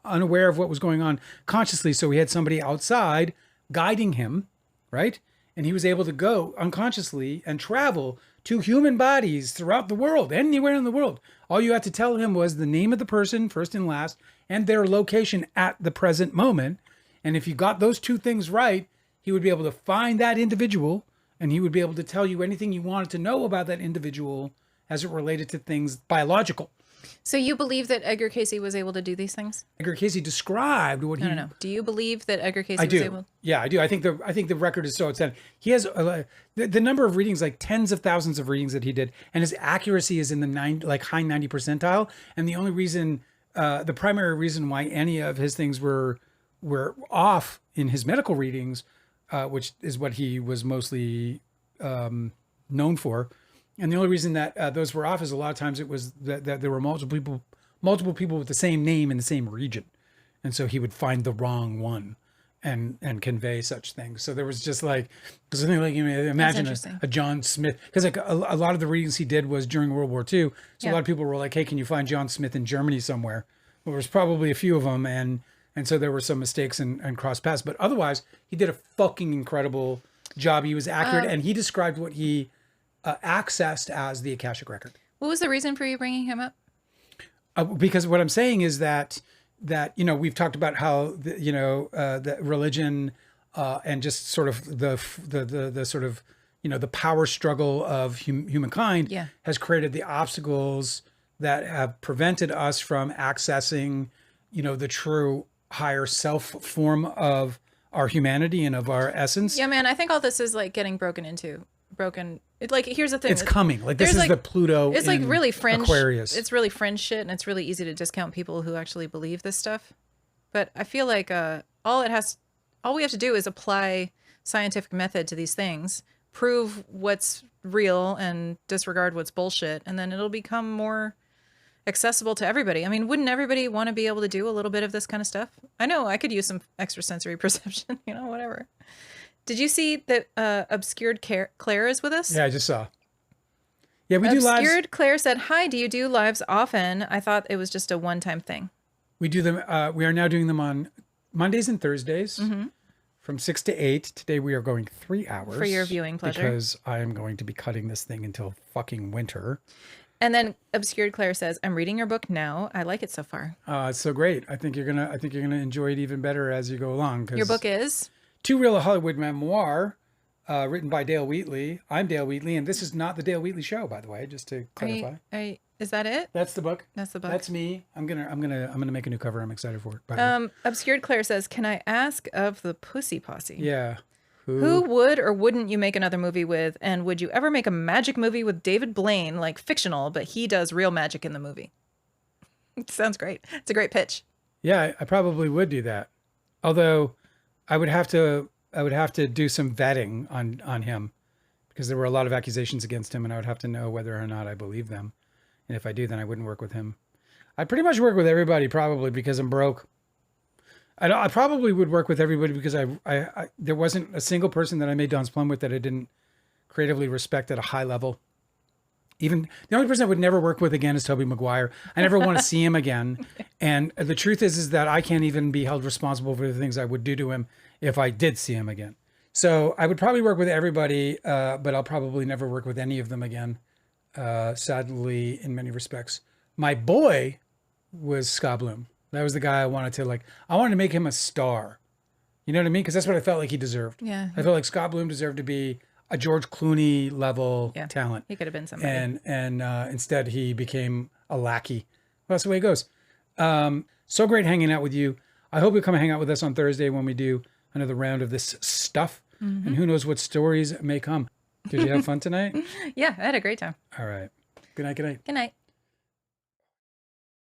unaware of what was going on consciously, so he had somebody outside guiding him, right? And he was able to go unconsciously and travel to human bodies throughout the world, anywhere in the world. All you had to tell him was the name of the person, first and last, and their location at the present moment. And if you got those two things right, he would be able to find that individual, and he would be able to tell you anything you wanted to know about that individual as it related to things biological. So you believe that Edgar Casey was able to do these things? Edgar Casey described what he... No. Do you believe that Edgar Casey I do. was able? Yeah, I do. I think the record is so outstanding. He has the number of readings, like tens of thousands of readings that he did, and his accuracy is in the high 90 percentile. And the only reason, the primary reason why any of his things were off in his medical readings, which is what he was mostly known for. And the only reason that those were off is a lot of times it was that there were multiple people with the same name in the same region. And so he would find the wrong one and convey such things. So there was just like, because imagine a John Smith, because like a lot of the readings he did was during World War II. So a lot of people were like, hey, can you find John Smith in Germany somewhere? Well, there was probably a few of them. And so there were some mistakes and cross paths. But otherwise, he did a fucking incredible job. He was accurate. And he described what he accessed as the Akashic Record. What was the reason for you bringing him up? Because what I'm saying is that we've talked about how the religion and just sort of the sort of the power struggle of humankind has created the obstacles that have prevented us from accessing the true higher self form of our humanity and of our essence. Yeah, man, I think all this is like getting broken. Like, here's the thing. It's coming. Like, this is the Pluto. It's like really fringe. Aquarius. It's really fringe shit, and it's really easy to discount people who actually believe this stuff. But I feel like all we have to do is apply scientific method to these things, prove what's real, and disregard what's bullshit, and then it'll become more accessible to everybody. I mean, wouldn't everybody want to be able to do a little bit of this kind of stuff? I know I could use some extrasensory perception, whatever. Did you see that Obscured Claire is with us? Yeah, I just saw. Yeah, we do lives. Obscured Claire said, "Hi, do you do lives often? I thought it was just a one-time thing." We do them. We are now doing them on Mondays and Thursdays from 6 to 8. Today we are going 3 hours. For your viewing pleasure. Because I am going to be cutting this thing until fucking winter. And then Obscured Claire says, "I'm reading your book now. I like it so far." It's so great. I think you're gonna enjoy it even better as you go along. Your book is Two Real Hollywood memoir, written by Dale Wheatley. I'm Dale Wheatley, and this is not the Dale Wheatley Show, by the way, just to clarify. Is that it? That's the book. That's the book. That's me. I'm gonna make a new cover. I'm excited for it. By the way. Obscured Claire says, "Can I ask of the Pussy Posse? Yeah. Who would or wouldn't you make another movie with? And would you ever make a magic movie with David Blaine, like fictional, but he does real magic in the movie?" It sounds great. It's a great pitch. Yeah, I probably would do that. Although I would have to do some vetting on him, because there were a lot of accusations against him, and I would have to know whether or not I believe them. And if I do, then I wouldn't work with him. I pretty much work with everybody, probably because I'm broke. I probably would work with everybody because I there wasn't a single person that I made Don's Plum with that I didn't creatively respect at a high level. Even the only person I would never work with again is Tobey Maguire. I never want to see him again. And the truth is that I can't even be held responsible for the things I would do to him if I did see him again. So I would probably work with everybody, but I'll probably never work with any of them again. Sadly, in many respects. My boy was Scott Bloom. That was the guy I wanted to make him a star. You know what I mean? Because that's what I felt like he deserved. Yeah. I felt like Scott Bloom deserved to be a George Clooney level talent. He could have been somebody. And instead he became a lackey. Well, that's the way it goes. So great hanging out with you. I hope you'll come and hang out with us on Thursday when we do another round of this stuff. Mm-hmm. And who knows what stories may come. Did you have fun tonight? Yeah, I had a great time. All right. Good night. Good night. Good night.